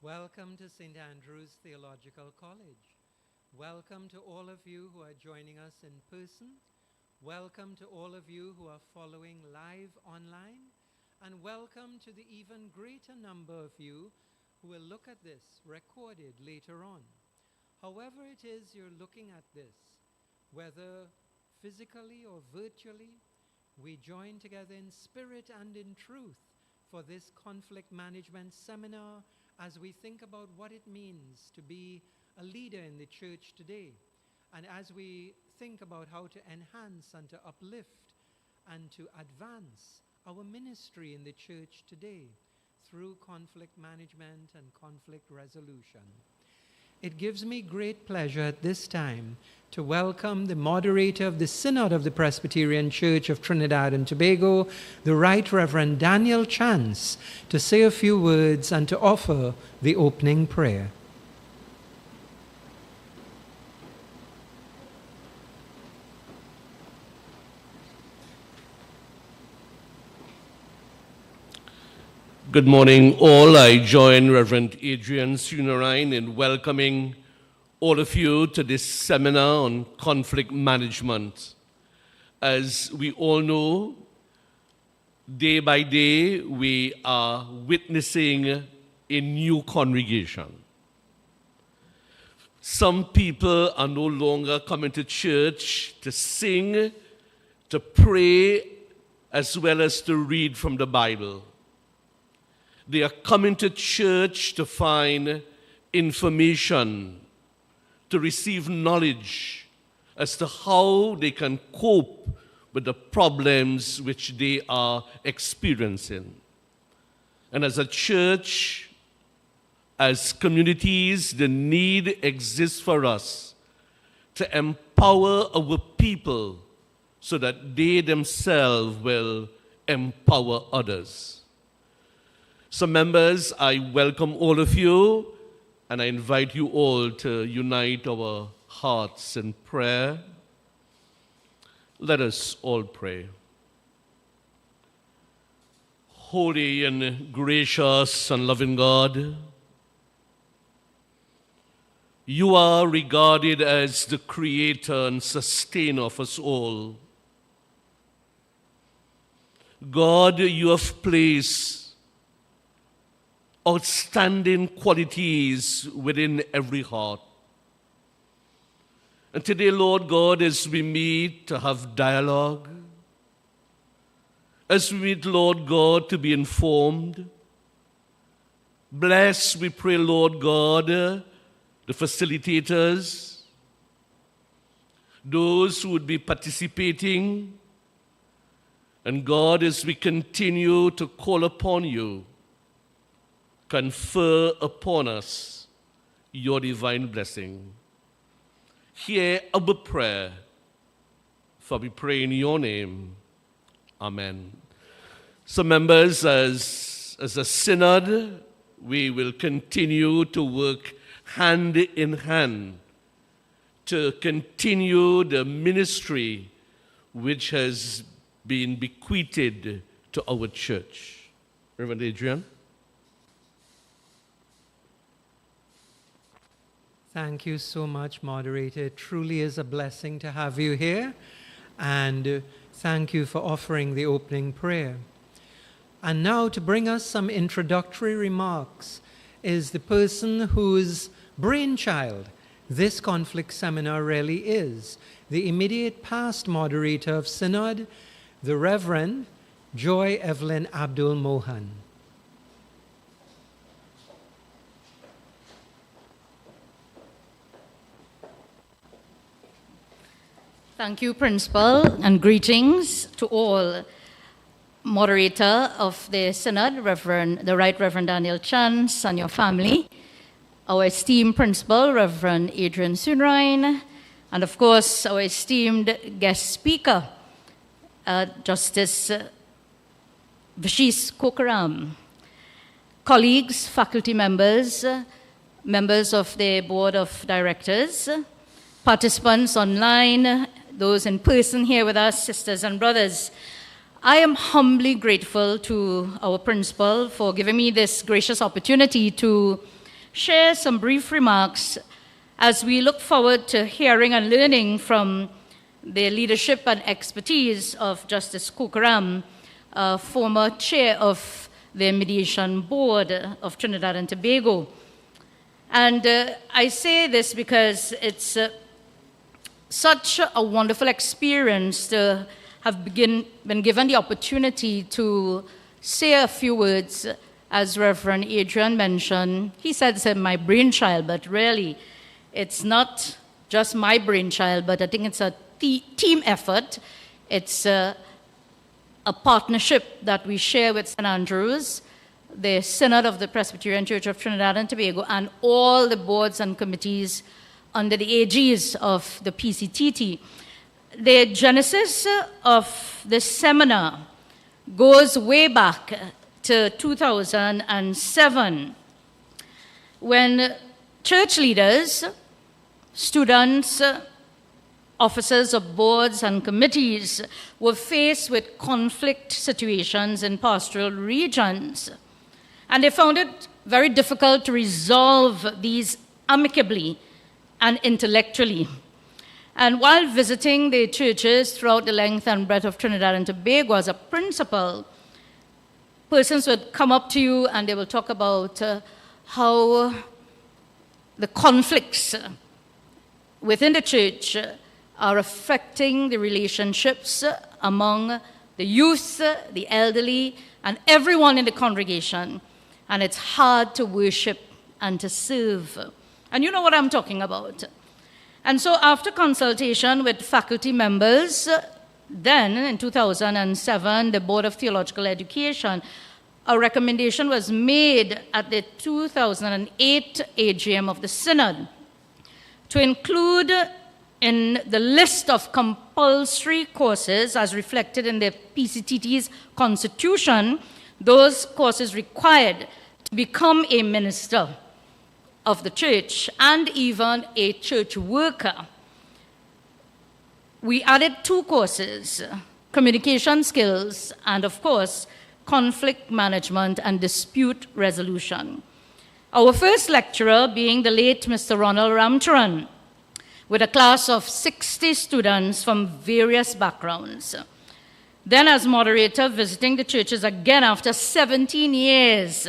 Welcome to St. Andrew's Theological College. Welcome to all of you who are joining us in person. Welcome to all of you who are following live online. And welcome to the even greater number of you who will look at this recorded later on. However it is you're looking at this, whether physically or virtually, we join together in spirit and in truth for this conflict management seminar as we think about what it means to be a leader in the church today, and as we think about how to enhance and to uplift and to advance our ministry in the church today through conflict management and conflict resolution. It gives me great pleasure at this time to welcome the moderator of the Synod of the Presbyterian Church of Trinidad and Tobago, the Right Reverend Daniel Chance, to say a few words and to offer the opening prayer. Good morning, all. I join Reverend Adrian Sunarine in welcoming all of you to this seminar on conflict management. As we all know, day by day, we are witnessing a new congregation. Some people are no longer coming to church to sing, to pray, as well as to read from the Bible. They are coming to church to find information, to receive knowledge as to how they can cope with the problems which they are experiencing. And as a church, as communities, the need exists for us to empower our people so that they themselves will empower others. So members, I welcome all of you, and I invite you all to unite our hearts in prayer. Let us all pray. Holy and gracious and loving God, you are regarded as the creator and sustainer of us all. God, you have placed outstanding qualities within every heart. And today, Lord God, as we meet to have dialogue, as we meet, Lord God, to be informed, bless, we pray, Lord God, the facilitators, those who would be participating, and God, as we continue to call upon you, confer upon us your divine blessing. Hear our prayer, for we pray in your name. Amen. So members, as a synod, we will continue to work hand in hand to continue the ministry which has been bequeathed to our church. Reverend Adrian. Thank you so much, moderator. It truly is a blessing to have you here. And thank you for offering the opening prayer. And now to bring us some introductory remarks is the person whose brainchild this conflict seminar really is, the immediate past moderator of Synod, the Reverend Joy Evelyn Abdul Mohan. Thank you, Principal, and greetings to all. Moderator of the Synod, the Right Reverend Daniel Chance, and your family, our esteemed Principal, Reverend Adrian Sunrine, and of course, our esteemed guest speaker, Justice Vashis Kokaram, colleagues, faculty members, members of the Board of Directors, participants online, those in person here with us, sisters and brothers. I am humbly grateful to our principal for giving me this gracious opportunity to share some brief remarks as we look forward to hearing and learning from the leadership and expertise of Justice Kukaram, former chair of the Mediation Board of Trinidad and Tobago. And I say this because it's such a wonderful experience to have been given the opportunity to say a few words. As Reverend Adrian mentioned, he said it's my brainchild, but really it's not just my brainchild, but I think it's a team effort. It's a partnership that we share with St. Andrews, the Synod of the Presbyterian Church of Trinidad and Tobago, and all the boards and committees under the aegis of the PCTT. The genesis of the seminar goes way back to 2007, when church leaders, students, officers of boards and committees were faced with conflict situations in pastoral regions. And they found it very difficult to resolve these amicably and intellectually. And while visiting the churches throughout the length and breadth of Trinidad and Tobago as a principal, persons would come up to you and they will talk about how the conflicts within the church are affecting the relationships among the youth, the elderly, and everyone in the congregation. And it's hard to worship and to serve. And you know what I'm talking about. And so after consultation with faculty members, then in 2007, the Board of Theological Education, a recommendation was made at the 2008 AGM of the Synod to include in the list of compulsory courses as reflected in the PCTT's constitution, those courses required to become a minister of the church and even a church worker. We added 2 courses, communication skills and, of course, conflict management and dispute resolution. Our first lecturer being the late Mr. Ronald Ramcharan, with a class of 60 students from various backgrounds. Then as moderator, visiting the churches again after 17 years,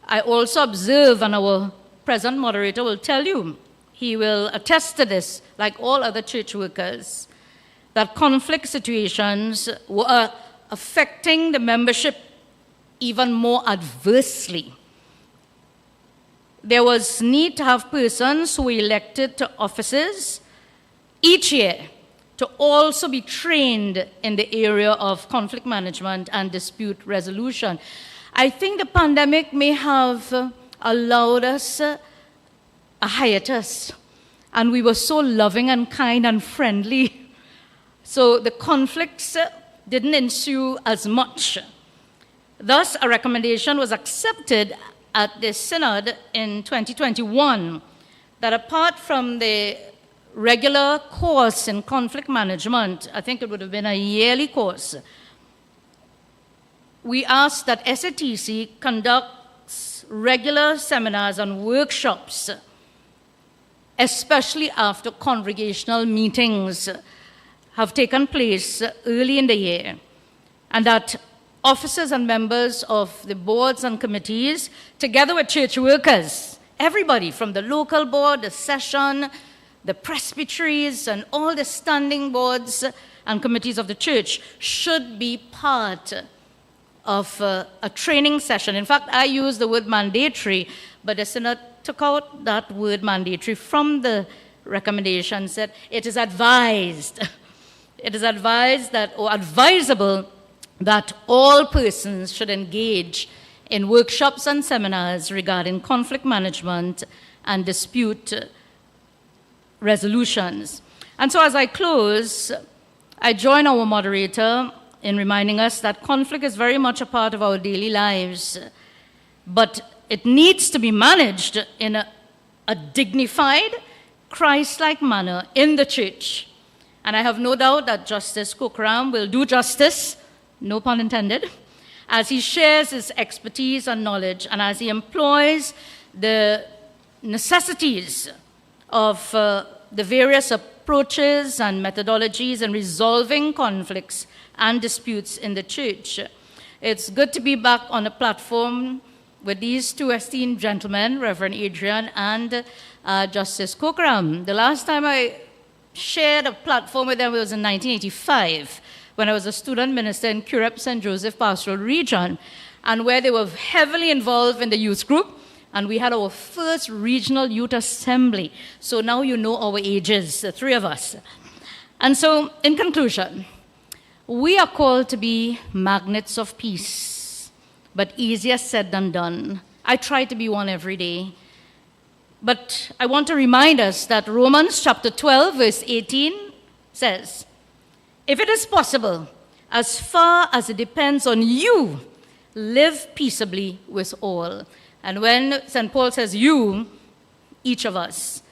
I also observe, and our present moderator will tell you, he will attest to this, like all other church workers, that conflict situations were affecting the membership even more adversely. There was need to have persons who were elected to offices each year to also be trained in the area of conflict management and dispute resolution. I think the pandemic may have allowed us a hiatus, and we were so loving and kind and friendly. So the conflicts didn't ensue as much. Thus, a recommendation was accepted at the Synod in 2021 that apart from the regular course in conflict management, I think it would have been a yearly course, we asked that S.A.T.C conducts regular seminars and workshops, especially after congregational meetings have taken place early in the year, and that officers and members of the boards and committees, together with church workers, everybody from the local board, the session, the presbyteries, and all the standing boards and committees of the church should be part of a training session. In fact, I use the word mandatory, but the Synod took out that word mandatory from the recommendation, said it is advised. It is advised that, or advisable, that all persons should engage in workshops and seminars regarding conflict management and dispute resolutions. And so as I close, I join our moderator in reminding us that conflict is very much a part of our daily lives, but it needs to be managed in a dignified, Christ-like manner in the church. And I have no doubt that Justice Kukaram will do justice, no pun intended, as he shares his expertise and knowledge and as he employs the necessities of the various approaches and methodologies in resolving conflicts and disputes in the church. It's good to be back on a platform with these two esteemed gentlemen, Reverend Adrian and Justice Kokram. The last time I shared a platform with them was in 1985, when I was a student minister in Curep St. Joseph Pastoral Region, and where they were heavily involved in the youth group, and we had our first regional youth assembly. So now you know our ages, the three of us. And so, in conclusion, we are called to be magnets of peace, but easier said than done. I try to be one every day. But I want to remind us that Romans chapter 12, verse 18 says, if it is possible, as far as it depends on you, live peaceably with all. And when St. Paul says you, each of us,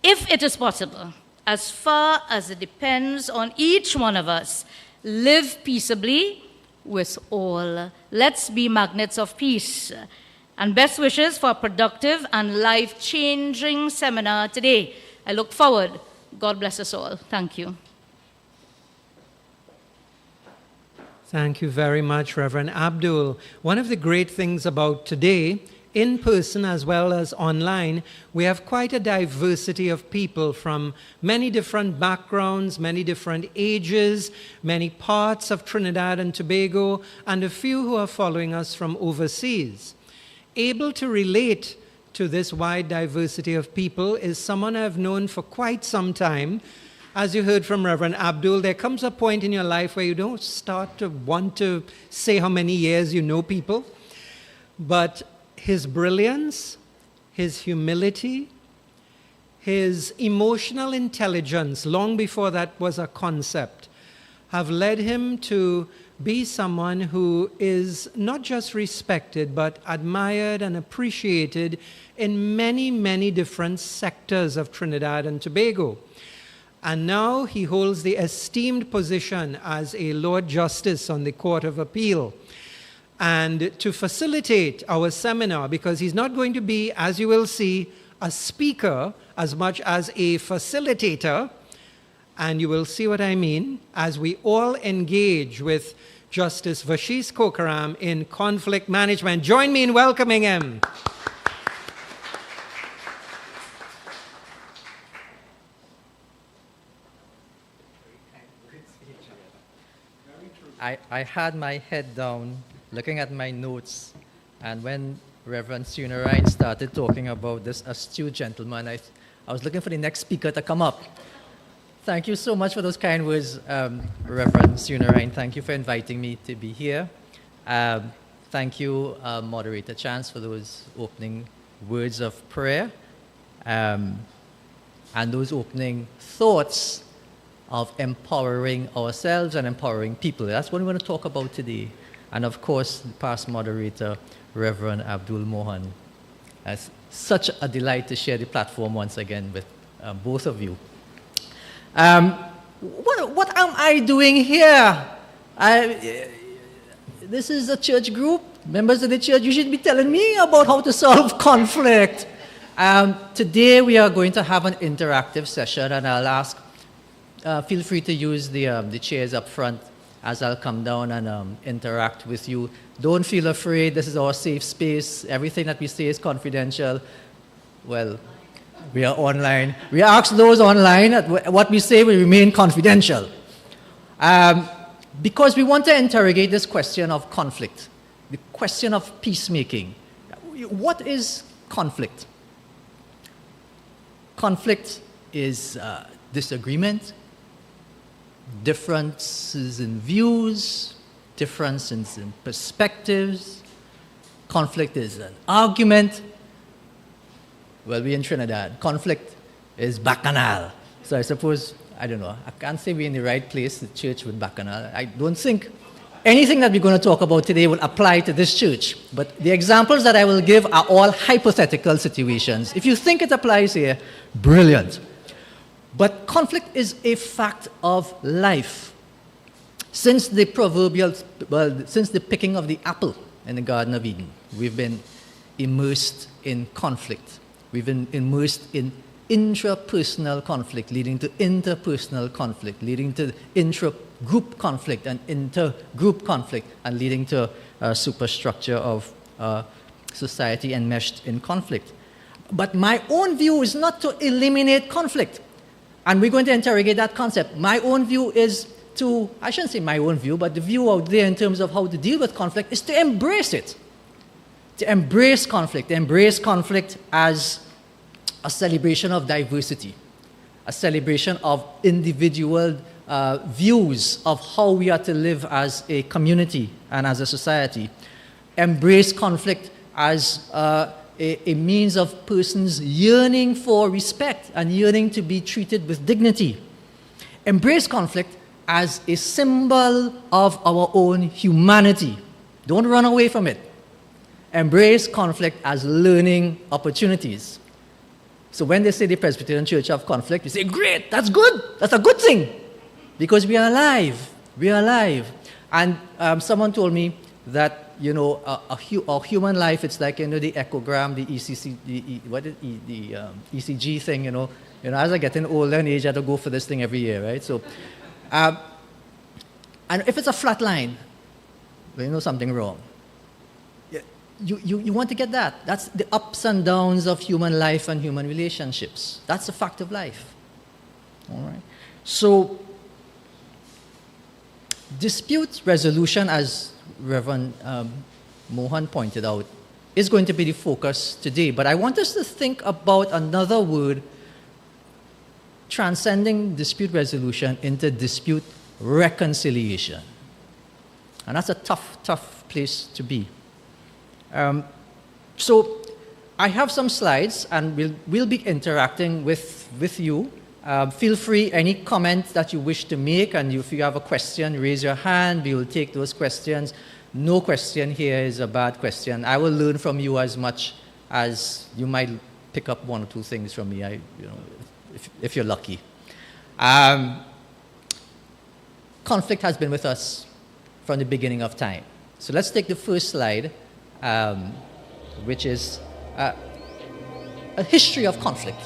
if it is possible, as far as it depends on each one of us, live peaceably with all. Let's be magnets of peace. And best wishes for a productive and life-changing seminar today. I look forward. God bless us all. Thank you. Thank you very much, Reverend Abdul. One of the great things about today, in person as well as online, we have quite a diversity of people from many different backgrounds, many different ages, many parts of Trinidad and Tobago, and a few who are following us from overseas. Able to relate to this wide diversity of people is someone I've known for quite some time. As you heard from Reverend Abdul, there comes a point in your life where you don't start to want to say how many years you know people. But his brilliance, his humility, his emotional intelligence, long before that was a concept, have led him to be someone who is not just respected, but admired and appreciated in many, many different sectors of Trinidad and Tobago. And now he holds the esteemed position as a Lord Justice on the Court of Appeal. And to facilitate our seminar, because he's not going to be, as you will see, a speaker as much as a facilitator, and you will see what I mean, as we all engage with Justice Vashish Kokram in conflict management. Join me in welcoming him. I had my head down looking at my notes, and when Reverend Sunarine started talking about this astute gentleman, I was looking for the next speaker to come up. Thank you so much for those kind words, Reverend Sunarine. Thank you for inviting me to be here. Thank you, Moderator Chance, for those opening words of prayer and those opening thoughts of empowering ourselves and empowering people. That's what we want to talk about today. And of course, the past moderator, Reverend Abdul Mohan. It's such a delight to share the platform once again with both of you. What am I doing here? This is a church group. Members of the church, you should be telling me about how to solve conflict. Today we are going to have an interactive session, and I'll ask, feel free to use the chairs up front as I'll come down and interact with you. Don't feel afraid. This is our safe space. Everything that we say is confidential. Well, we are online. We ask those online that what we say will remain confidential. Because we want to interrogate this question of conflict, the question of peacemaking. What is conflict? Conflict is disagreement, differences in views, differences in perspectives. Conflict is an argument. Well, we're in Trinidad. Conflict is bacchanal. So I suppose, I don't know, I can't say we're in the right place, the church with bacchanal. I don't think anything that we're going to talk about today will apply to this church. But the examples that I will give are all hypothetical situations. If you think it applies here, brilliant. But conflict is a fact of life. Since the picking of the apple in the Garden of Eden, we've been immersed in conflict. We've been immersed in intrapersonal conflict, leading to interpersonal conflict, leading to intra-group conflict and intergroup conflict, and leading to a superstructure of society enmeshed in conflict. But my own view is not to eliminate conflict. And we're going to interrogate that concept. My own view is to, I shouldn't say my own view, but the view out there in terms of how to deal with conflict is to embrace it. To embrace conflict as a celebration of diversity, a celebration of individual views of how we are to live as a community and as a society. Embrace conflict as a means of persons yearning for respect and yearning to be treated with dignity. Embrace conflict as a symbol of our own humanity. Don't run away from it. Embrace conflict as learning opportunities. So when they say the Presbyterian Church have conflict, you say, great, that's good, that's a good thing, because we are alive, And someone told me that, our human life, it's like, the echogram, the ECC, the ECG thing, as I get older in age, I have to go for this thing every year, right? So, and if it's a flat line, well, you know something wrong. You want to get that. That's the ups and downs of human life and human relationships. That's a fact of life. All right. So, dispute resolution, as Reverend Mohan pointed out, is going to be the focus today. But I want us to think about another word transcending dispute resolution into dispute reconciliation. And that's a tough place to be. So I have some slides, and we'll be interacting with you. Feel free, any comments that you wish to make, and if you have a question, raise your hand. We will take those questions. No question here is a bad question. I will learn from you as much as you might pick up one or two things from me, if you're lucky. Conflict has been with us from the beginning of time. So let's take the first slide, which is a history of conflict.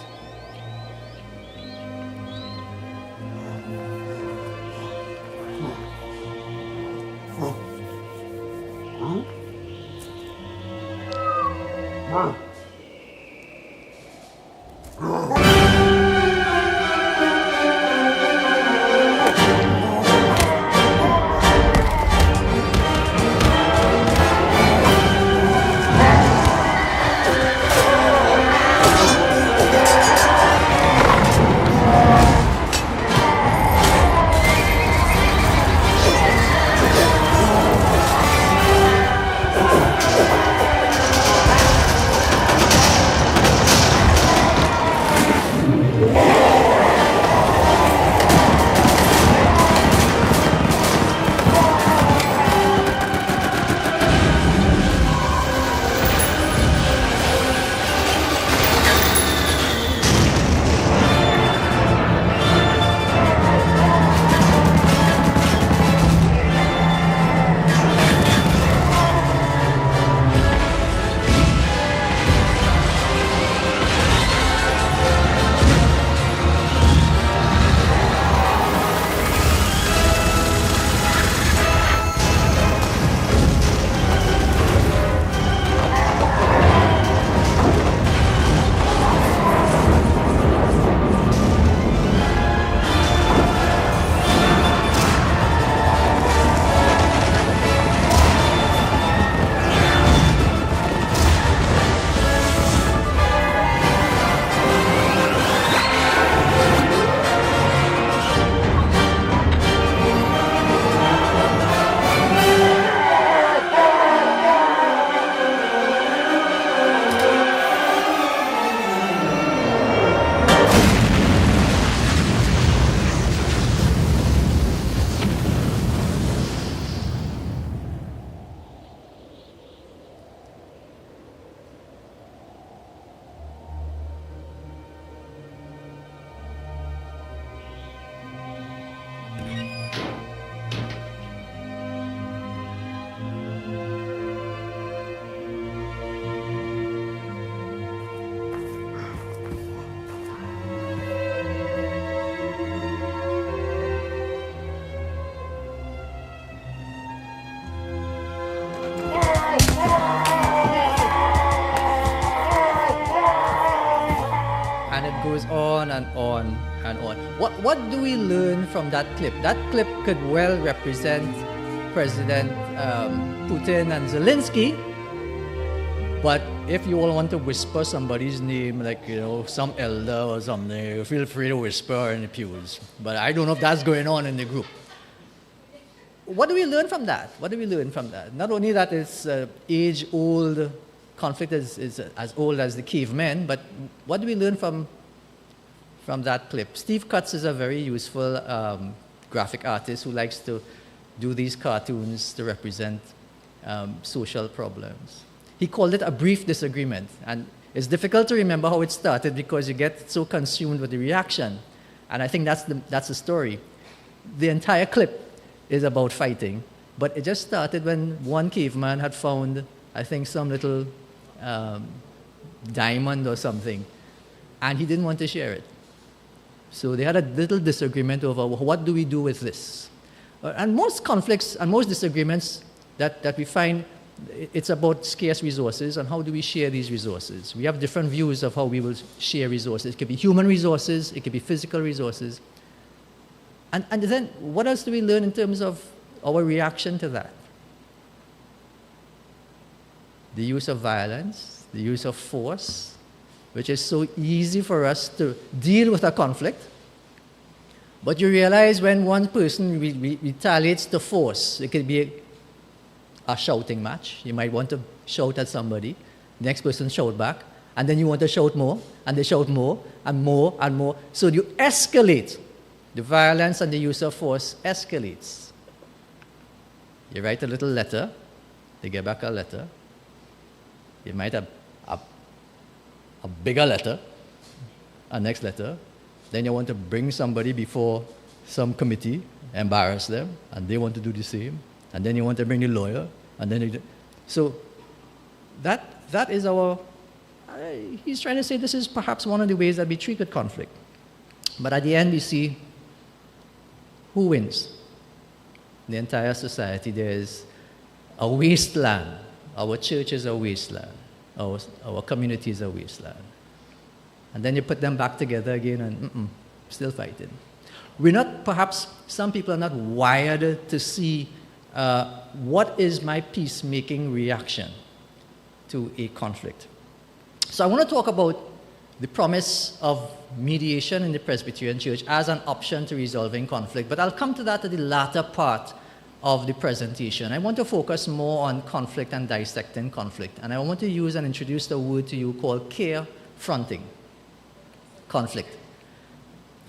goes on and on and on. What do we learn from that clip? That clip could well represent President Putin and Zelensky. But if you all want to whisper somebody's name, like, some elder or something, feel free to whisper in the pews. But I don't know if that's going on in the group. What do we learn from that? What do we learn from that? Not only that it's age-old conflict is as old as the cavemen, but what do we learn from that clip? Steve Cutts is a very useful graphic artist who likes to do these cartoons to represent social problems. He called it a brief disagreement, and it's difficult to remember how it started because you get so consumed with the reaction, and I think that's the story. The entire clip is about fighting, but it just started when one caveman had found, I think, some little diamond or something, and he didn't want to share it. So they had a little disagreement over what do we do with this. And most conflicts and most disagreements that we find, it's about scarce resources and how do we share these resources. We have different views of how we will share resources. It could be human resources, it could be physical resources. And then what else do we learn in terms of our reaction to that? The use of violence, the use of force, which is so easy for us to deal with a conflict. But you realize when one person retaliates to force, it could be a shouting match. You might want to shout at somebody, the next person shout back, and then you want to shout more, and they shout more, and more, and more. So you escalate. The violence and the use of force escalates. You write a little letter, they get back a letter. You might have a bigger letter, a next letter. Then you want to bring somebody before some committee, embarrass them, and they want to do the same. And then you want to bring the lawyer, and then so that is he's trying to say this is perhaps one of the ways that we treat with conflict. But at the end we see who wins. In the entire society there is a wasteland. Our church is a wasteland. Our community is a wasteland. And then you put them back together again and still fighting. Perhaps some people are not wired to see what is my peacemaking reaction to a conflict. So I want to talk about the promise of mediation in the Presbyterian Church as an option to resolving conflict, but I'll come to that at the latter part of the presentation. I want to focus more on conflict and dissecting conflict, and I want to use and introduce the word to you called care-fronting conflict.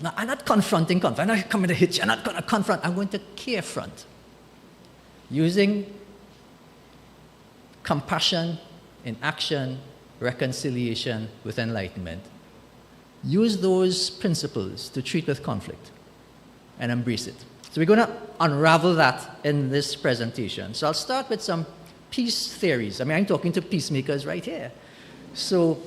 Now, I'm not confronting conflict. I'm not coming to hit you. I'm not going to confront. I'm going to care-front. Using compassion in action, reconciliation with enlightenment. Use those principles to treat with conflict and embrace it. So we're going to unravel that in this presentation. So I'll start with some peace theories. I'm talking to peacemakers right here. So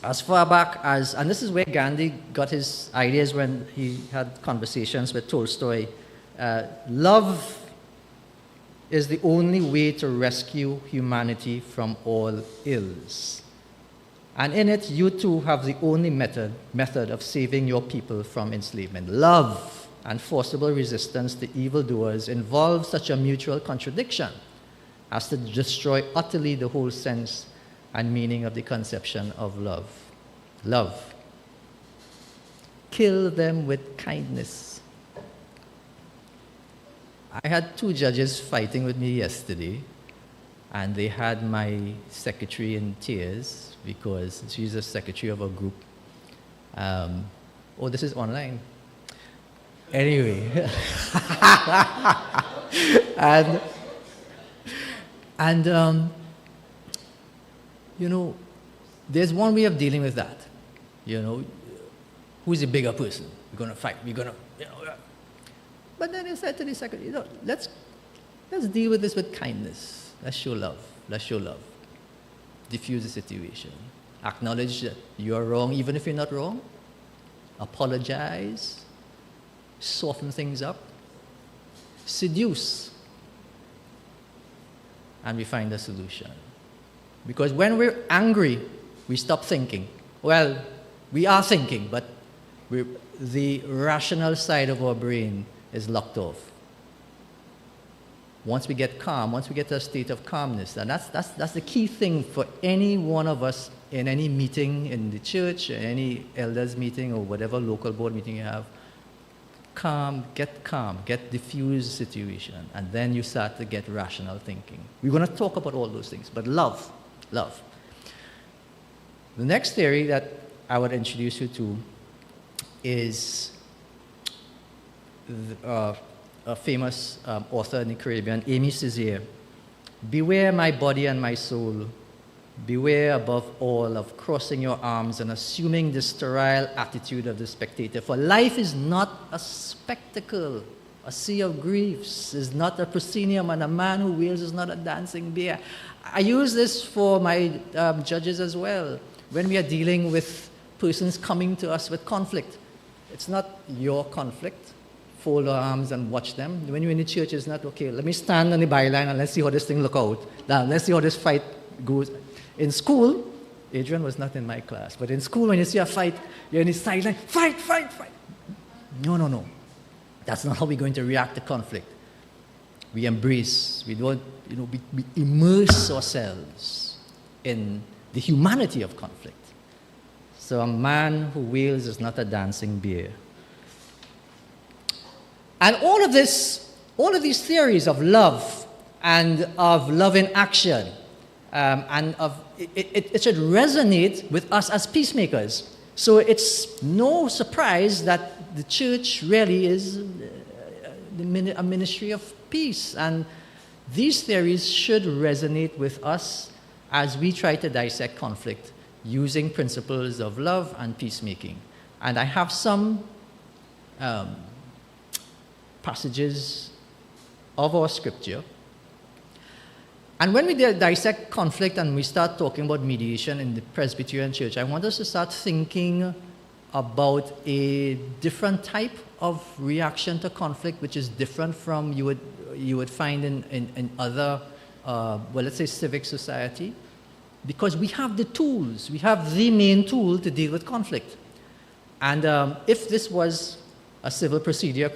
as far back as, and this is where Gandhi got his ideas when he had conversations with Tolstoy, love is the only way to rescue humanity from all ills. And in it, you too have the only method of saving your people from enslavement. Love and forcible resistance to evildoers involve such a mutual contradiction as to destroy utterly the whole sense and meaning of the conception of love. Love. Kill them with kindness. I had two judges fighting with me yesterday, and they had my secretary in tears because she's a secretary of a group. This is online. Anyway. There's one way of dealing with that. Who's the bigger person? We're going to fight. But then I said to the secretary, let's deal with this with kindness. Let's show love. Let's show love. Diffuse the situation. Acknowledge that you're wrong, even if you're not wrong. Apologize. Soften things up. Seduce. And we find a solution. Because when we're angry, we stop thinking, well, We are thinking, but the rational side of our brain is locked off. Once we get calm, once we get to a state of calmness, and that's the key thing for any one of us in any meeting in the church, any elders meeting or whatever local board meeting you have. Calm, get diffuse situation, and then you start to get rational thinking. We're going to talk about all those things, but love. The next theory that I would introduce you to is a famous author in the Caribbean, Amy Césaire. Beware my body and my soul. Beware above all of crossing your arms and assuming the sterile attitude of the spectator. For life is not a spectacle. A sea of griefs is not a proscenium, and a man who wails is not a dancing bear. I use this for my judges as well. When we are dealing with persons coming to us with conflict, it's not your conflict. Fold your arms and watch them. When you're in the church, it's not, okay, let me stand on the byline and let's see how this thing look out. Now, let's see how this fight goes. In school, Adrian was not in my class, but in school, when you see a fight, you're in the sideline, fight. No. That's not how we're going to react to conflict. We embrace, we don't, we immerse ourselves in the humanity of conflict. So a man who wails is not a dancing bear. And all of these theories of love and of love in action, it should resonate with us as peacemakers. So it's no surprise that the church really is a ministry of peace. And these theories should resonate with us as we try to dissect conflict using principles of love and peacemaking. And I have some passages of our scripture. And when we dissect conflict and we start talking about mediation in the Presbyterian Church, I want us to start thinking about a different type of reaction to conflict, which is different from you would find in other, let's say civic society, because we have the tools. We have the main tool to deal with conflict. And if this was a civil procedure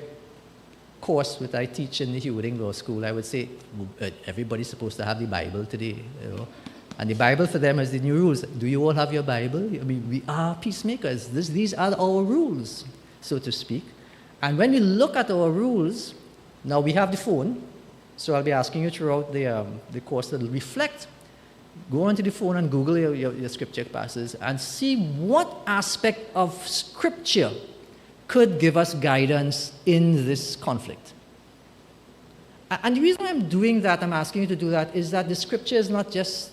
course that I teach in the Hewarding Law School, I would say everybody's supposed to have the Bible today, and the Bible for them is the new rules. Do you all have your Bible? I mean, we are peacemakers. These are our rules, so to speak. And when we look at our rules, now we have the phone, so I'll be asking you throughout the course to reflect. Go onto the phone and Google your scripture passages and see what aspect of scripture could give us guidance in this conflict. And the reason I'm doing that, I'm asking you to do that, is that the scripture is not just,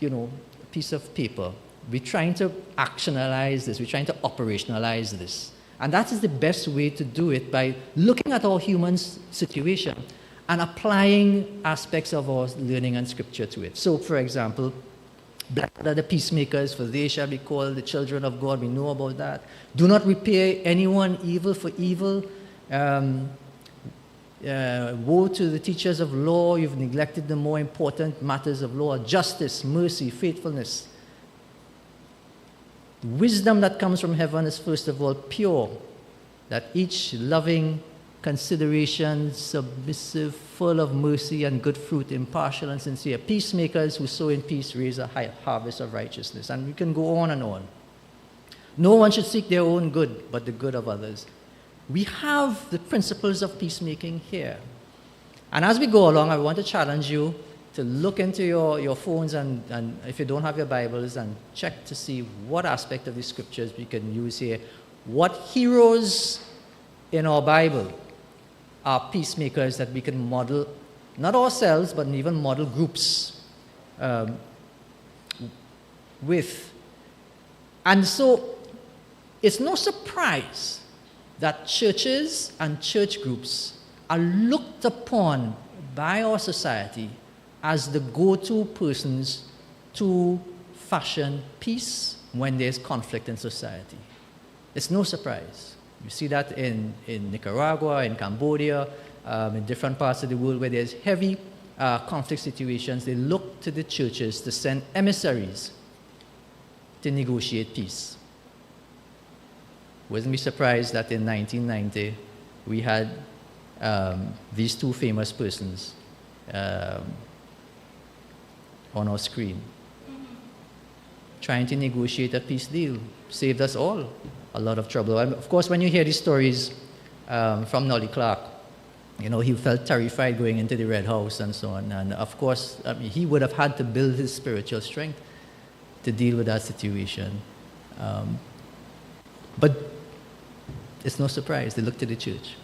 a piece of paper. We're trying to actionalize this. We're trying to operationalize this. And that is the best way to do it, by looking at our human situation and applying aspects of our learning and scripture to it. So, for example, blessed are the peacemakers, for they shall be called the children of God. We know about that. Do not repay anyone evil for evil. Woe to the teachers of law. You've neglected the more important matters of law: justice, mercy, faithfulness. Wisdom that comes from heaven is first of all pure, that each loving, consideration, submissive, full of mercy and good fruit, impartial and sincere. Peacemakers who sow in peace raise a high harvest of righteousness. And we can go on and on. No one should seek their own good, but the good of others. We have the principles of peacemaking here. And as we go along, I want to challenge you to look into your phones and if you don't have your Bibles, and check to see what aspect of the scriptures we can use here. What heroes in our Bible are peacemakers that we can model, not ourselves, but even model groups with. And so it's no surprise that churches and church groups are looked upon by our society as the go-to persons to fashion peace when there's conflict in society. It's no surprise. You see that in Nicaragua, in Cambodia, in different parts of the world where there's heavy conflict situations. They look to the churches to send emissaries to negotiate peace. Wouldn't be surprised that in 1990 we had these two famous persons on our screen trying to negotiate a peace deal. Saved us all a lot of trouble. And of course, when you hear these stories from Nolly Clark, you know, he felt terrified going into the Red House and so on. And of course, I mean, he would have had to build his spiritual strength to deal with that situation. But it's no surprise, they looked to the church.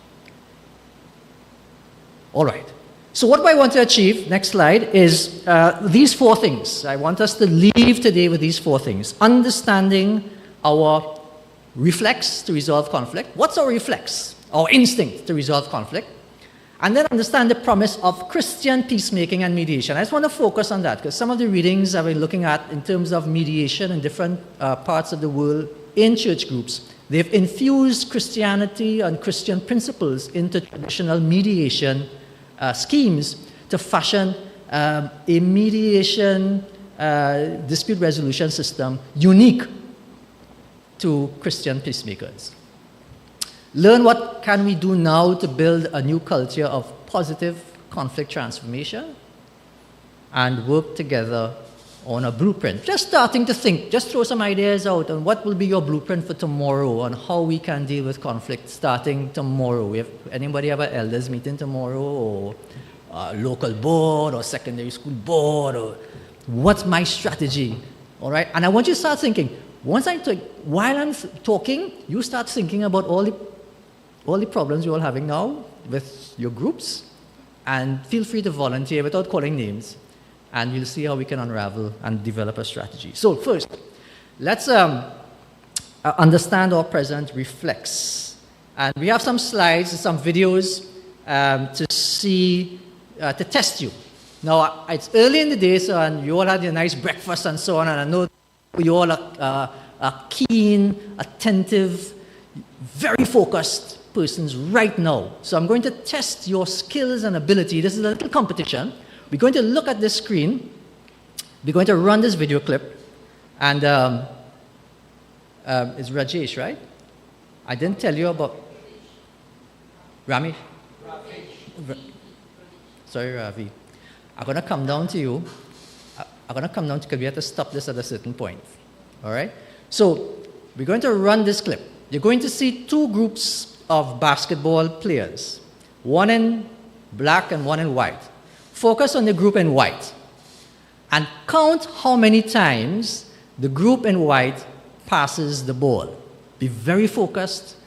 All right. So what I want to achieve, next slide, is these four things. I want us to leave today with these four things. Understanding our reflex to resolve conflict. What's our reflex? Our instinct to resolve conflict. And then understand the promise of Christian peacemaking and mediation. I just want to focus on that because some of the readings I've been looking at in terms of mediation in different parts of the world in church groups, they've infused Christianity and Christian principles into traditional mediation schemes to fashion a mediation dispute resolution system unique to Christian peacemakers. Learn what can we do now to build a new culture of positive conflict transformation and work together on a blueprint. Just starting to think, just throw some ideas out on what will be your blueprint for tomorrow on how we can deal with conflict starting tomorrow. If anybody have an elders meeting tomorrow or a local board or secondary school board or what's my strategy, all right? And I want you to start thinking, while I'm talking, you start thinking about all the problems you're all having now with your groups and feel free to volunteer without calling names. And we'll see how we can unravel and develop a strategy. So first, let's understand our present reflex. And we have some slides and some videos to see, to test you. Now, it's early in the day, so and you all had your nice breakfast and so on, and I know you all are keen, attentive, very focused persons right now. So I'm going to test your skills and ability. This is a little competition. We're going to look at this screen. We're going to run this video clip. And it's Rajesh, right? I didn't tell you about... Rami? Sorry, Ravi. I'm going to come down to you. I'm going to come down to you because we have to stop this at a certain point. All right? So we're going to run this clip. You're going to see two groups of basketball players. One in black and one in white. Focus on the group in white and count how many times the group in white passes the ball. Be very focused.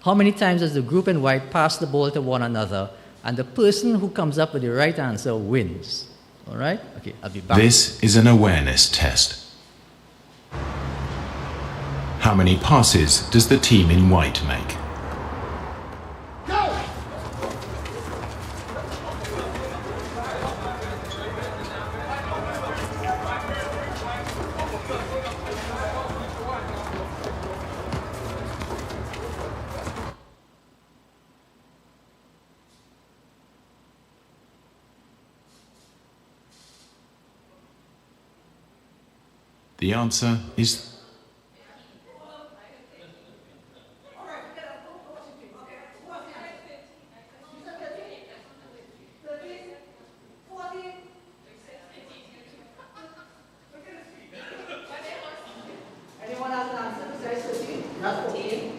How many times does the group in white pass the ball to one another? And the person who comes up with the right answer wins. All right? Okay, I'll be back. This is an awareness test. How many passes does the team in white make? The answer is... Anyone has an answer besides 13? Not 14?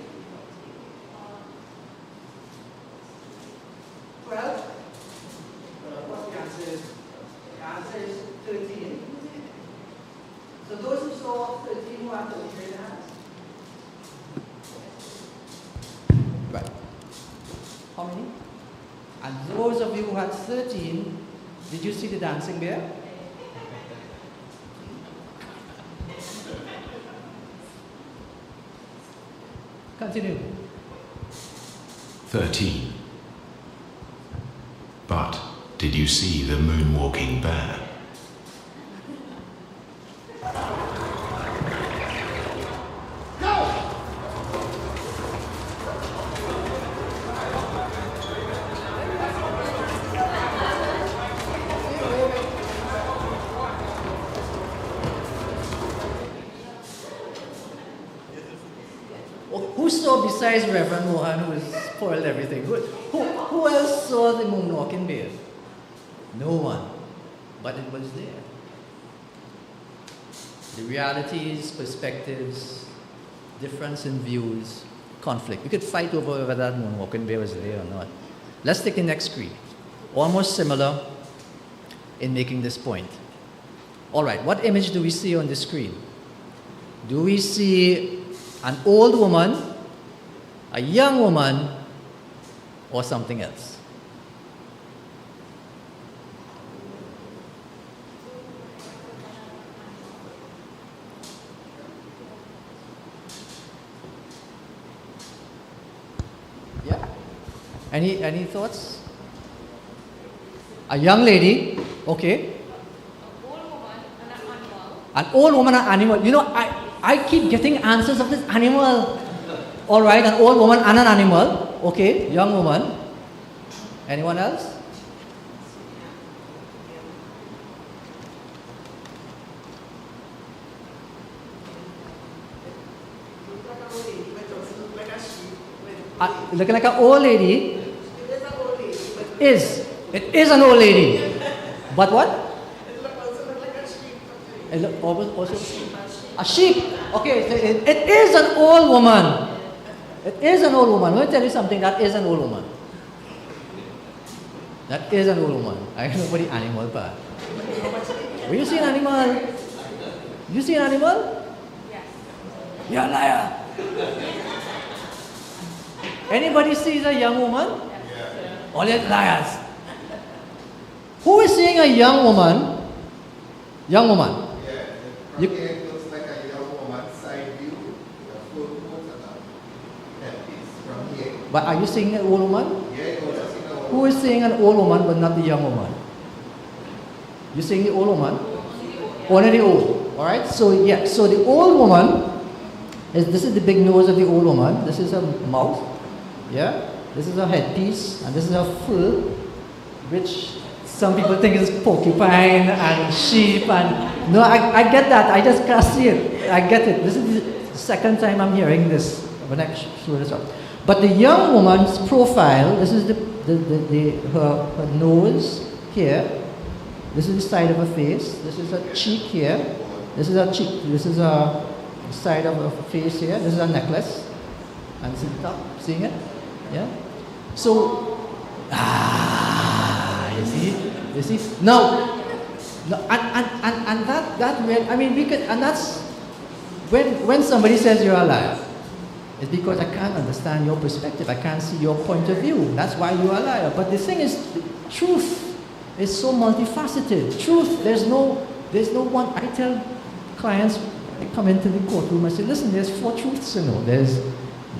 12? What's the answer? The answer is 13. So those who saw 13 who have to raise their hands. Right. How many? And those of you who had 13, did you see the dancing bear? Continue. 13. But did you see the moonwalking bear? saw besides Reverend Mohan, who spoiled everything? Who else saw the moonwalking bear? No one. But it was there. The realities, perspectives, difference in views, conflict. We could fight over whether that moonwalking bear was there or not. Let's take the next screen. Almost similar in making this point. All right, what image do we see on the screen? Do we see an old woman, a young woman, or something else? Yeah? Any thoughts? A young lady, okay. An old woman and an animal. You know, I keep getting answers of this animal. All right, an old woman and an animal. Okay, young woman. Anyone else? Looking like an old lady. It is an old lady. But what? Also a sheep. Okay, so it is an old woman. It is an old woman. Let me tell you something. That is an old woman. That is an old woman. I don't know about the animal part. Will you see an animal? You see an animal? Yes. You're a liar. Anybody sees a young woman? Yes. All your liars. Who is seeing a young woman? Young woman. From here it looks like a young woman's side view, with a full coat and a headpiece from here. But are you seeing an old woman? Yeah, also seeing an old Who is seeing an old woman but not the young woman? You seeing the old woman? Only the old. Alright? So yeah, so the old woman this is the big nose of the old woman. This is her mouth. Yeah? This is her headpiece and this is her fur, which some people think is porcupine and sheep and no, I get that. I just can't see it. I get it. This is the second time I'm hearing this when I show this up. But the young woman's profile, this is her nose here. This is the side of her face. This is her cheek here. This is her cheek. This is her side of her face here. This is her necklace. And this is the top. Seeing it? Yeah? So, you see? You see? Now, and that really, I mean, we could, and that's, when somebody says you're a liar, it's because I can't understand your perspective. I can't see your point of view. That's why you're a liar. But the thing is, truth is so multifaceted. Truth, there's no one. I tell clients, they come into the courtroom, I say, listen, there's 4 truths, you know. There's the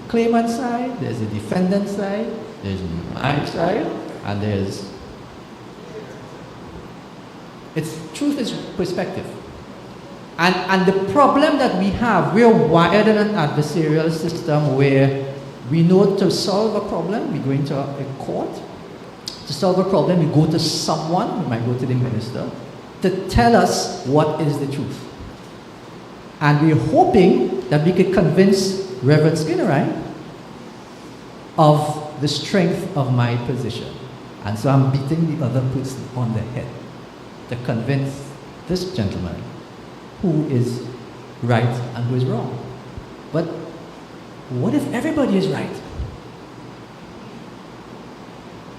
claimant side, there's the defendant side, there's my side, and there's truth is perspective. And the problem that we have, we're wired in an adversarial system where we know to solve a problem, we go into a court. To solve a problem, we go to someone, we might go to the minister, to tell us what is the truth. And we're hoping that we could convince Reverend Skinnerine of the strength of my position. And so I'm beating the other person on the head to convince this gentleman who is right and who is wrong. But what if everybody is right?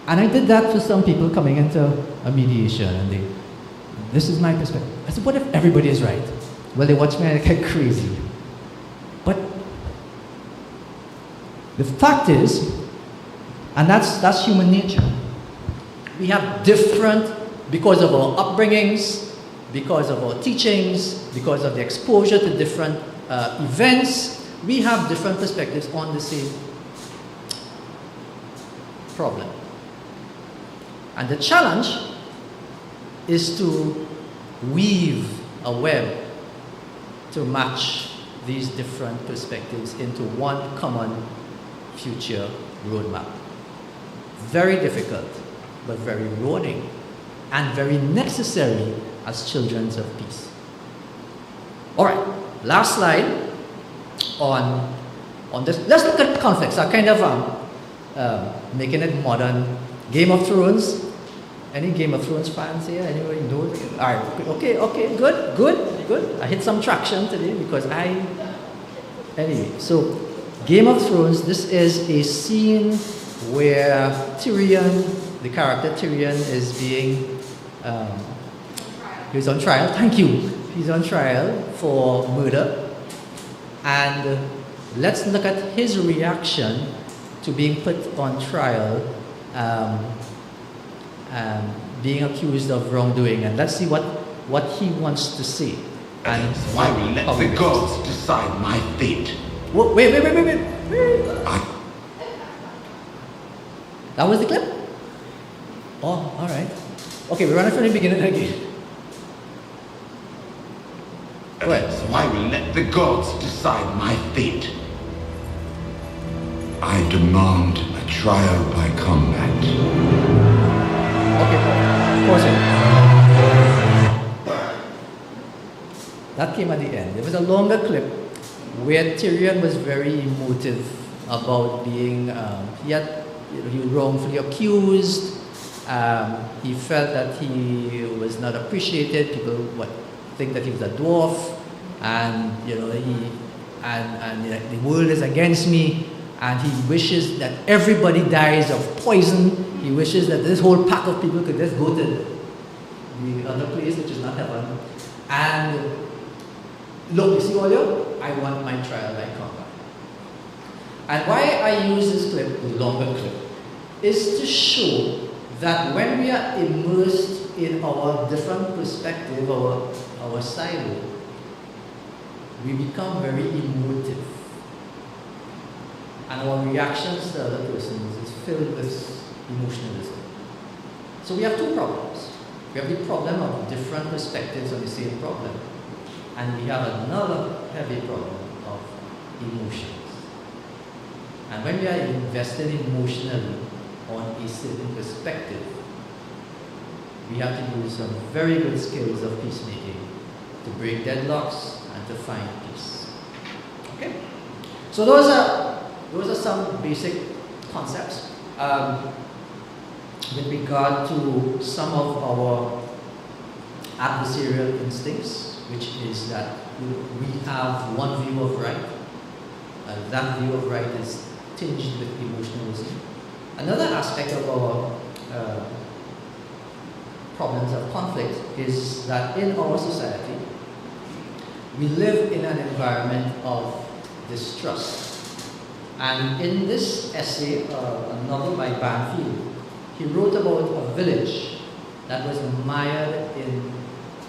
And I did that for some people coming into a mediation, and this is my perspective. I said, what if everybody is right? Well, they watch me and they get crazy. But the fact is, and that's human nature, we have different, because of our upbringings, because of our teachings, because of the exposure to different events, we have different perspectives on the same problem. And the challenge is to weave a web to match these different perspectives into one common future roadmap. Very difficult, but very rewarding, and very necessary as children of peace. All right, last slide on on this. Let's look at conflicts. I kind of making it modern. Game of Thrones. Any Game of Thrones fans here? Anybody know? All right. Okay. Good. I hit some traction today because Anyway, so Game of Thrones. This is a scene where Tyrion, the character Tyrion, is being he's on trial. Thank you. He's on trial for murder, and let's look at his reaction to being put on trial, being accused of wrongdoing, and let's see what he wants to say. And why we let the gods decide my fate. Wait. That was the clip? Oh, all right. Okay, we're running from the beginning again. Go ahead. That's why we let the gods decide my fate. I demand a trial by combat. Okay, pause it. That came at the end. There was a longer clip where Tyrion was very emotive about being, he was wrongfully accused. He felt that he was not appreciated. People think that he was a dwarf, and the world is against me. And he wishes that everybody dies of poison. He wishes that this whole pack of people could just go to the other place, which is not heaven. And look, you see, Olio, I want my trial by combat. And why I use this clip, the longer clip, is to show that when we are immersed in our different perspective, our silo, we become very emotive. And our reactions to other persons is filled with emotionalism. So we have two problems. We have the problem of different perspectives on the same problem. And we have another heavy problem of emotions. And when we are invested emotionally on a certain perspective, we have to use some very good skills of peacemaking to break deadlocks and to find peace. Okay? So those are some basic concepts with regard to some of our adversarial instincts, which is that we have one view of right. That view of right is tinged with emotionalism. Another aspect of our problems of conflict is that in our society, we live in an environment of distrust. And in this essay, a novel by Banfield, he wrote about a village that was mired in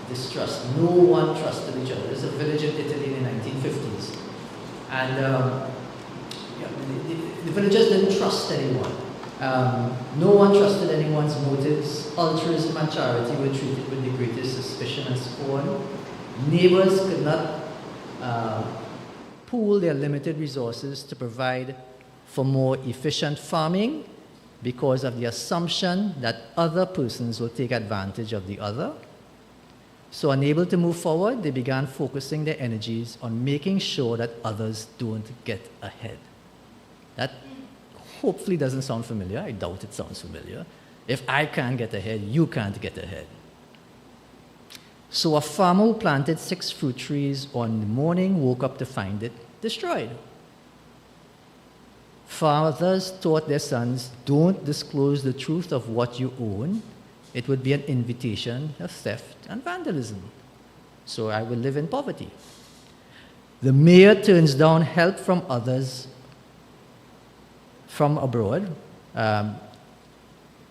distrust. No one trusted each other. There's a village in Italy in the 1950s. And the villagers didn't trust anyone. No one trusted anyone's motives. Altruism and charity were treated with the greatest suspicion and scorn. Neighbors could not pool their limited resources to provide for more efficient farming because of the assumption that other persons will take advantage of the other. So unable to move forward, they began focusing their energies on making sure that others don't get ahead. That hopefully doesn't sound familiar. I doubt it sounds familiar. If I can't get ahead, you can't get ahead. So a farmer who planted 6 fruit trees on the morning woke up to find it destroyed. Fathers taught their sons, don't disclose the truth of what you own. It would be an invitation of theft and vandalism. So I will live in poverty. The mayor turns down help from others from abroad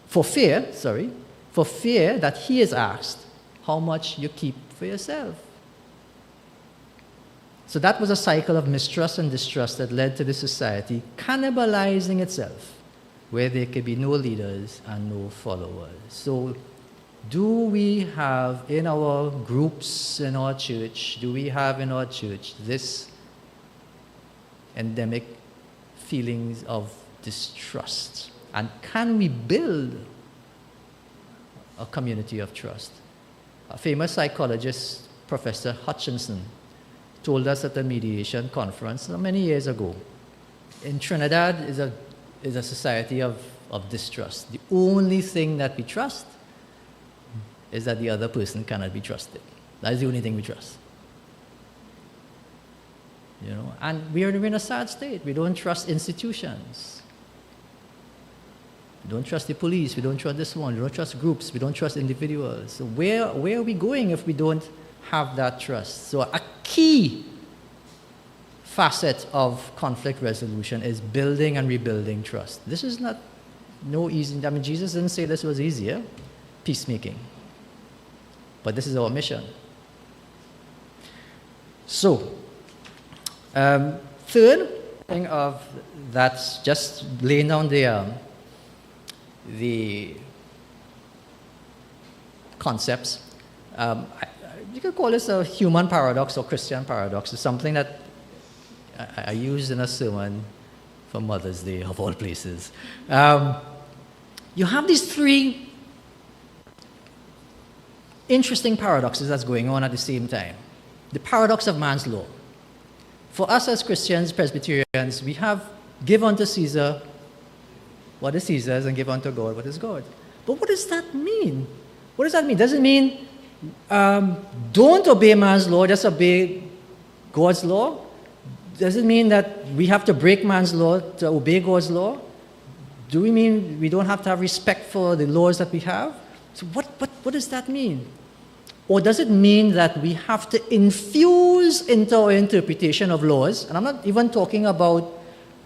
for fear that he is asked how much you keep for yourself. So that was a cycle of mistrust and distrust that led to the society cannibalizing itself, where there could be no leaders and no followers. So do we have in our groups in our church, this endemic feelings of distrust? And can we build a community of trust? A famous psychologist, Professor Hutchinson, told us at a mediation conference many years ago in Trinidad is a society of distrust. The only thing that we trust is that the other person cannot be trusted. That is the only thing we trust. You know, and we are in a sad state. We don't trust institutions. We don't trust the police. We don't trust this one. We don't trust groups. We don't trust individuals. So where are we going if we don't have that trust? So a key facet of conflict resolution is building and rebuilding trust. This is no easy. I mean, Jesus didn't say this was easier, peacemaking. But this is our mission. So, third thing of that's just laying down the concepts. You could call this a human paradox or Christian paradox. It's something that I used in a sermon for Mother's Day, of all places. You have these three interesting paradoxes that's going on at the same time. The paradox of man's law. For us as Christians, Presbyterians, we have give unto Caesar what is Caesar's and give unto God what is God. But what does that mean? What does that mean? Does it mean don't obey man's law, just obey God's law? Does it mean that we have to break man's law to obey God's law? Do we mean we don't have to have respect for the laws that we have? So what does that mean? Or does it mean that we have to infuse into our interpretation of laws? And I'm not even talking about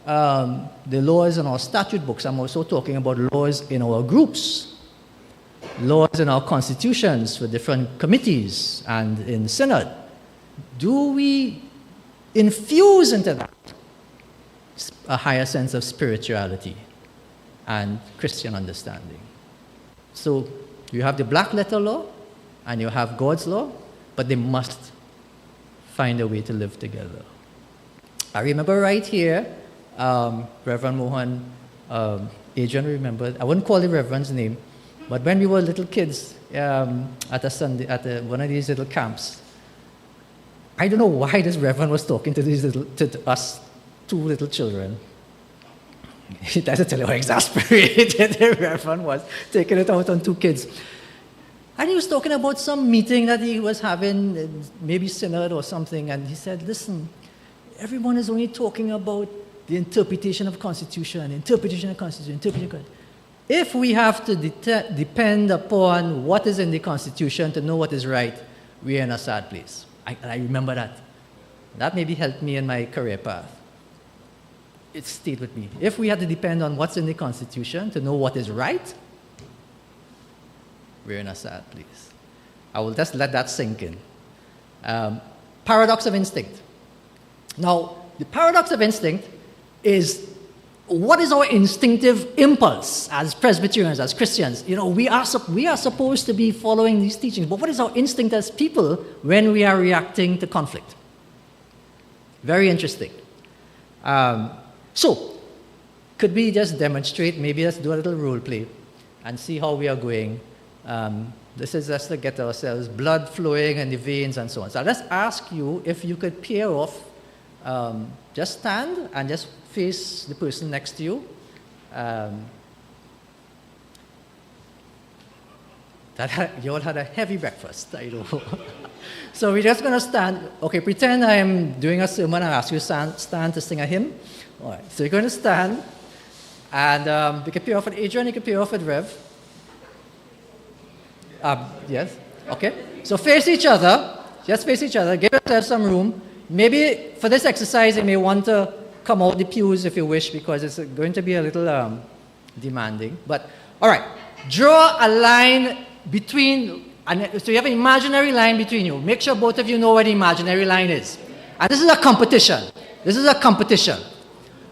the laws in our statute books. I'm also talking about laws in our groups, laws in our constitutions for different committees and in synod. Do we infuse into that a higher sense of spirituality and Christian understanding? So you have the black letter law and you have God's law, but they must find a way to live together. I remember right here, Reverend Mohan, Adrian remembered, I wouldn't call the Reverend's name, but when we were little kids at one of these little camps, I don't know why this Reverend was talking to us two little children. He doesn't tell you how exasperated the Reverend was, taking it out on two kids. And he was talking about some meeting that he was having, maybe synod or something, and he said, listen, everyone is only talking about the interpretation of Constitution, interpretation of Constitution, interpretation of Constitution. If we have to depend upon what is in the Constitution to know what is right, we are in a sad place. I remember that. That maybe helped me in my career path. It stayed with me. If we had to depend on what's in the Constitution to know what is right, we're in a sad place. I will just let that sink in. Paradox of instinct. Now, the paradox of instinct is what is our instinctive impulse as Presbyterians, as Christians? You know, we are supposed to be following these teachings, but what is our instinct as people when we are reacting to conflict? Very interesting. So, could we just demonstrate, maybe let's do a little role play and see how we are going. This is just to get ourselves blood flowing in the veins and so on. So let's ask you if you could pair off, just stand and just face the person next to you. You all had a heavy breakfast, I know. So we're just going to stand. Okay, pretend I am doing a sermon and ask you to stand to sing a hymn. All right, so you're going to stand, and we can pair off with Adrian, you can pair off with Rev. Yes, okay. So face each other, just face each other, give yourself some room. Maybe for this exercise, you may want to come out the pews if you wish, because it's going to be a little demanding. But, all right, draw a line between, so you have an imaginary line between you. Make sure both of you know where the imaginary line is. And this is a competition. This is a competition.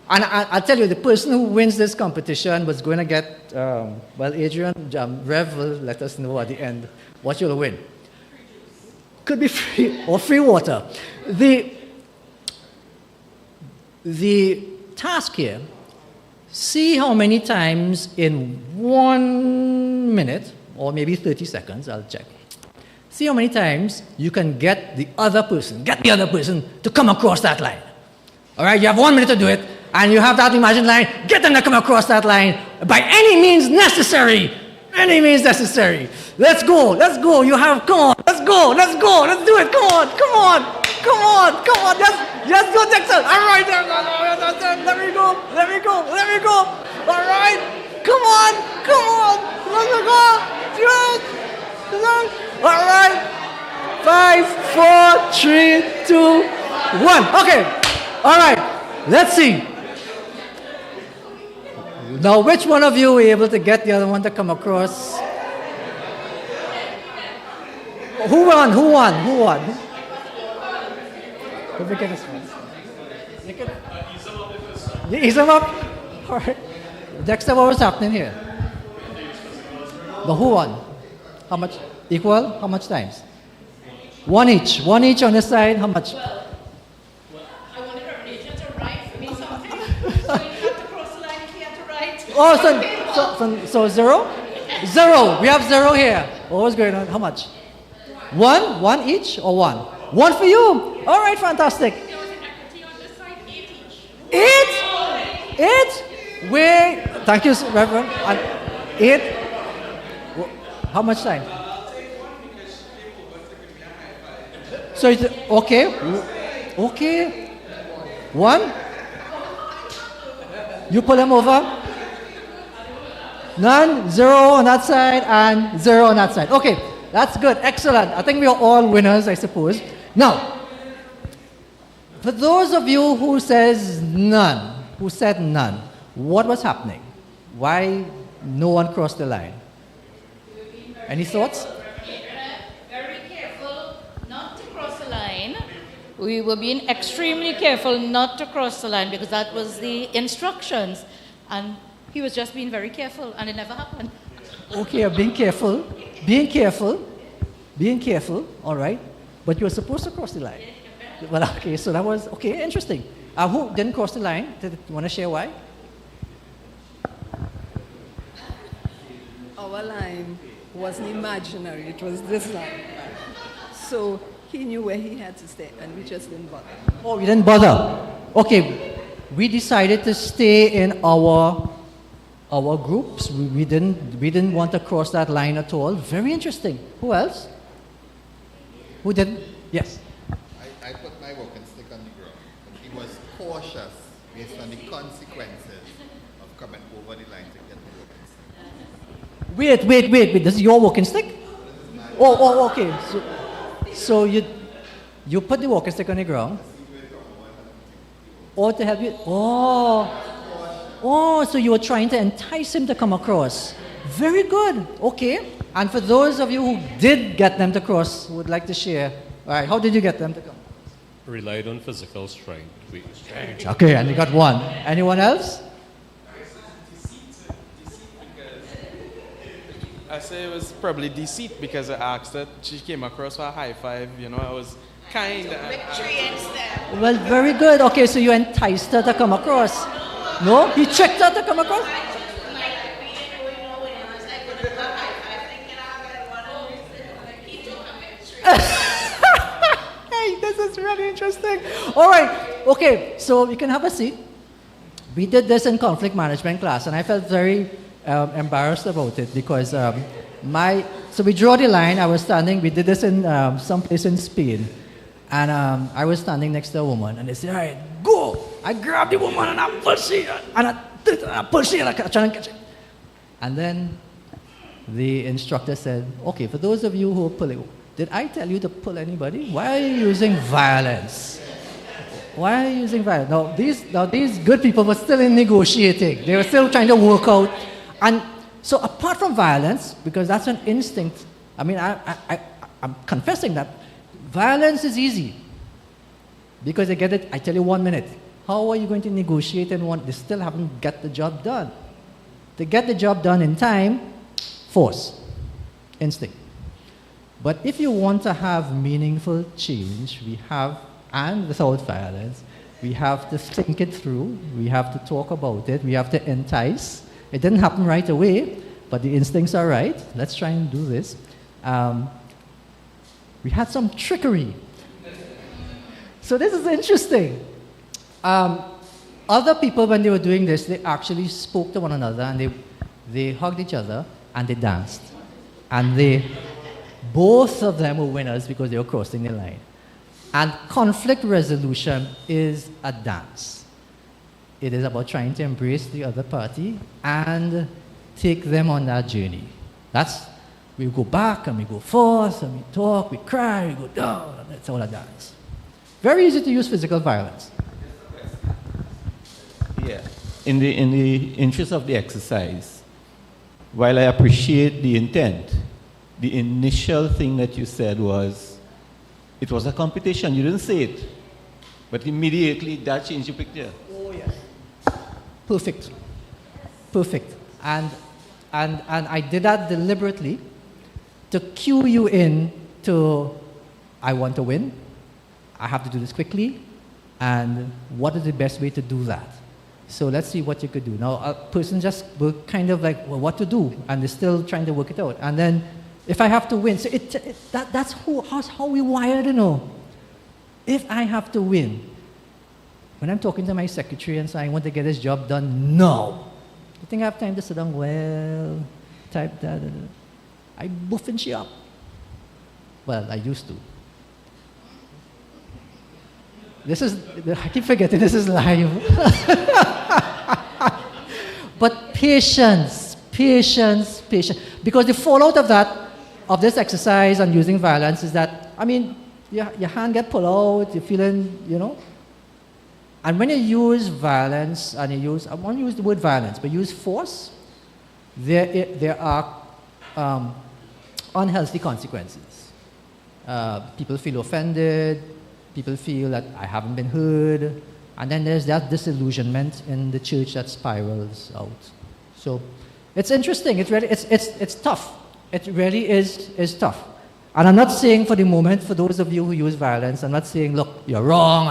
And I'll tell you, the person who wins this competition was going to get, well, Adrian, Rev will let us know at the end what you'll win. Could be free, or free water. The task here, see how many times in 1 minute, or maybe 30 seconds, I'll check. See how many times you can get the other person to come across that line. All right, you have 1 minute to do it. and you have that imaginary line, get them to come across that line by any means necessary. Any means necessary. Let's go, let's go. You have, come on, let's go, let's go, let's do it. Come on, come on, come on, come on. Just go, Dexter. All right, let me go, let me go, let me go. All right, come on, come on, let me go. All right, 5, 4, 3, 2, 1. Okay, all right, let's see. Now, which one of you were able to get the other one to come across? Who won? Who won? Who won? Who became this one? You ease them up? All right. Dexter, what was happening here? The who won? How much? Equal? How much times? One each. One each on this side. How much? I wanted our agent to write for me something. So you have to cross the line if you have to write. Oh, so 0? 0. We have 0 here. What was going on? How much? 1? 1 each or 1? 1 for you. All right, fantastic. There was an equity on this side, 8 each. 8? Wait. Thank you, Reverend. 8? How much time? So it's okay. Okay. 1. You pull them over. None. 0 on that side and 0 on that side. Okay. That's good. Excellent. I think we are all winners, I suppose. Now, for those of you who says none, who said none, what was happening? Why no one crossed the line? Any thoughts? Very careful not to cross the line. We were being extremely careful not to cross the line because that was the instructions. And he was just being very careful and it never happened. Okay, being careful. Being careful. Being careful, all right. But you were supposed to cross the line. Well, okay, so that was, okay, interesting. Who didn't cross the line? Did you want to share why? Our line wasn't imaginary, it was this line. So he knew where he had to stay, and we just didn't bother. Oh, we didn't bother. Okay, we decided to stay in our groups. We didn't want to cross that line at all. Very interesting. Who else? Who didn't? Yes. I put my walking stick on the ground, but he was cautious based on the consequences of coming over the line to get the walking stick. Wait. This is your walking stick? Oh, okay. So you put the walking stick on the ground? Or to help you? Oh, so you were trying to entice him to come across. Very good. Okay. And for those of you who did get them to cross, would like to share. All right, how did you get them to come? Relied on physical strength. Okay, and you got one. Anyone else? I say it was probably deceit because I asked her. She came across for a high five. You know, I was kind. Victory instead. Well, very good. Okay, so you enticed her to come across. No? You tricked her to come across? Hey, this is really interesting. All right. Okay, so you can have a seat. We did this in conflict management class, and I felt very embarrassed about it because so we draw the line. I was standing. We did this in some place in Spain, and I was standing next to a woman, and they said, "All right, go." I grabbed the woman and I pushed it, and I pushed it, and I trying to catch it. And then the instructor said, "Okay, for those of you who are pulling, did I tell you to pull anybody? Why are you using violence? Why are you using violence?" Now these good people were still in negotiating. They were still trying to work out. And so apart from violence, because that's an instinct, I mean, I'm confessing that violence is easy. Because they get it, I tell you 1 minute. How are you going to negotiate in one? They still haven't got the job done. To get the job done in time, force, instinct. But if you want to have meaningful change, and without violence, we have to think it through, we have to talk about it, we have to entice. It didn't happen right away, but the instincts are right. Let's try and do this. We had some trickery. So this is interesting. other people, when they were doing this, they actually spoke to one another and they hugged each other and they danced. And both of them were winners because they were crossing the line. And conflict resolution is a dance. It is about trying to embrace the other party and take them on that journey. We go back and we go forth and we talk, we cry, we go down, and it's all a dance. Very easy to use physical violence. Yeah. In the interest of the exercise, while I appreciate the intent, the initial thing that you said was, it was a competition. You didn't say it. But immediately that changed your picture. Oh, yes. Perfect. Perfect. And I did that deliberately to cue you in to, I want to win. I have to do this quickly. And what is the best way to do that? So let's see what you could do. Now, a person just will kind of like, well, what to do? And they're still trying to work it out. And then, if I have to win, so that's how we wired, you know. If I have to win, when I'm talking to my secretary and saying, I want to get this job done now, you think I have time to sit down, well, type that, I buffing she up. Well, I used to. I keep forgetting this is live. But patience. Because the fallout of this exercise and using violence is that, I mean, your hand get pulled out, you're feeling, you know. And when you use violence, and I won't use the word violence, but use force, there are unhealthy consequences. People feel offended, people feel that I haven't been heard, and then there's that disillusionment in the church that spirals out. So it's interesting, it's tough. It really is tough. And I'm not saying for the moment, for those of you who use violence, I'm not saying, look, you're wrong.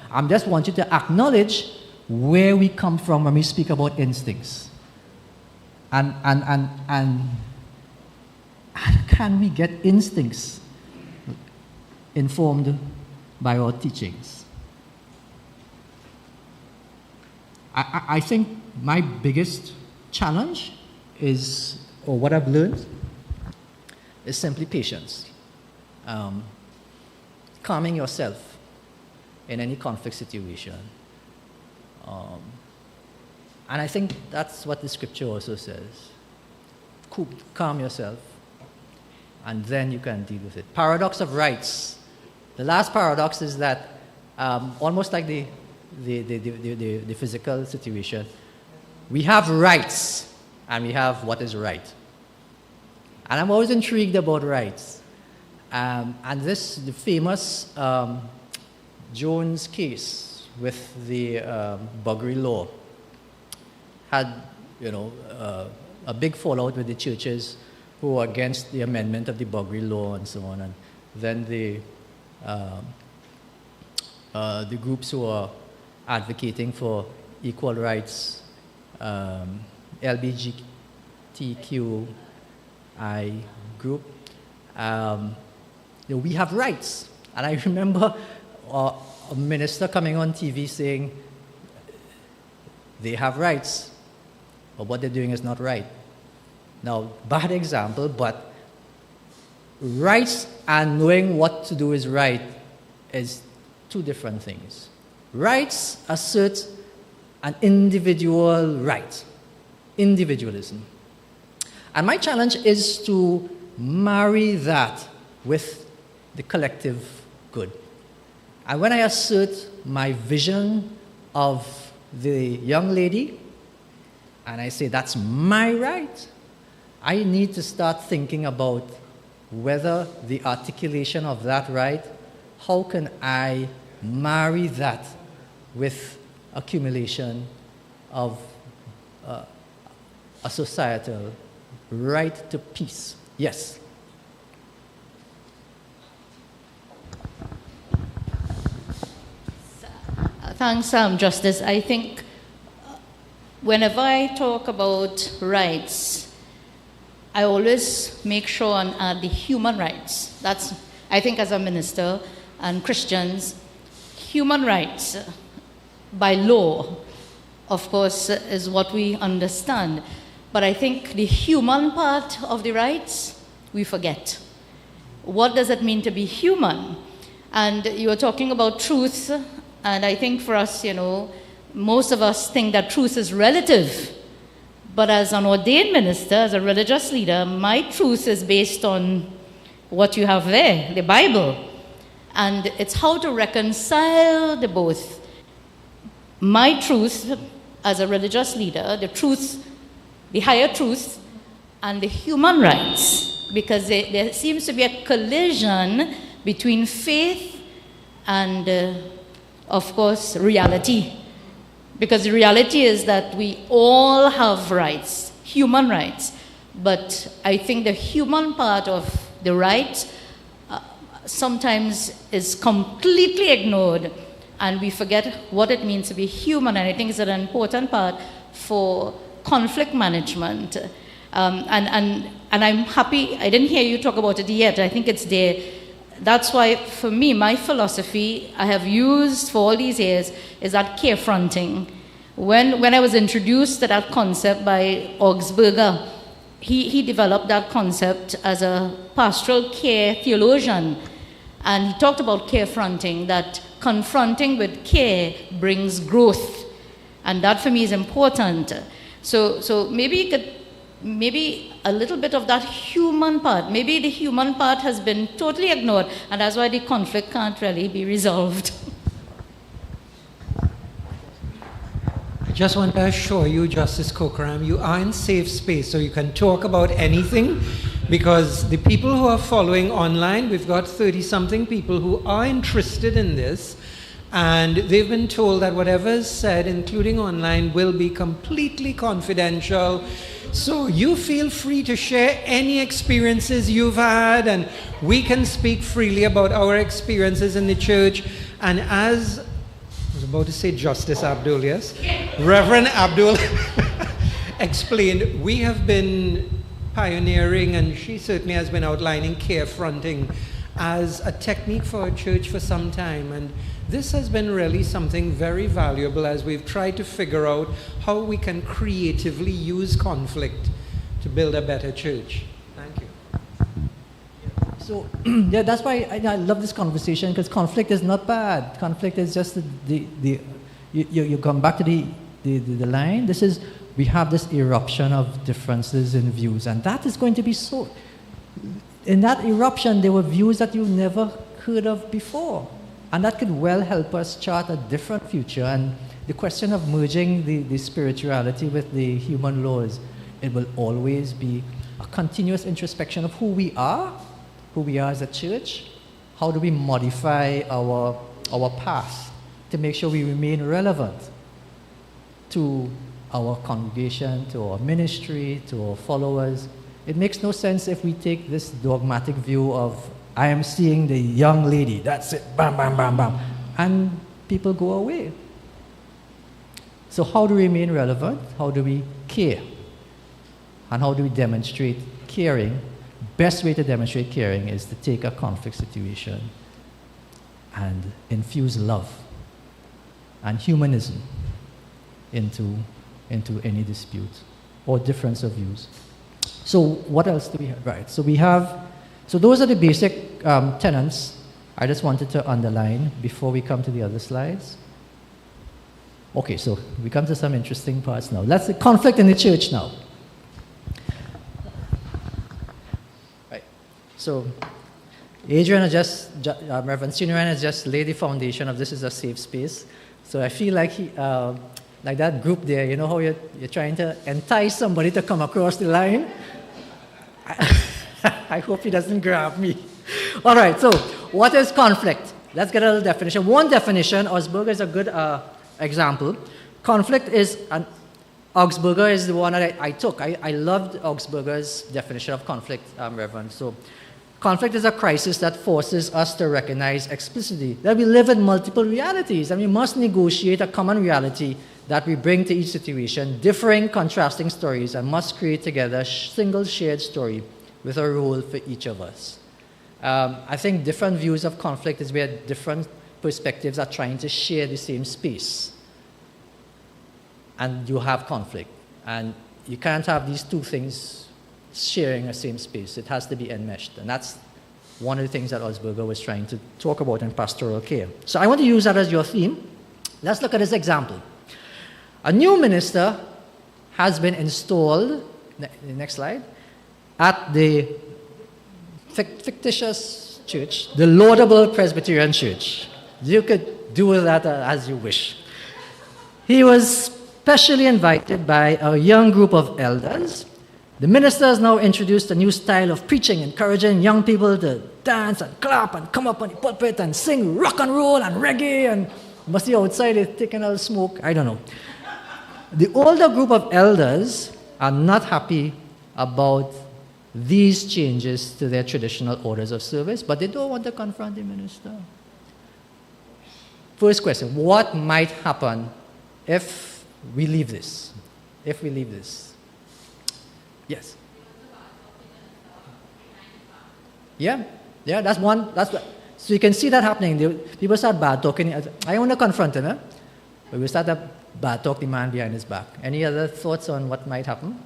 I just want you to acknowledge where we come from when we speak about instincts. And can we get instincts informed by our teachings? I think my biggest challenge is, or what I've learned, is simply patience. Calming yourself in any conflict situation. And I think that's what the scripture also says. Calm yourself, and then you can deal with it. Paradox of rights. The last paradox is that, almost like the physical situation, we have rights, and we have what is right. And I'm always intrigued about rights. And the famous Jones case with the buggery law had, a big fallout with the churches who were against the amendment of the buggery law and so on. And then the groups who are advocating for equal rights, LGBTQI group, we have rights. And I remember a minister coming on TV saying, they have rights, but what they're doing is not right. Now, bad example, but rights and knowing what to do is right is two different things. Rights assert an individual right, individualism. And my challenge is to marry that with the collective good. And when I assert my vision of the young lady, and I say that's my right, I need to start thinking about whether the articulation of that right, how can I marry that with accumulation of a societal right to peace. Yes. Thanks, Justice. I think whenever I talk about rights, I always make sure and add the human rights. That's, I think, as a minister and Christians, human rights by law of course, is what we understand. But I think the human part of the rights, we forget. What does it mean to be human? And you were talking about truth, and I think for us, most of us think that truth is relative. But as an ordained minister, as a religious leader, my truth is based on what you have there, the Bible. And it's how to reconcile the both. My truth as a religious leader, the truth, the higher truth, and the human rights. Because there seems to be a collision between faith and, of course, reality. Because the reality is that we all have rights, human rights. But I think the human part of the right sometimes is completely ignored, and we forget what it means to be human. And I think it's an important part for conflict management. And I'm happy, I didn't hear you talk about it yet. I think it's there. That's why, for me, my philosophy I have used for all these years is that carefronting. When I was introduced to that concept by Augsburger, he developed that concept as a pastoral care theologian. And he talked about carefronting, that confronting with care brings growth. And that, for me, is important. So maybe a little bit of that human part. Maybe the human part has been totally ignored, and that's why the conflict can't really be resolved. I just want to assure you, Justice Kokram, you are in safe space, so you can talk about anything, because the people who are following online, we've got 30-something people who are interested in this, and they've been told that whatever is said, including online, will be completely confidential. So you feel free to share any experiences you've had, and we can speak freely about our experiences in the church. And as I was about to say Justice Abdul, yes? Reverend Abdul explained, we have been pioneering, and she certainly has been outlining carefronting as a technique for our church for some time. And this has been really something very valuable as we've tried to figure out how we can creatively use conflict to build a better church. Thank you. So, yeah, that's why I love this conversation, because conflict is not bad. Conflict is just you come back to the line. We have this eruption of differences in views, and that is going to be so. In that eruption, there were views that you never heard of before. And that could well help us chart a different future. And the question of merging the spirituality with the human laws, it will always be a continuous introspection of who we are as a church. How do we modify our past to make sure we remain relevant to our congregation, to our ministry, to our followers. It makes no sense if we take this dogmatic view of, I am seeing the young lady, that's it, bam, bam, bam, bam, and people go away. So how do we remain relevant? How do we care? And how do we demonstrate caring? Best way to demonstrate caring is to take a conflict situation and infuse love and humanism into any dispute or difference of views. So what else do we have? Right, so those are the basic tenets I just wanted to underline before we come to the other slides. Okay, so we come to some interesting parts now. Let's see conflict in the church now. Right, so Adrian has Reverend Suniran has just laid the foundation of this is a safe space. So I feel like like that group there, you know how you're trying to entice somebody to come across the line? I hope he doesn't grab me. All right, so what is conflict? Let's get a little definition. One definition, Augsburger is a good example. Conflict is, Augsburger is the one that I took. I loved Augsburger's definition of conflict, Reverend. So conflict is a crisis that forces us to recognize explicitly that we live in multiple realities, and we must negotiate a common reality that we bring to each situation, differing, contrasting stories, and must create together a single shared story with a role for each of us. I think different views of conflict is where different perspectives are trying to share the same space. and you have conflict. And you can't have these two things sharing the same space. It has to be enmeshed. And that's one of the things that Osberger was trying to talk about in pastoral care. So I want to use that as your theme. Let's look at this example. A new minister has been installed, next slide, at the fictitious church, the laudable Presbyterian church. You could do that as you wish. He was specially invited by a young group of elders. The minister has now introduced a new style of preaching, encouraging young people to dance and clap and come up on the pulpit and sing rock and roll and reggae, and you must be outside taking a smoke, I don't know. The older group of elders are not happy about these changes to their traditional orders of service, but they don't want to confront the minister. First question, what might happen if we leave this? If we leave this? Yes. Yeah, that's one. So you can see that happening. People start bad talking. I want to confront him, but we start to bad talk the man behind his back. Any other thoughts on what might happen?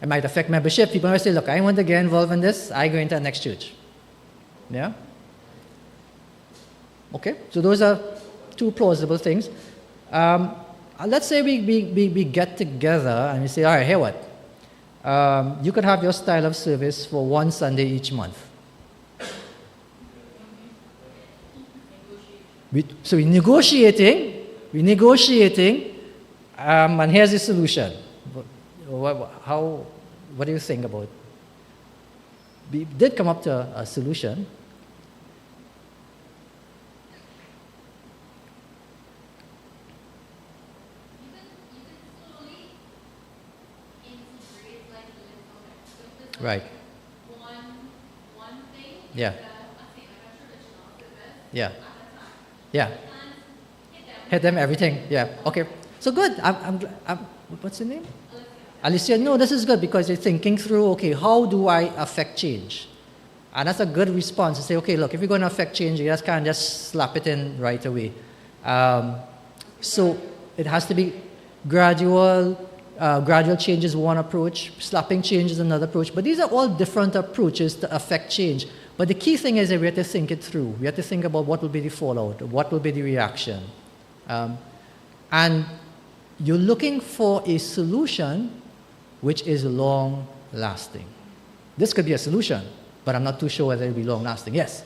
It might affect membership. People might say, look, I want to get involved in this. I go into the next church. Yeah? Okay, so those are two plausible things. Let's say we get together and we say, all right, here what? You could have your style of service for one Sunday each month. So we're negotiating, and here's the solution. What do you think about it? We did come up to a solution. Right. One thing. Yeah. Yeah. Yeah. Hit them everything. Yeah. Okay. So good. What's the name? Alicia. No, this is good because you're thinking through. Okay, how do I affect change? And that's a good response to say, okay, look, if you're going to affect change, you just can't just slap it in right away. So it has to be gradual. Gradual change is one approach, slapping change is another approach, but these are all different approaches to affect change. But the key thing is that we have to think it through. We have to think about what will be the fallout, what will be the reaction. And you're looking for a solution which is long-lasting. This could be a solution, but I'm not too sure whether it will be long-lasting. Yes?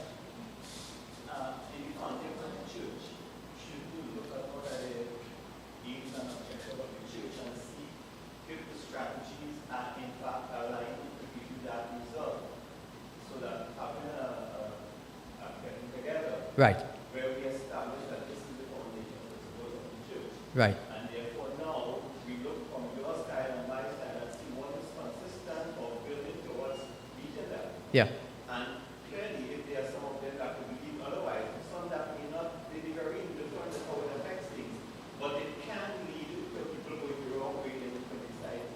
Right. Where we establish that this is the foundation of the support of the church. Right. And therefore now we look from your style and my style and see what is consistent or building towards each other. Yeah. And clearly if there are some of them that we believe otherwise, some that may not be very different in how it affects things, but it can lead to people going the wrong way in the side.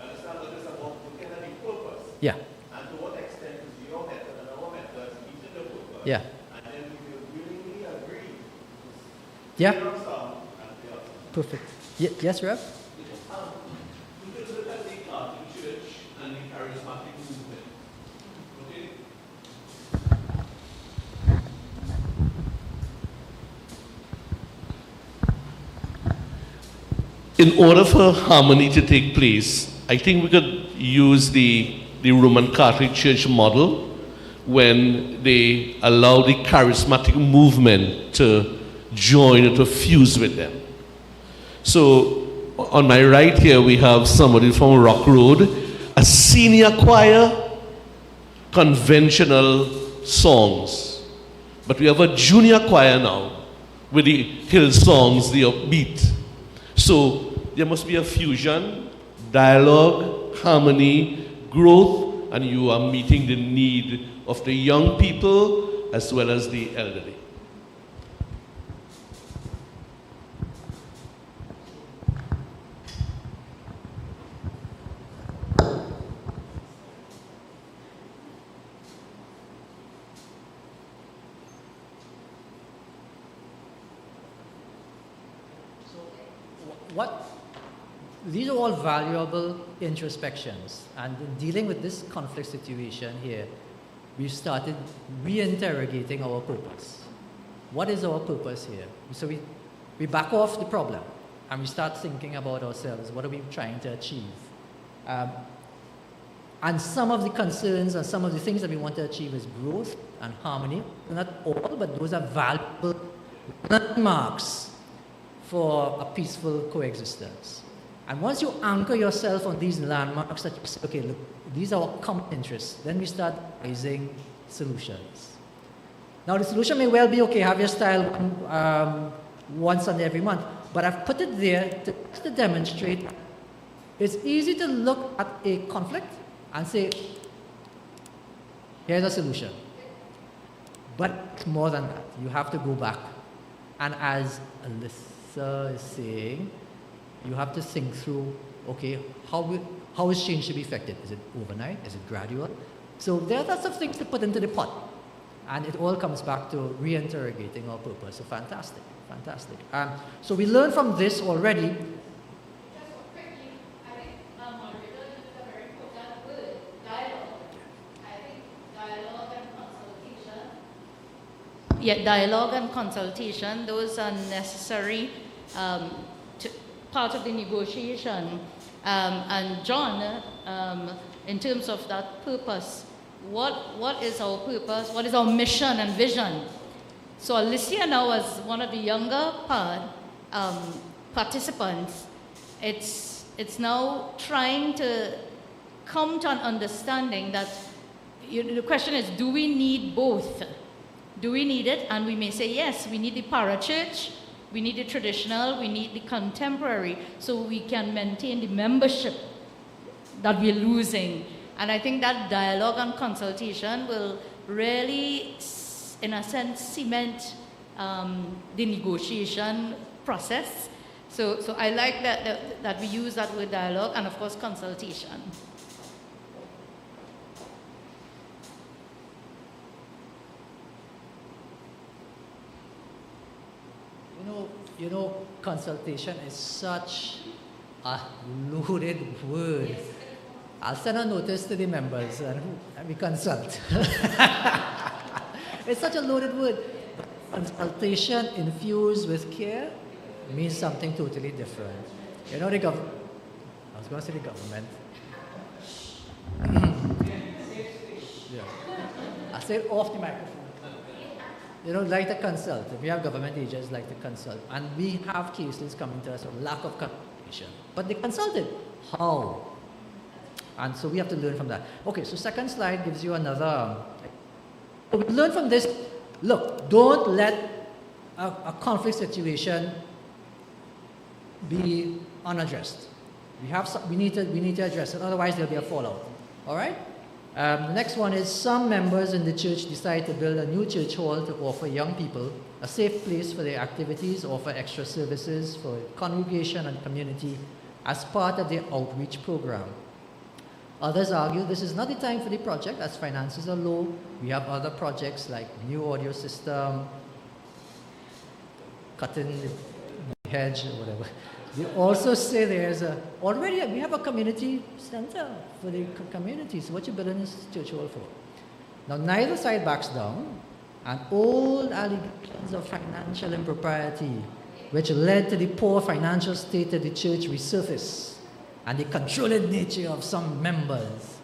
Understand what this is about looking at the purpose. Yeah. And to what extent is your method and our method meeting the purpose. Yeah. Yeah. Perfect. Yes, Rev? We could look at the church and the charismatic movement. Okay? In order for harmony to take place, I think we could use the Roman Catholic Church model when they allow the charismatic movement to join or to fuse with them. So on my right here we have somebody from Rock Road, a senior choir, conventional songs. But we have a junior choir now with the hill songs, the upbeat. So there must be a fusion, dialogue, harmony, growth, and you are meeting the need of the young people as well as the elderly. these are all valuable introspections. And in dealing with this conflict situation here, we started re-interrogating our purpose. What is our purpose here? So we back off the problem and we start thinking about ourselves. What are we trying to achieve? And some of the concerns and some of the things that we want to achieve is growth and harmony. Not all, but those are valuable landmarks for a peaceful coexistence. And once you anchor yourself on these landmarks that you say, okay, look, these are our common interests, then we start raising solutions. Now the solution may well be, okay, have your style once on every month, but I've put it there to demonstrate it's easy to look at a conflict and say, here's a solution. But it's more than that. You have to go back. And as Alyssa is saying, you have to think through, okay, how is change to be effected? Is it overnight? Is it gradual? So there are lots of things to put into the pot. And it all comes back to re-interrogating our purpose. So fantastic, fantastic. So we learned from this already. Yeah, dialogue and consultation, those are necessary part of the negotiation. And John, in terms of that purpose, what is our purpose? What is our mission and vision? So Alicia now, as one of the younger participants, it's now trying to come to an understanding that the question is, do we need both? Do we need it? And we may say, yes, we need the parachurch, we need the traditional, we need the contemporary, so we can maintain the membership that we're losing. And I think that dialogue and consultation will really, in a sense, cement the negotiation process. So I like that we use that word dialogue and, of course, consultation. You know, consultation is such a loaded word. I'll send a notice to the members and we consult. It's such a loaded word. Consultation infused with care means something totally different. You know, I was going to say the government. Yeah. I say it off the microphone. You know, like to consult. We have government agents like to consult. And we have cases coming to us of lack of consultation. But they consulted. How? And so we have to learn from that. Okay, so second slide gives you another. We learn from this. Look, don't let a conflict situation be unaddressed. We need to address it. Otherwise, there'll be a fallout. All right? The next one is some members in the church decide to build a new church hall to offer young people a safe place for their activities, offer extra services for congregation and community as part of their outreach program. Others argue this is not the time for the project as finances are low. We have other projects like new audio system, cutting the hedge or whatever. They also say already we have a community center for the community, so what you building this church hall for? Now neither side backs down, and old allegations of financial impropriety, which led to the poor financial state of the church, resurface, and the controlling nature of some members.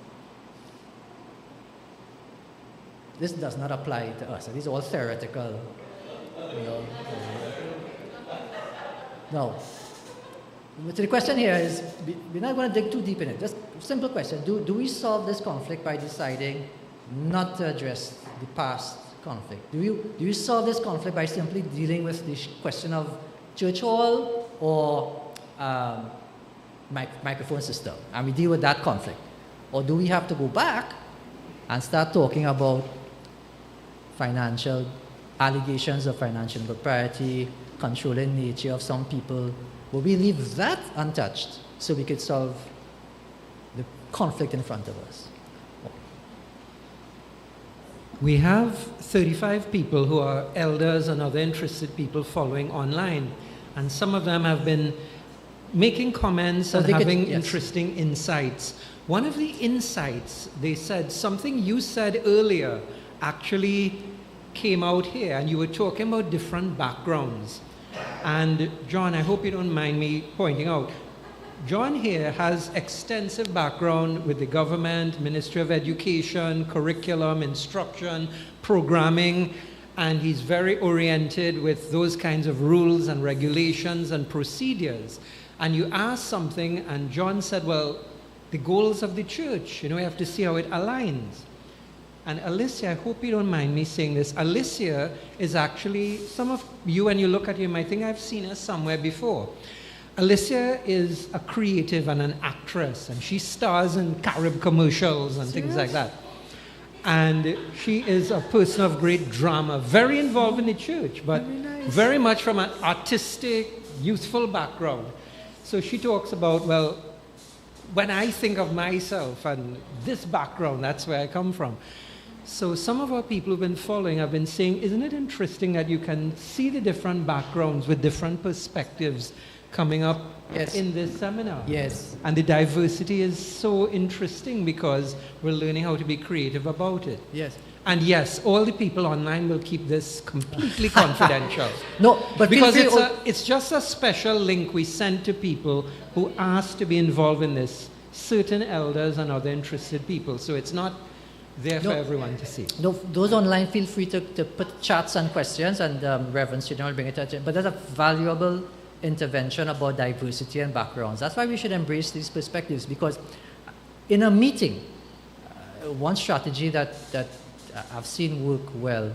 This does not apply to us. These are all theoretical. No. So the question here is, we're not going to dig too deep in it. Just a simple question. Do we solve this conflict by deciding not to address the past conflict? Do you solve this conflict by simply dealing with the question of church hall or microphone system, and we deal with that conflict? Or do we have to go back and start talking about financial allegations of financial impropriety, controlling nature of some people? Will we leave that untouched so we could solve the conflict in front of us? We have 35 people who are elders and other interested people following online, and some of them have been making comments So and they could- having yes. interesting insights. One of the insights, they said, something you said earlier actually came out here, and you were talking about different backgrounds. And John, I hope you don't mind me pointing out, John here has extensive background with the government, Ministry of Education, curriculum, instruction, programming, and he's very oriented with those kinds of rules and regulations and procedures. And you asked something, and John said, well, the goals of the church, you know, we have to see how it aligns. And Alicia, I hope you don't mind me saying this, Alicia is actually, some of you, when you look at her, might think I've seen her somewhere before. Alicia is a creative and an actress, and she stars in Carib commercials and things like that. And she is a person of great drama, very involved in the church, but very much from an artistic, youthful background. So she talks about, well, when I think of myself and this background, that's where I come from. So some of our people who've been following have been saying, isn't it interesting that you can see the different backgrounds with different perspectives coming up in this seminar? Yes. And the diversity is so interesting because we're learning how to be creative about it. Yes. And yes, all the people online will keep this completely confidential. No, but because feel free it's just a special link we send to people who ask to be involved in this, certain elders and other interested people. So it's not there for everyone to see. No, those online, feel free to put chats and questions, and Reverend Student will bring it to. But that's a valuable intervention about diversity and backgrounds. That's why we should embrace these perspectives, because in a meeting, one strategy that I've seen work well,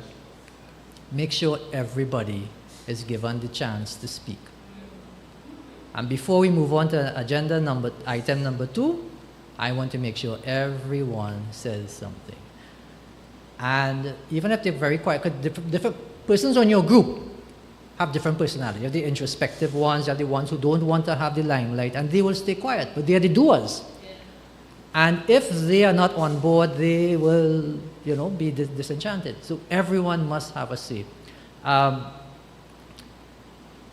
make sure everybody is given the chance to speak. And before we move on to item number 2, I want to make sure everyone says something. And even if they're very quiet, because different persons on your group have different personalities. You have the introspective ones, you have the ones who don't want to have the limelight, and they will stay quiet, but they are the doers. And if they are not on board, they will, be disenchanted. So everyone must have a say. I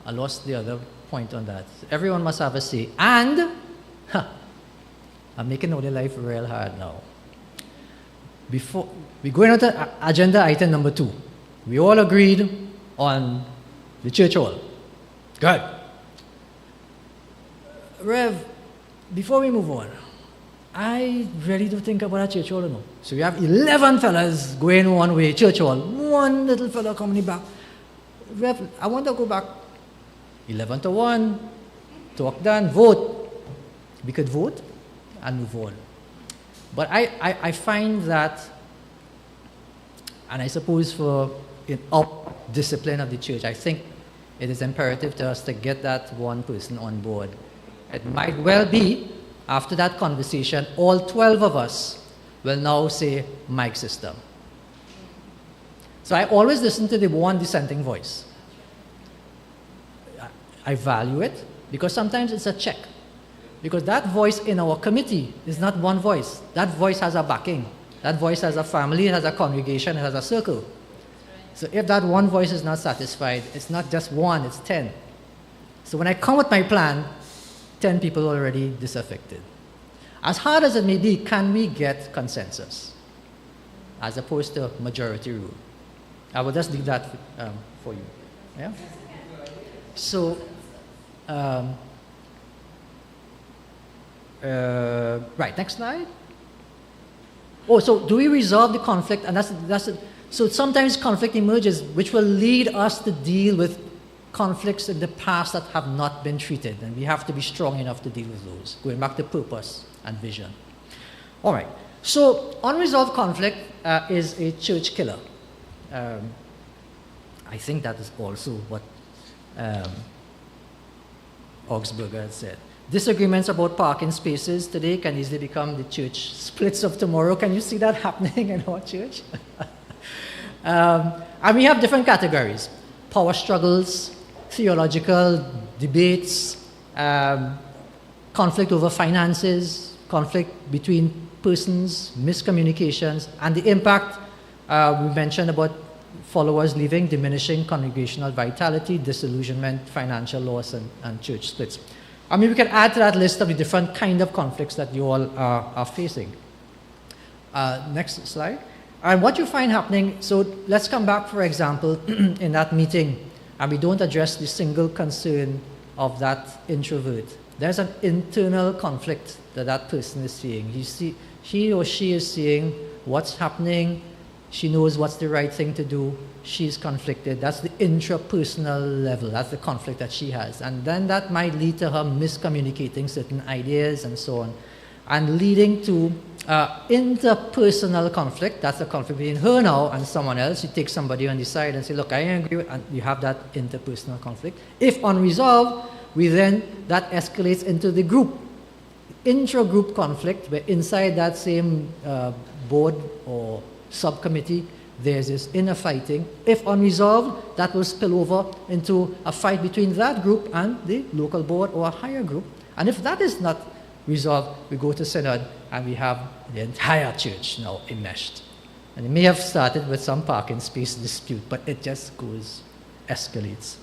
lost the other point on that. Everyone must have a say. And, I'm making all their life real hard now. Before we go into agenda item number 2, we all agreed on the church hall. Good. Rev, before we move on, I really do think about a church hall, no. So we have 11 fellas going one way, church hall, one little fella coming back. Rev, I want to go back 11 to 1, talk done, vote. We could vote and move on. But I find that, and I suppose in our discipline of the church, I think it is imperative to us to get that one person on board. It might well be, after that conversation, all 12 of us will now say mic system. So I always listen to the one dissenting voice. I value it because sometimes it's a check. Because that voice in our committee is not one voice. That voice has a backing. That voice has a family, it has a congregation, it has a circle. So if that one voice is not satisfied, it's not just one, it's 10. So when I come with my plan, 10 people already disaffected. As hard as it may be, can we get consensus as opposed to majority rule? I will just leave that for you. Yeah? So, right, next slide. Oh, so do we resolve the conflict? And so sometimes conflict emerges, which will lead us to deal with conflicts in the past that have not been treated, and we have to be strong enough to deal with those, going back to purpose and vision. All right, so unresolved conflict is a church killer. I think that is also what Augsburger had said. Disagreements about parking spaces today can easily become the church splits of tomorrow. Can you see that happening in our church? And we have different categories: power struggles, theological debates, conflict over finances, conflict between persons, miscommunications, and the impact we mentioned about followers leaving, diminishing congregational vitality, disillusionment, financial loss, and church splits. I mean, we can add to that list of the different kind of conflicts that you all are facing. Next slide. And what you find happening, so let's come back, for example, in that meeting, and we don't address the single concern of that introvert. There's an internal conflict that that person is seeing. He or she is seeing what's happening. She knows what's the right thing to do. She's conflicted. That's the intrapersonal level. That's the conflict that she has. And then that might lead to her miscommunicating certain ideas and so on, and leading to interpersonal conflict. That's the conflict between her now and someone else. You take somebody on the side and say, look, I agree with, and you have that interpersonal conflict. If unresolved, that escalates into the group, intra-group conflict, where inside that same board or subcommittee, there's this inner fighting. If unresolved, that will spill over into a fight between that group and the local board or a higher group. And if that is not resolved, we go to synod and we have the entire church now enmeshed. And it may have started with some parking space dispute, but it just escalates.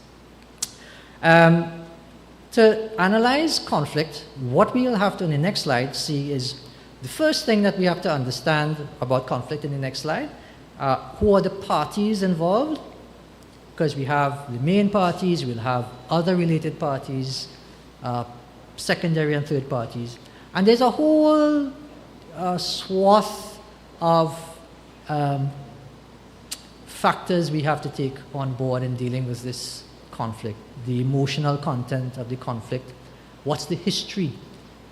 To analyze conflict, what we'll have to, in the next slide, see is the first thing that we have to understand about conflict in the next slide. Who are the parties involved? Because we have the main parties, we'll have other related parties, secondary and third parties. And there's a whole swath of factors we have to take on board in dealing with this conflict. The emotional content of the conflict. What's the history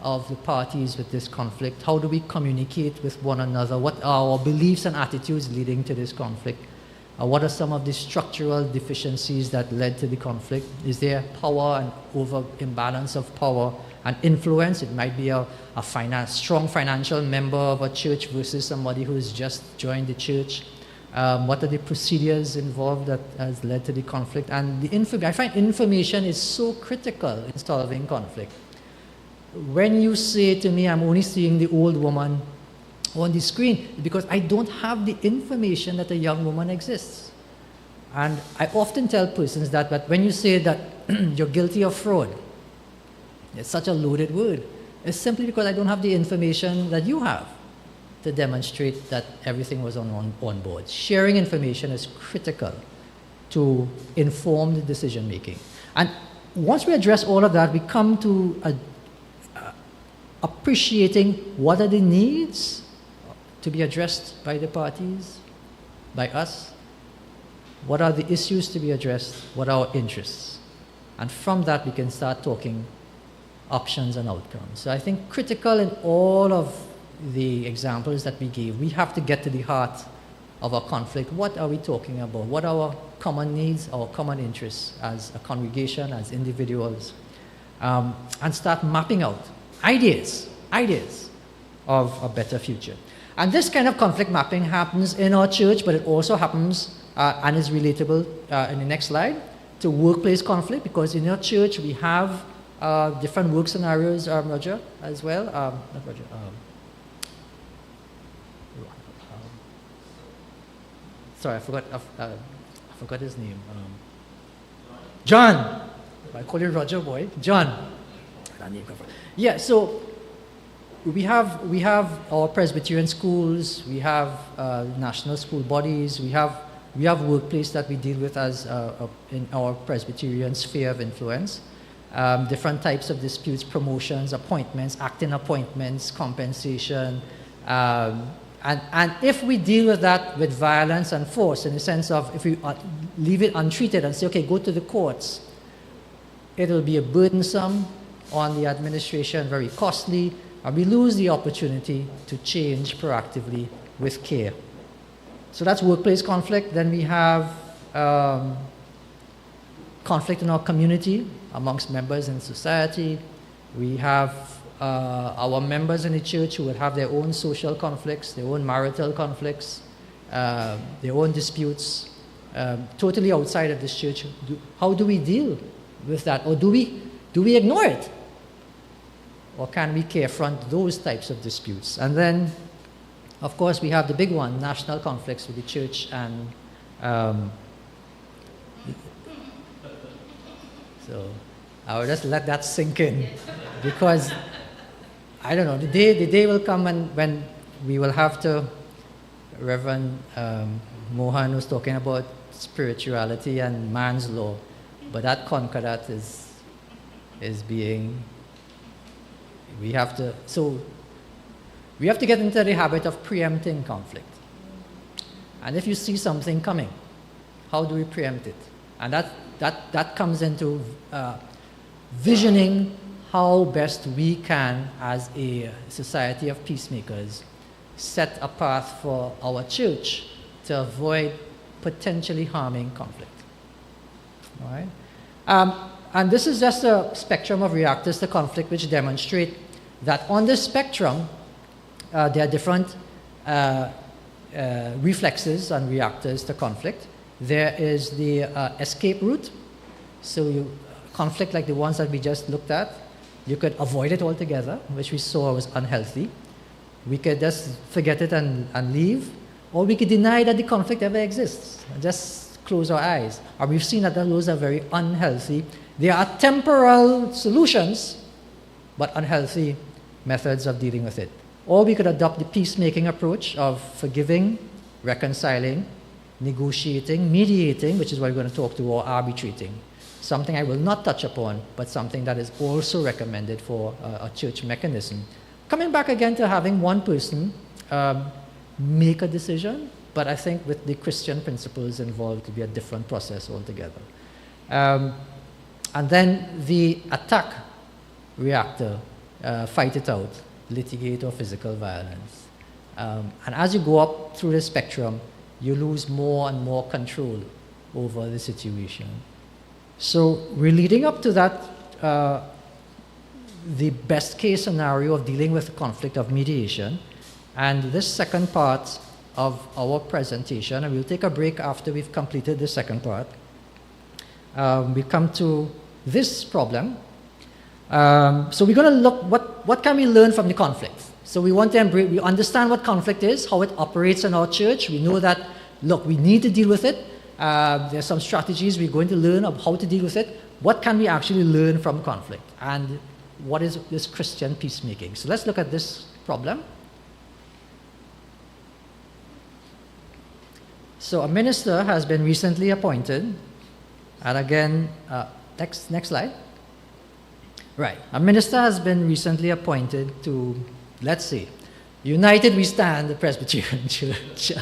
of the parties with this conflict? How do we communicate with one another? What are our beliefs and attitudes leading to this conflict? What are some of the structural deficiencies that led to the conflict? Is there power and imbalance of power and influence? It might be a strong financial member of a church versus somebody who has just joined the church. What are the procedures involved that has led to the conflict? And I find information is so critical in solving conflict. When you say to me, I'm only seeing the old woman on the screen, because I don't have the information that a young woman exists. And I often tell persons that, but when you say that you're guilty of fraud, it's such a loaded word. It's simply because I don't have the information that you have to demonstrate that everything was on board. Sharing information is critical to informed decision making. And once we address all of that, we come to appreciating what are the needs to be addressed by the parties, by us. What are the issues to be addressed? What are our interests? And from that, we can start talking options and outcomes. So I think critical in all of the examples that we gave, we have to get to the heart of our conflict. What are we talking about? What are our common needs, our common interests as a congregation, as individuals? And start mapping out ideas of a better future. And this kind of conflict mapping happens in our church, but it also happens and is relatable in the next slide to workplace conflict, because in our church we have different work scenarios, Roger, as well. Not Roger. Sorry, I forgot his name. John. I call you Roger, boy. John. Yeah, so we have our Presbyterian schools, we have national school bodies, we have workplace that we deal with as in our Presbyterian sphere of influence. Different types of disputes, promotions, appointments, acting appointments, compensation. And if we deal with that with violence and force, in the sense of if we leave it untreated and say, okay, go to the courts, it'll be a burdensome on the administration, very costly, and we lose the opportunity to change proactively with care. So that's workplace conflict. Then we have conflict in our community amongst members in society. We have our members in the church who would have their own social conflicts, their own marital conflicts, their own disputes, totally outside of this church. How do we deal with that? Or do we ignore it? Or can we carefront those types of disputes? And then, of course, we have the big one, national conflicts with the church and I will just let that sink in, because I don't know, the day will come when we will have to, Reverend Mohan was talking about spirituality and man's law, but that concordat is being, we have to get into the habit of preempting conflict. And if you see something coming, how do we preempt it? And that comes into visioning how best we can, as a society of peacemakers, set a path for our church to avoid potentially harming conflict. All right? And this is just a spectrum of reactors to conflict which demonstrate that on this spectrum, there are different reflexes and reactors to conflict. There is the escape route. So conflict like the ones that we just looked at, you could avoid it altogether, which we saw was unhealthy. We could just forget it and leave, or we could deny that the conflict ever exists and just close our eyes. And we've seen that those are very unhealthy. They are temporal solutions, but unhealthy methods of dealing with it. Or we could adopt the peacemaking approach of forgiving, reconciling, negotiating, mediating, which is what we're going to talk to, or arbitrating. Something I will not touch upon, but something that is also recommended for a church mechanism. Coming back again to having one person make a decision, but I think with the Christian principles involved, it will be a different process altogether. And then the attack reactor, fight it out, litigate or physical violence. And as you go up through the spectrum, you lose more and more control over the situation. So we're leading up to that, the best case scenario of dealing with the conflict of mediation. And this second part of our presentation, and we'll take a break after we've completed the second part, we come to this problem. So we're going to look, what can we learn from the conflict? So we want to we understand what conflict is, how it operates in our church. We know that, look, we need to deal with it. There's some strategies we're going to learn of how to deal with it. What can we actually learn from conflict? And what is this Christian peacemaking? So let's look at this problem. So a minister has been recently appointed. And again, next slide. Right. A minister has been recently appointed to, let's see, United We Stand, the Presbyterian Church.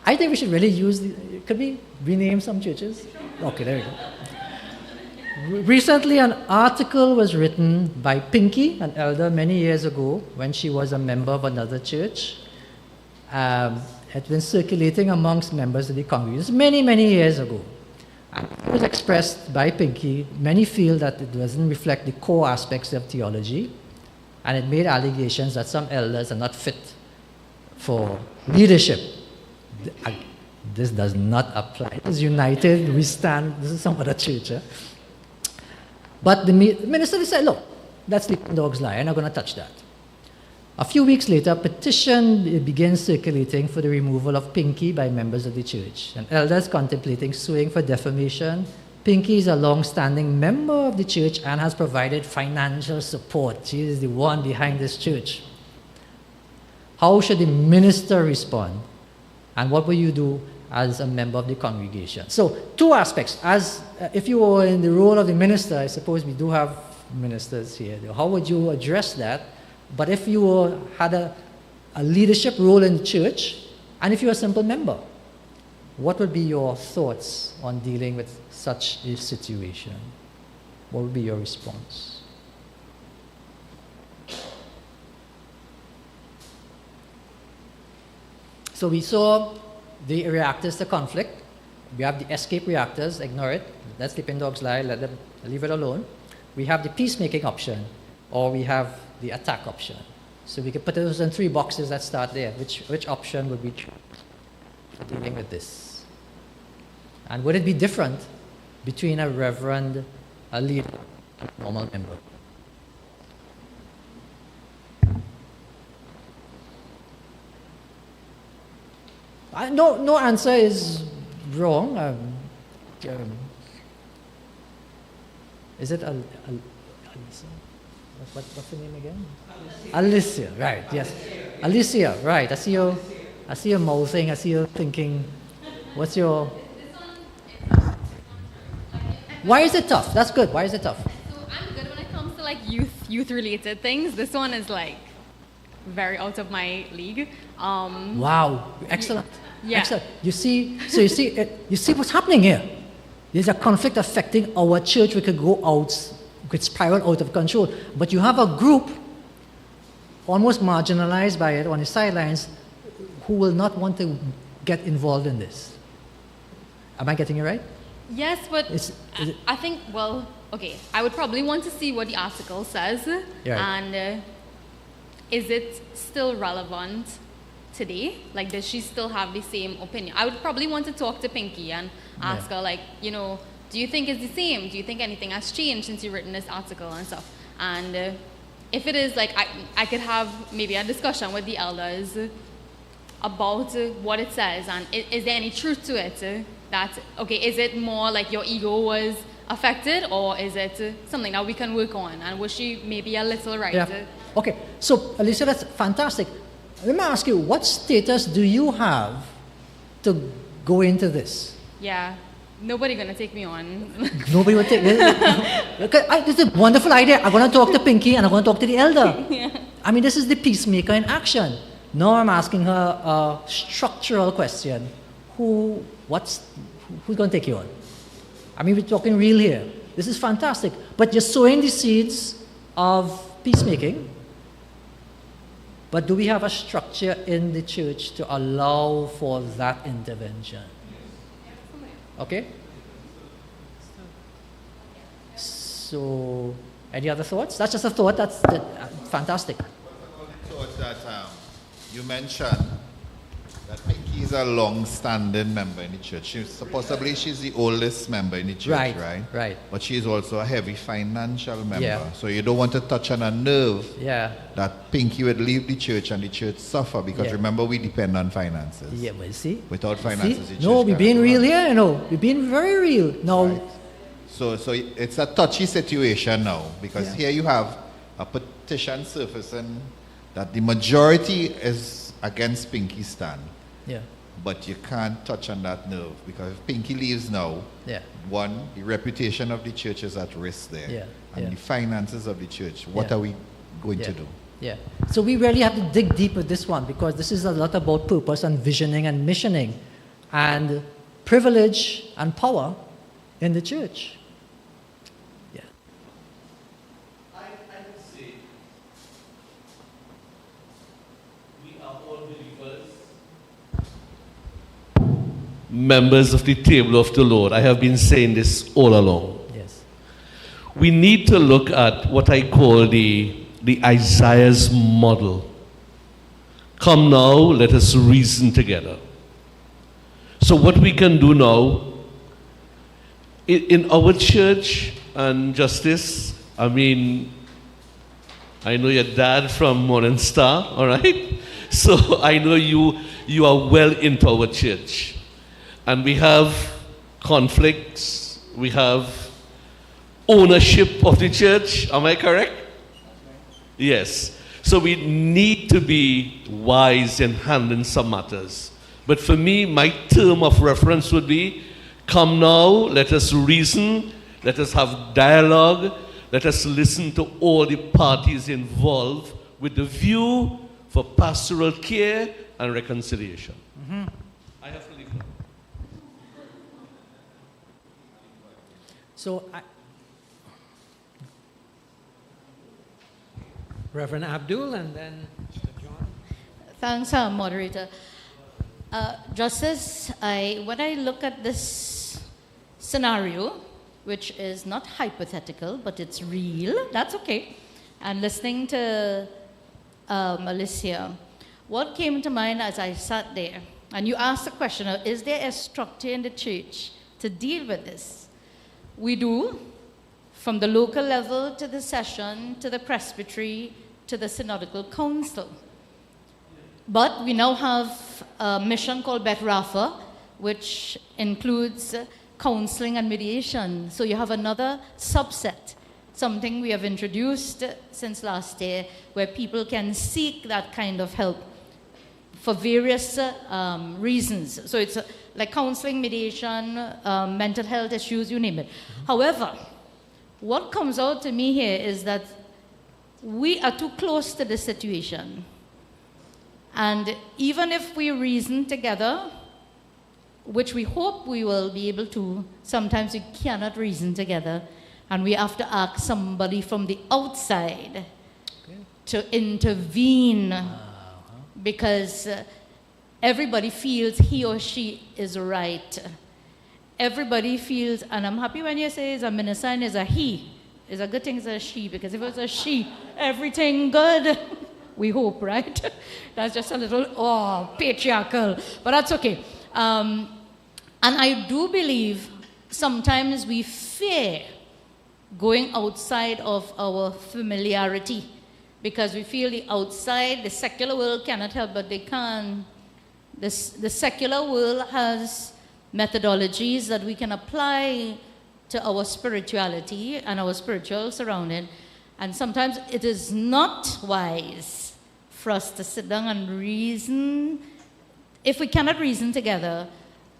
I think we should really use could we rename some churches? Okay, there we go. Recently, an article was written by Pinky, an elder many years ago, when she was a member of another church. Had been circulating amongst members of the congregation many years ago. And it was expressed by Pinky. Many feel that it doesn't reflect the core aspects of theology, and it made allegations that some elders are not fit for leadership. This does not apply. It's United We Stand. This is some other church. But the minister said, look, that's the dog's lie. I'm not going to touch that. A few weeks later, a petition began circulating for the removal of Pinky by members of the church. And elders contemplating suing for defamation. Pinky is a long-standing member of the church and has provided financial support. She is the one behind this church. How should the minister respond? And what will you do as a member of the congregation? So, two aspects. If you were in the role of the minister, I suppose we do have ministers here. How would you address that? But if you had a leadership role in the church, and if you're a simple member, what would be your thoughts on dealing with such a situation? What would be your response? So we saw the reactors to conflict. We have the escape reactors, ignore it. Let sleeping dogs lie, leave it alone. We have the peacemaking option, or we have the attack option. So we could put those in three boxes that start there. Which option would we choose for dealing with this? And would it be different between a reverend, a leader, and a normal member? No answer is wrong. Is it Alicia? What's the name again? Alicia, right, yes. Alicia, right. I see you mouthing, I see you thinking. What's your... Why is it tough? That's good. Why is it tough? So I'm good when it comes to like youth related things. This one is like very out of my league. Wow, excellent. Yeah. Excellent. You see what's happening here. There's a conflict affecting our church. We could go out, we could spiral out of control. But you have a group almost marginalized by it on the sidelines who will not want to get involved in this. Am I getting it right? Yes, but I think, well, okay, I would probably want to see what the article says. Yeah. And is it still relevant today? Like, does she still have the same opinion? I would probably want to talk to Pinky and ask her, like, you know, do you think it's the same? Do you think anything has changed since you've written this article and stuff? And if it is, like, I could have maybe a discussion with the elders about what it says, and is there any truth to it? That, okay, is it more like your ego was affected, or is it something that we can work on? And was she maybe a little right? Yeah. Okay, so Alicia, that's fantastic. Let me ask you, what status do you have to go into this? Yeah, nobody gonna take me on. Nobody will take this. This is a wonderful idea. I'm going to talk to Pinky and I'm going to talk to the elder. Yeah. I mean, this is the peacemaker in action. Now I'm asking her a structural question. Who's going to take you on? I mean, we're talking real here. This is fantastic. But you're sowing the seeds of peacemaking. But do we have a structure in the church to allow for that intervention? Okay? So, any other thoughts? That's just a thought. That's fantastic. Thought that you mentioned that Pinky is a long-standing member in the church. Supposedly she's the oldest member in the church, right? But she's also a heavy financial member. Yeah. So you don't want to touch on a nerve that Pinky would leave the church and the church suffer, because remember, we depend on finances. Yeah, well, see? Without finances, the church no, we're cannot being run. real here, you know. We're being very real. Now, Right. So it's a touchy situation now, because here you have a petition surfacing that the majority is against Pinky's stand. Yeah. But you can't touch on that nerve, because if Pinky leaves now, one, the reputation of the church is at risk there. And the finances of the church, what are we going to do? Yeah. So we really have to dig deep with this one, because this is a lot about purpose and visioning and missioning and privilege and power in the church. Members of the table of the Lord. I have been saying this all along. Yes. We need to look at what I call the Isaiah's model. Come now, let us reason together. So what we can do now, in our church, and Justice, I mean, I know your dad from Morning Star, all right? So I know you are well into our church. And we have conflicts, we have ownership of the church, am I correct? Yes. So we need to be wise in handling some matters. But for me, my term of reference would be, come now, let us reason, let us have dialogue, let us listen to all the parties involved with the view for pastoral care and reconciliation. Mm-hmm. I have to leave now. So, Reverend Abdul, and then Mr. John. Thanks, moderator. Justice, when I look at this scenario, which is not hypothetical, but it's real, that's okay, and listening to Alicia, what came to mind as I sat there, and you asked the question, is there a structure in the church to deal with this? We do, from the local level to the session, to the presbytery, to the synodical council. But we now have a mission called Bet Rapha, which includes counseling and mediation. So you have another subset, something we have introduced since last year, where people can seek that kind of help for various reasons. So it's like counseling, mediation, mental health issues, you name it. However, what comes out to me here is that we are too close to the situation. And even if we reason together, which we hope we will be able to, sometimes we cannot reason together, and we have to ask somebody from the outside to intervene, because everybody feels he or she is right. Everybody feels, and I'm happy when you say it's a minister and it's a he. It's a good thing it's a she, because if it was a she, everything good. We hope, right? That's just a little, patriarchal, but that's okay. And I do believe sometimes we fear going outside of our familiarity, because we feel the outside, the secular world cannot help, but they can. The secular world has methodologies that we can apply to our spirituality and our spiritual surrounding. And sometimes it is not wise for us to sit down and reason. If we cannot reason together,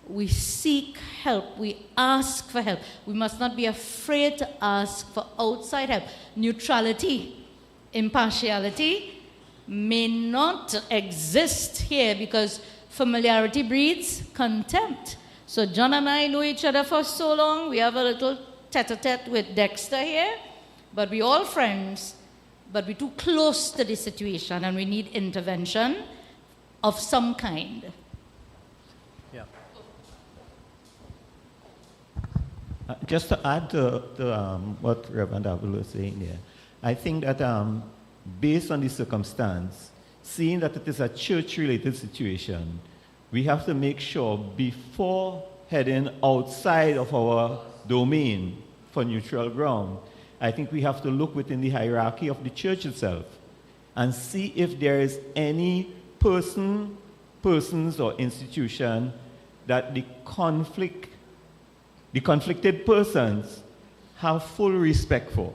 we seek help, we ask for help. We must not be afraid to ask for outside help. Neutrality, impartiality may not exist here, because familiarity breeds contempt. So John and I know each other for so long. We have a little tete-a-tete with Dexter here, but we're all friends, but we're too close to the situation, and we need intervention of some kind. Yeah. Just to add to what Reverend Abel was saying there, I think that based on the circumstance, seeing that it is a church-related situation, we have to make sure before heading outside of our domain for neutral ground, I think we have to look within the hierarchy of the church itself and see if there is any persons or institution that the conflicted persons have full respect for.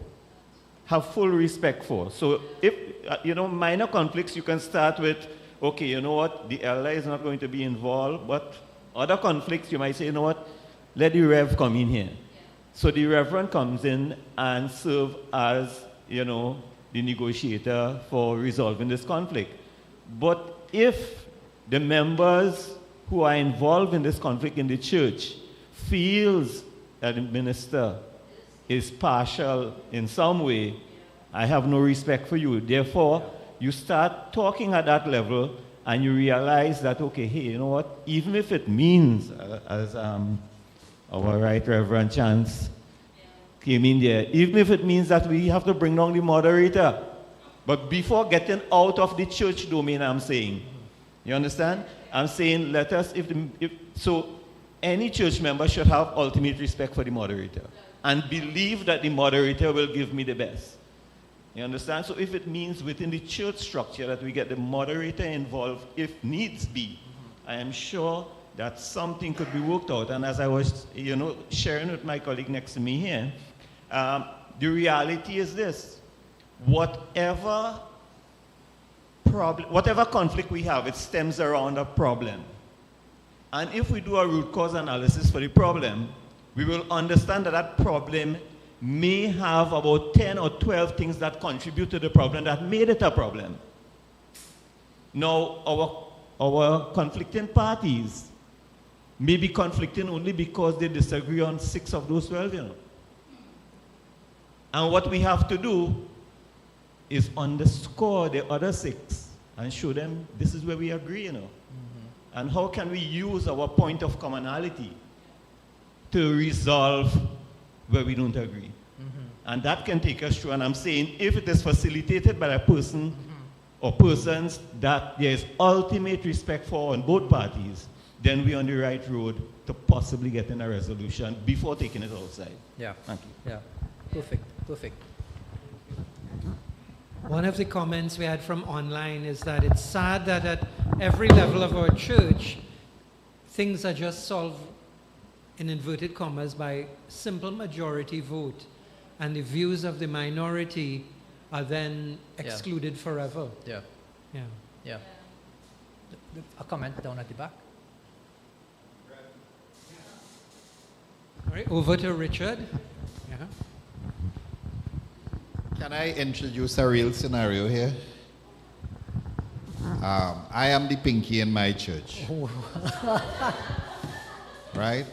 So if, minor conflicts, you can start with, okay, you know what, the elder is not going to be involved, but other conflicts, you might say, you know what, let the Rev come in here. So the Reverend comes in and serves as, the negotiator for resolving this conflict. But if the members who are involved in this conflict in the church feels that the minister is partial in some way, I have no respect for you. Therefore, you start talking at that level and you realize that, okay, hey, you know what, even if it means, as our Right Reverend Chance came in there, even if it means that we have to bring down the moderator, but before getting out of the church domain, I'm saying, you understand? I'm saying, let us, so any church member should have ultimate respect for the moderator and believe that the moderator will give me the best. You understand? So if it means within the church structure that we get the moderator involved, if needs be, I am sure that something could be worked out. And as I was, sharing with my colleague next to me here, the reality is this: whatever conflict we have, it stems around a problem. And if we do a root cause analysis for the problem, we will understand that that problem may have about 10 or 12 things that contribute to the problem that made it a problem. Now, our conflicting parties may be conflicting only because they disagree on 6 of those 12, And what we have to do is underscore the other 6 and show them this is where we agree, And how can we use our point of commonality to resolve where we don't agree. And that can take us through, and I'm saying if it is facilitated by a person or persons that there is ultimate respect for on both parties, then we're on the right road to possibly getting a resolution before taking it outside. Yeah. Thank you. Yeah. Perfect. One of the comments we had from online is that it's sad that at every level of our church, things are just solved in inverted commas, by simple majority vote, and the views of the minority are then excluded forever. Yeah. Yeah. Yeah. A comment down at the back. All right, over to Richard. Yeah. Can I introduce a real scenario here? I am the pinky in my church. Right?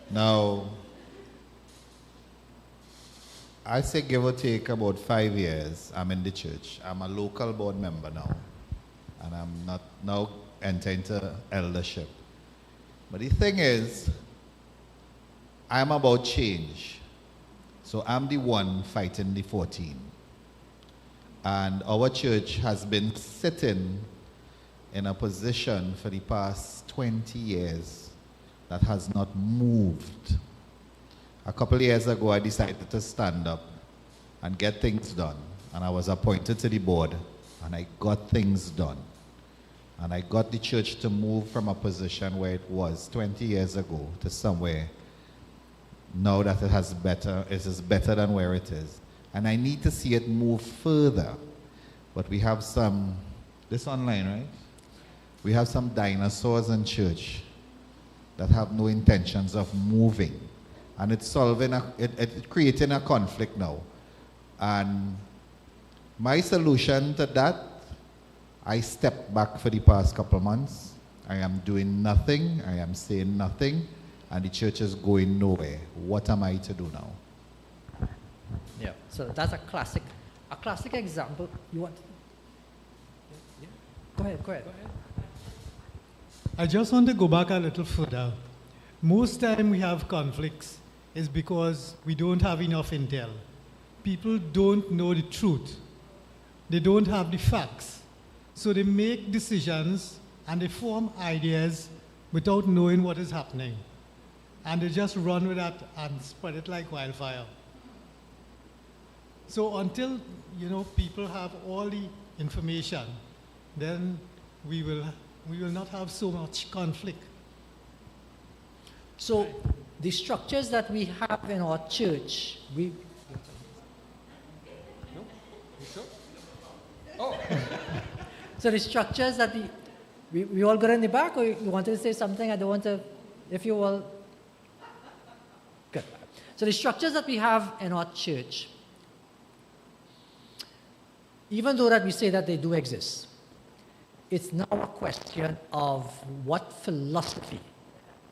Now, I say give or take about 5 years, I'm in the church. I'm a local board member now. And I'm not now entering into eldership. But the thing is, I'm about change. So I'm the one fighting the 14. And our church has been sitting in a position for the past 20 years that has not moved. A couple of years ago, I decided to stand up and get things done. And I was appointed to the board, and I got things done. And I got the church to move from a position where it was 20 years ago to somewhere now that it is better than where it is. And I need to see it move further. But we have some, this online, right? We have some dinosaurs in church that have no intentions of moving. And it's it's creating a conflict now. And my solution to that, I stepped back for the past couple of months. I am doing nothing. I am saying nothing. And the church is going nowhere. What am I to do now? Yeah, so that's a classic example. You want? Yeah. Go ahead. I just want to go back a little further. Most time we have conflicts is because we don't have enough intel. People don't know the truth. They don't have the facts. So they make decisions and they form ideas without knowing what is happening. And they just run with that and spread it like wildfire. So until, people have all the information, then we will not have so much conflict. So the structures that we have in our church, so the structures that we all got in the back, or you wanted to say something? I don't want to, if you will. Good. So the structures that we have in our church, even though that we say that they do exist, it's now a question of what philosophy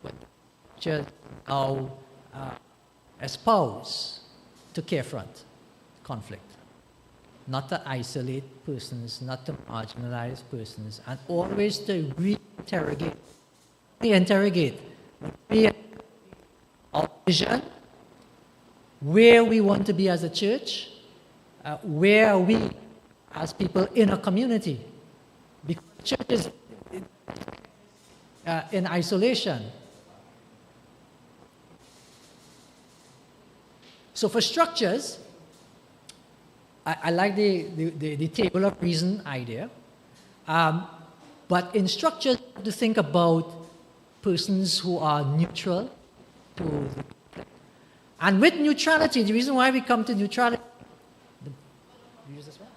would the church now espouse to carefront conflict. Not to isolate persons, not to marginalize persons, and always to re-interrogate. Our vision, where we want to be as a church, where are we as people in a community. Because the church is in isolation. So for structures, I like the table of reason idea. But in structures, you have to think about persons who are neutral. And with neutrality, the reason why we come to neutrality. Use this one?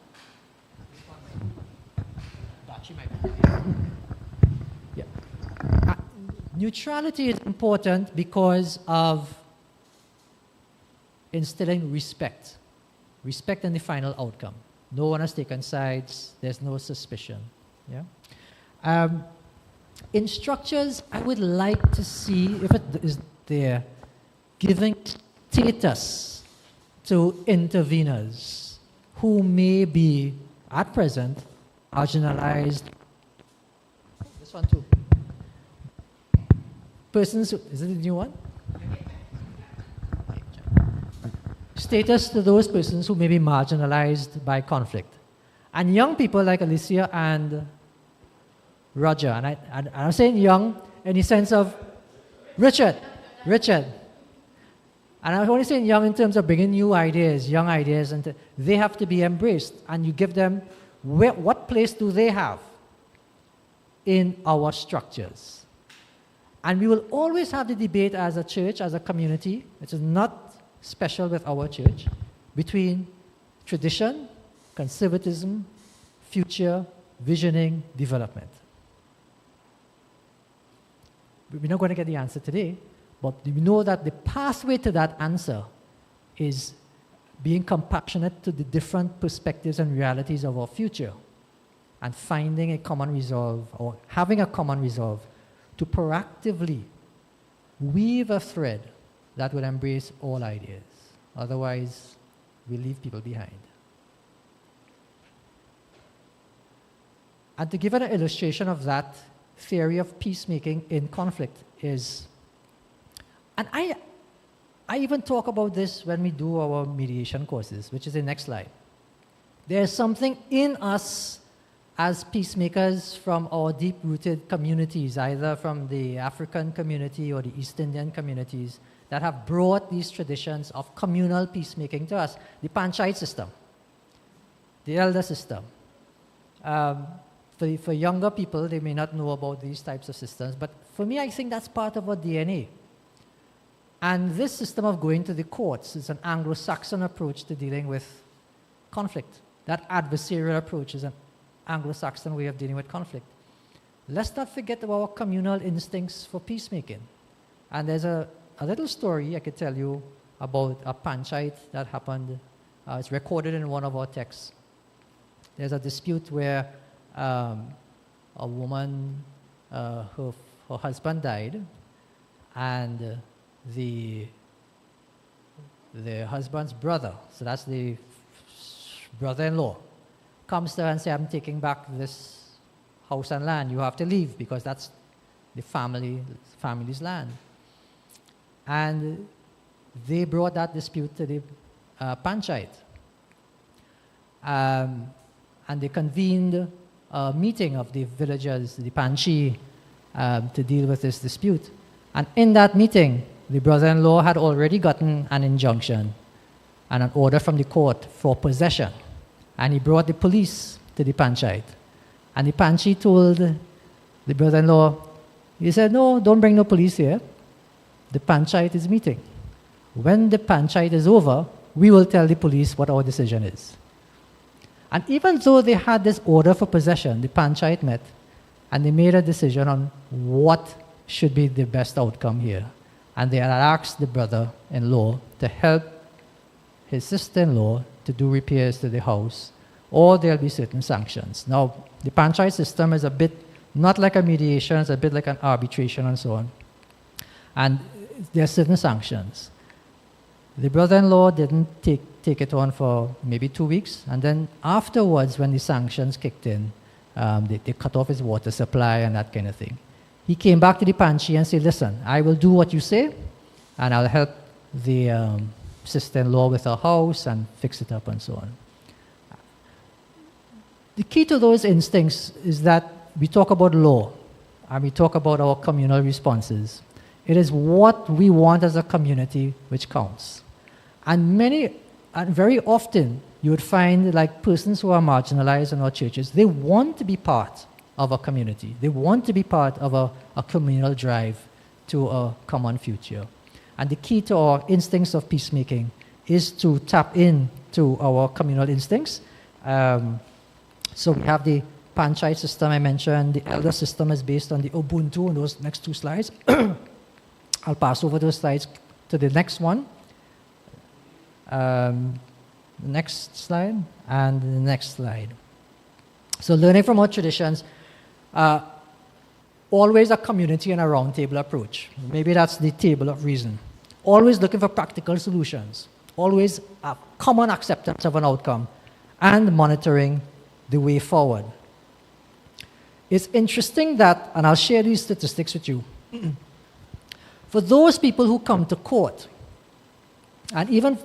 Yeah. Neutrality is important because of instilling respect. Respect in the final outcome. No one has taken sides. There's no suspicion. Yeah. In structures, I would like to see, if it is there, giving status to interveners who may be, at present, marginalized. This one too. Persons, is it a new one? Status to those persons who may be marginalized by conflict. And young people like Alicia and Roger, and I'm saying young in the sense of Richard. And I'm only saying young in terms of bringing new ideas, young ideas, and they have to be embraced. And you give them, what place do they have in our structures? And we will always have the debate as a church, as a community, which is not special with our church, between tradition, conservatism, future, visioning, development. We're not going to get the answer today, but we know that the pathway to that answer is being compassionate to the different perspectives and realities of our future and finding a common resolve or having a common resolve to proactively weave a thread that will embrace all ideas. Otherwise, we leave people behind. And to give an illustration of that theory of peacemaking in conflict is, and I even talk about this when we do our mediation courses, which is the next slide. There's something in us as peacemakers from our deep-rooted communities, either from the African community or the East Indian communities, that have brought these traditions of communal peacemaking to us. The panchayat system, the elder system. For younger people, they may not know about these types of systems, but for me, I think that's part of our DNA. And this system of going to the courts is an Anglo-Saxon approach to dealing with conflict. That adversarial approach is an Anglo-Saxon way of dealing with conflict. Let's not forget about our communal instincts for peacemaking. And there's a little story I could tell you about a panchayat that happened. It's recorded in one of our texts. There's a dispute where a woman, her husband died, and the husband's brother, so that's the brother-in-law, comes to her and says, I'm taking back this house and land. You have to leave because that's the family's land. And they brought that dispute to the panchayat. And they convened a meeting of the villagers, the panchi, to deal with this dispute. And in that meeting, the brother-in-law had already gotten an injunction and an order from the court for possession. And he brought the police to the panchayat. And the panchi told the brother-in-law, he said, no, don't bring no police here. The panchayat is meeting. When the panchayat is over, we will tell the police what our decision is. And even though they had this order for possession, the panchayat met and they made a decision on what should be the best outcome here. And they had asked the brother-in-law to help his sister-in-law to do repairs to the house, or there'll be certain sanctions. Now, the panchayat system is a bit not like a mediation, it's a bit like an arbitration and so on. And there are certain sanctions. The brother-in-law didn't take it on for maybe 2 weeks, and then afterwards, when the sanctions kicked in, they cut off his water supply and that kind of thing. He came back to the panchi and said, listen, I will do what you say, and I'll help the sister-in-law with her house and fix it up and so on. The key to those instincts is that we talk about law, and we talk about our communal responses. It is what we want as a community which counts. And very often, you would find like persons who are marginalized in our churches, they want to be part of a community. They want to be part of a communal drive to a common future. And the key to our instincts of peacemaking is to tap into our communal instincts. So we have the panchayat system I mentioned. The elder system is based on the Ubuntu in those next two slides. I'll pass over those slides to the next one. Next slide and the next slide. So learning from our traditions, always a community and a roundtable approach. Maybe that's the table of reason. Always looking for practical solutions. Always a common acceptance of an outcome and monitoring the way forward. It's interesting that, and I'll share these statistics with you, for those people who come to court, and even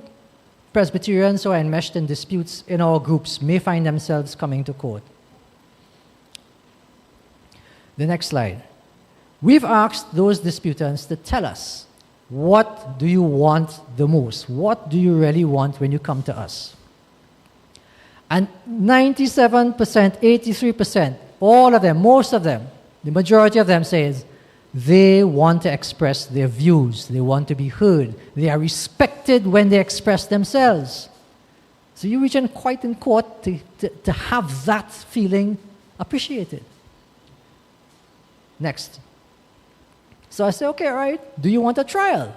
Presbyterians who are enmeshed in disputes in our groups may find themselves coming to court. The next slide. We've asked those disputants to tell us, what do you want the most? What do you really want when you come to us? And 97%, 83%, all of them, most of them, the majority of them says, They want to express their views. They want to be heard. They are respected when they express themselves. So you reach in court to have that feeling appreciated. Next. So I say, okay, all right, do you want a trial?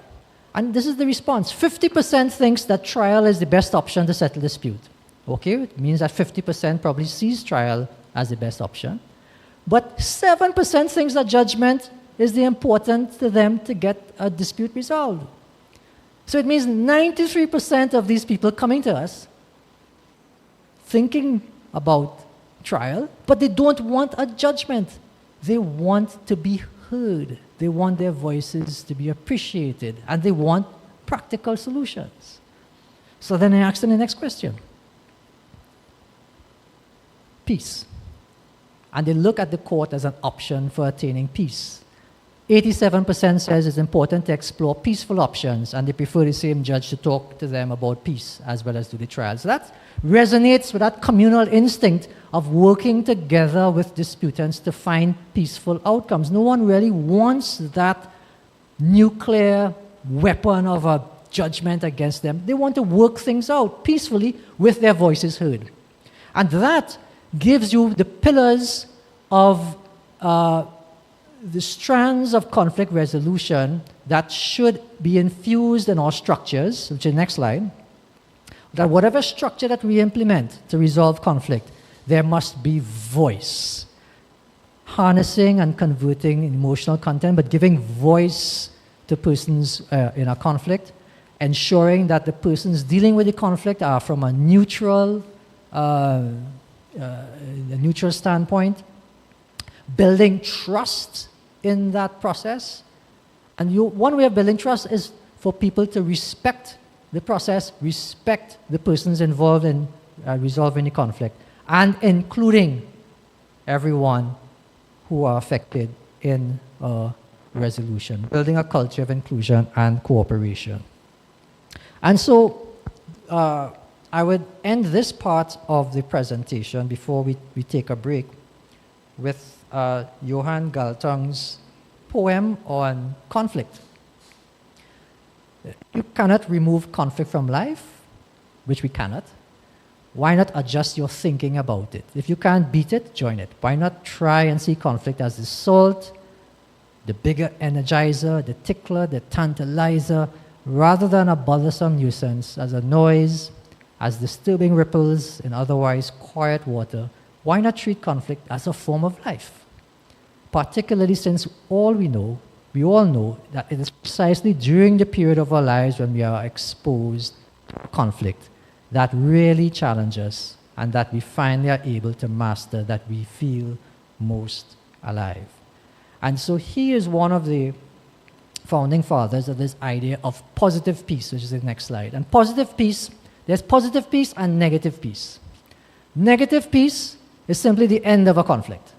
And this is the response. 50% thinks that trial is the best option to settle dispute. Okay, it means that 50% probably sees trial as the best option. But 7% thinks that judgment is the important to them to get a dispute resolved. So it means 93% of these people coming to us thinking about trial, but they don't want a judgment. They want to be heard. They want their voices to be appreciated, and they want practical solutions. So then I ask them the next question. Peace. And they look at the court as an option for attaining peace. 87% says it's important to explore peaceful options, and they prefer the same judge to talk to them about peace as well as do the trial. So that resonates with that communal instinct of working together with disputants to find peaceful outcomes. No one really wants that nuclear weapon of a judgment against them. They want to work things out peacefully with their voices heard. And that gives you the pillars of the strands of conflict resolution that should be infused in our structures, which is the next slide, that whatever structure that we implement to resolve conflict, there must be voice. Harnessing and converting emotional content, but giving voice to persons in a conflict, ensuring that the persons dealing with the conflict are from a neutral standpoint, building trust in that process. And one way of building trust is for people to respect the process, respect the persons involved in resolving the conflict, and including everyone who are affected in resolution, building a culture of inclusion and cooperation. And so I would end this part of the presentation before we take a break with Johann Galtung's poem on conflict. You cannot remove conflict from life, which we cannot. Why not adjust your thinking about it? If you can't beat it, join it. Why not try and see conflict as the salt, the bigger energizer, the tickler, the tantalizer, rather than a bothersome nuisance, as a noise, as disturbing ripples in otherwise quiet water? Why not treat conflict as a form of life? Particularly since we all know that it is precisely during the period of our lives when we are exposed to conflict that really challenges us and that we finally are able to master, that we feel most alive. And so he is one of the founding fathers of this idea of positive peace, which is the next slide. And positive peace, there's positive peace and negative peace. Negative peace is simply the end of a conflict.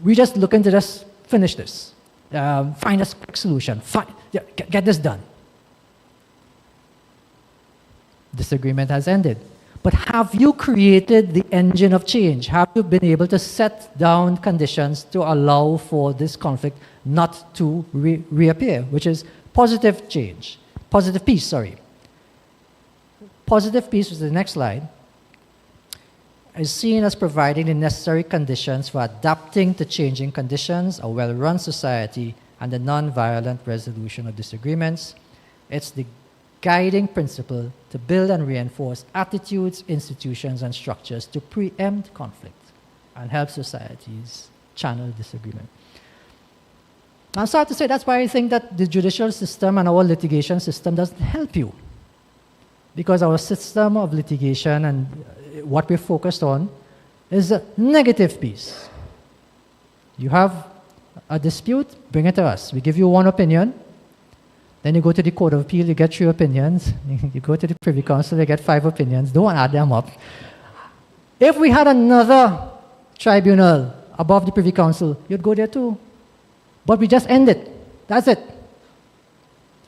We just look into this, finish this, find a quick solution, get this done. Disagreement has ended. But have you created the engine of change? Have you been able to set down conditions to allow for this conflict not to reappear, which is positive change, positive peace, sorry. Positive peace, which is the next slide, is seen as providing the necessary conditions for adapting to changing conditions, a well-run society, and the non-violent resolution of disagreements. It's the guiding principle to build and reinforce attitudes, institutions, and structures to preempt conflict and help societies channel disagreement. I'm sorry to say that's why I think that the judicial system and our litigation system doesn't help you. Because our system of litigation and what we're focused on is a negative peace. You have a dispute, bring it to us. We give you one opinion. Then you go to the Court of Appeal, you get 3 opinions. You go to the Privy Council, you get 5 opinions. Don't add them up. If we had another tribunal above the Privy Council, you'd go there too. But we just end it. That's it.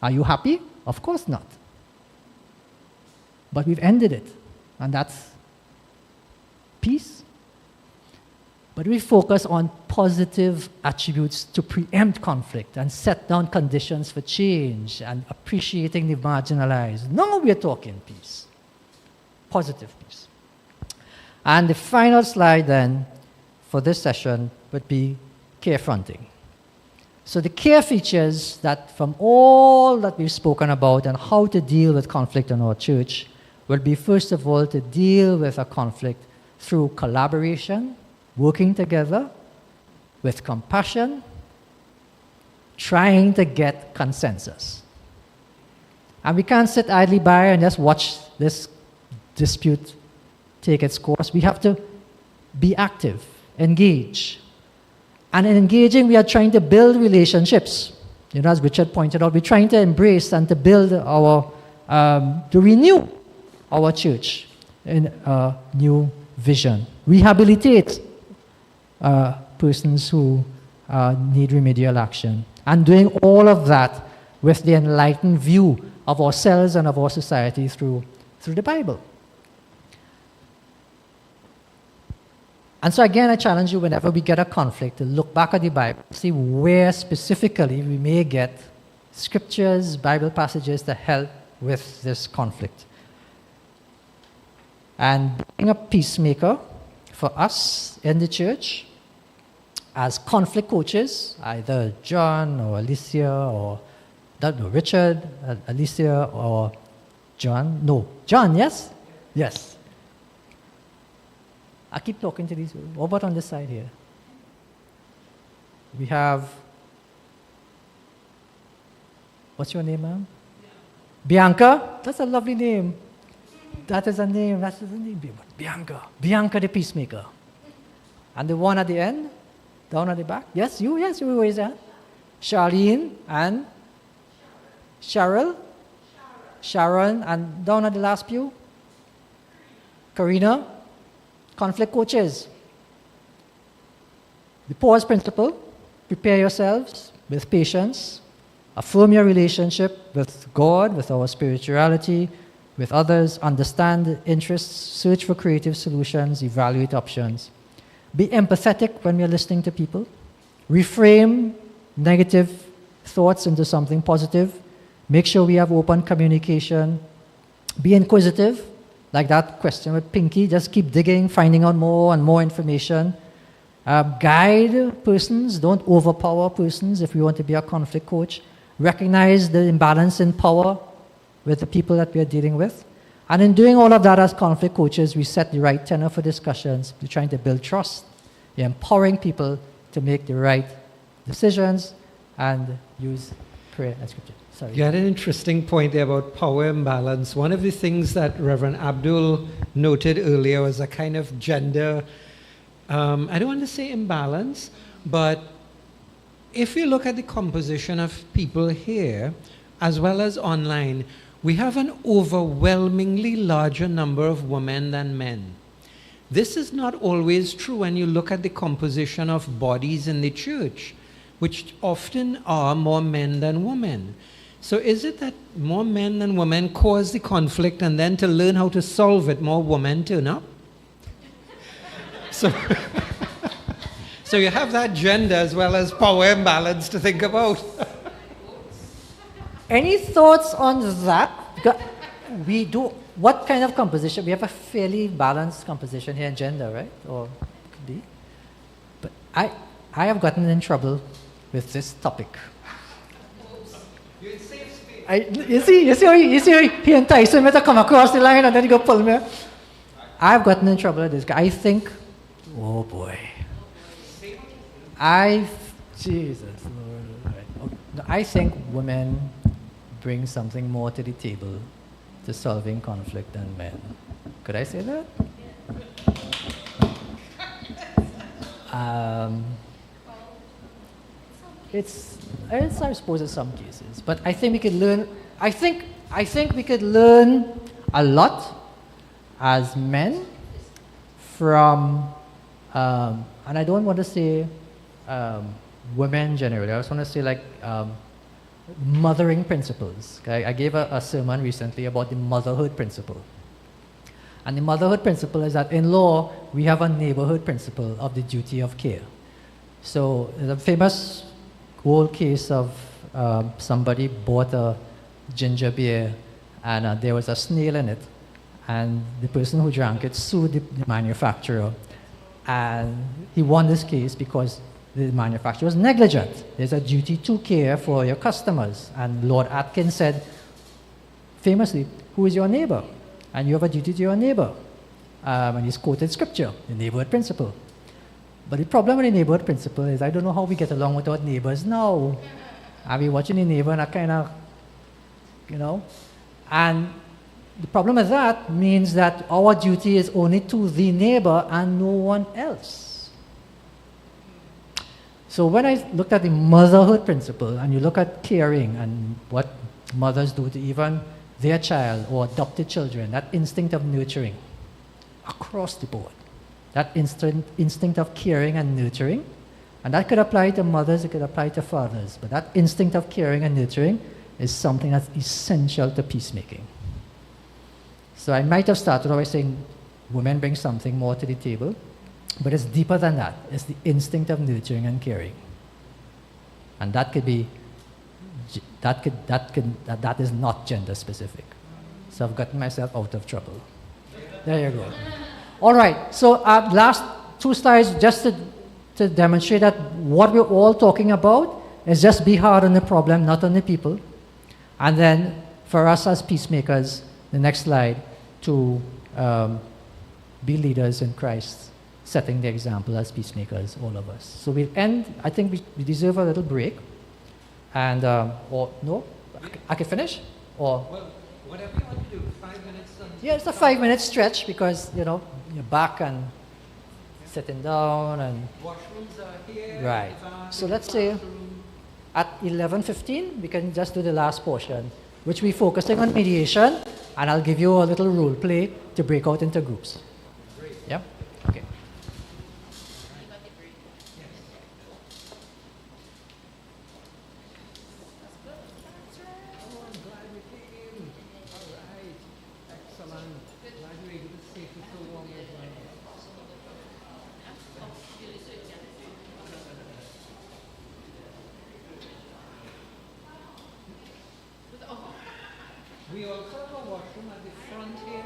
Are you happy? Of course not. But we've ended it. And that's peace. But we focus on positive attributes to preempt conflict and set down conditions for change and appreciating the marginalized. Now we're talking peace. Positive peace. And the final slide then for this session would be care fronting. So the care features that from all that we've spoken about and how to deal with conflict in our church will be, first of all, to deal with a conflict through collaboration, working together, with compassion, trying to get consensus. And we can't sit idly by and just watch this dispute take its course. We have to be active, engage. And in engaging, we are trying to build relationships. You know, as Richard pointed out, we're trying to embrace and to build our, to renew our church in a new vision. Rehabilitate persons who need remedial action. And doing all of that with the enlightened view of ourselves and of our society through the Bible. And so again, I challenge you whenever we get a conflict to look back at the Bible, see where specifically we may get scriptures, Bible passages to help with this conflict. And being a peacemaker for us in the church as conflict coaches, either John or Alicia or Richard, Alicia or John. No, John, yes? Yes. I keep talking to these. What about on this side here? We have, what's your name, ma'am? Bianca? That's a lovely name. That is a name. That's a name. Bianca. Bianca the peacemaker. And the one at the end, down at the back. Yes, you raise that. Charlene and Cheryl. Sharon. And down at the last pew, Karina. Conflict coaches. The pause principle, prepare yourselves with patience, affirm your relationship with God, with our spirituality, with others, understand interests, search for creative solutions, evaluate options. Be empathetic when we're listening to people. Reframe negative thoughts into something positive. Make sure we have open communication. Be inquisitive. Like that question with Pinky, just keep digging, finding out more and more information. Guide persons, don't overpower persons if we want to be a conflict coach. Recognize the imbalance in power with the people that we are dealing with. And in doing all of that as conflict coaches, we set the right tenor for discussions. We're trying to build trust. We're empowering people to make the right decisions and use prayer and scripture. Sorry. You had an interesting point there about power imbalance. One of the things that Reverend Abdul noted earlier was a kind of gender, I don't want to say imbalance, but if you look at the composition of people here, as well as online, we have an overwhelmingly larger number of women than men. This is not always true when you look at the composition of bodies in the church, which often are more men than women. So is it that more men than women cause the conflict, and then to learn how to solve it, more women turn up? So you have that gender as well as power imbalance to think about. Any thoughts on that? We do, what kind of composition? We have a fairly balanced composition here in gender, right? Or could be. But I have gotten in trouble with this topic. You see he enticed me to come across the line and then he go pull me. I've gotten in trouble with this guy. I think, oh boy. Jesus Lord. I think women bring something more to the table to solving conflict than men. Could I say that? It's I suppose in some cases, but I think we could learn. I think we could learn a lot as men from, and I don't want to say women generally. I just want to say like mothering principles. Okay? I gave a sermon recently about the motherhood principle, And the motherhood principle is that in law, we have a neighborhood principle of the duty of care. So there's a famous old case of somebody bought a ginger beer and there was a snail in it. And the person who drank it sued the manufacturer. And he won this case because the manufacturer was negligent. There's a duty to care for your customers. And Lord Atkins said, famously, who is your neighbor? And you have a duty to your neighbor. And he's quoted scripture, the neighborhood principle. But the problem with the neighborhood principle is I don't know how we get along with our neighbors now. Are we watching the neighbor and I kind of, you know? And the problem with that means that our duty is only to the neighbor and no one else. So when I looked at the motherhood principle and you look at caring and what mothers do to even their child or adopted children, that instinct of nurturing across the board, that instinct of caring and nurturing, and that could apply to mothers, it could apply to fathers, but that instinct of caring and nurturing is something that's essential to peacemaking. So I might have started by saying women bring something more to the table, but it's deeper than that. It's the instinct of nurturing and caring. And that could be, that is not gender specific. So I've gotten myself out of trouble. There you go. All right, so last two slides just to demonstrate that what we're all talking about is just be hard on the problem, not on the people. And then for us as peacemakers, the next slide, to be leaders in Christ, setting the example as peacemakers, all of us. So we'll end, I think we deserve a little break. And, or no, I can finish? Or? Well, whatever you want to do, 5 minutes. Yeah, it's a 5-minute stretch because, you know, you're back and sitting down and... Washrooms are here. Right. So let's say at 11:15, we can just do the last portion, which we're focusing on mediation, and I'll give you a little role play to break out into groups. Great. Yeah? Okay. We also have a washroom at the front here.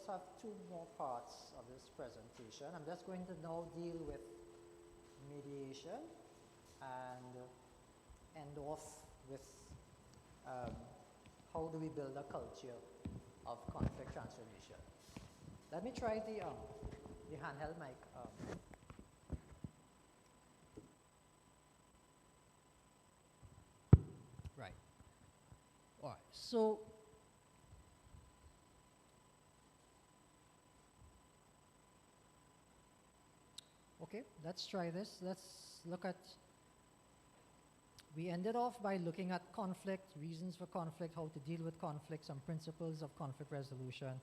just have two more parts of this presentation. I'm just going to now deal with mediation and end off with how do we build a culture of conflict transformation. Let me try the handheld mic. Right. All right. So, okay, let's try this. Let's look at, we ended off by looking at conflict, reasons for conflict, how to deal with conflict, some principles of conflict resolution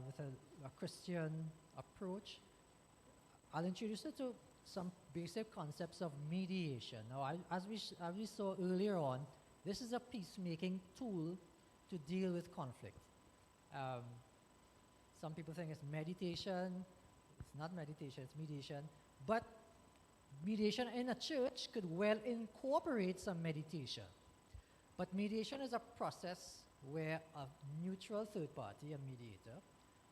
with a Christian approach. I'll introduce you to some basic concepts of mediation. Now, as we saw earlier on, this is a peacemaking tool to deal with conflict. Some people think it's meditation. It's not meditation, it's mediation. But mediation in a church could well incorporate some meditation. But mediation is a process where a neutral third party, a mediator,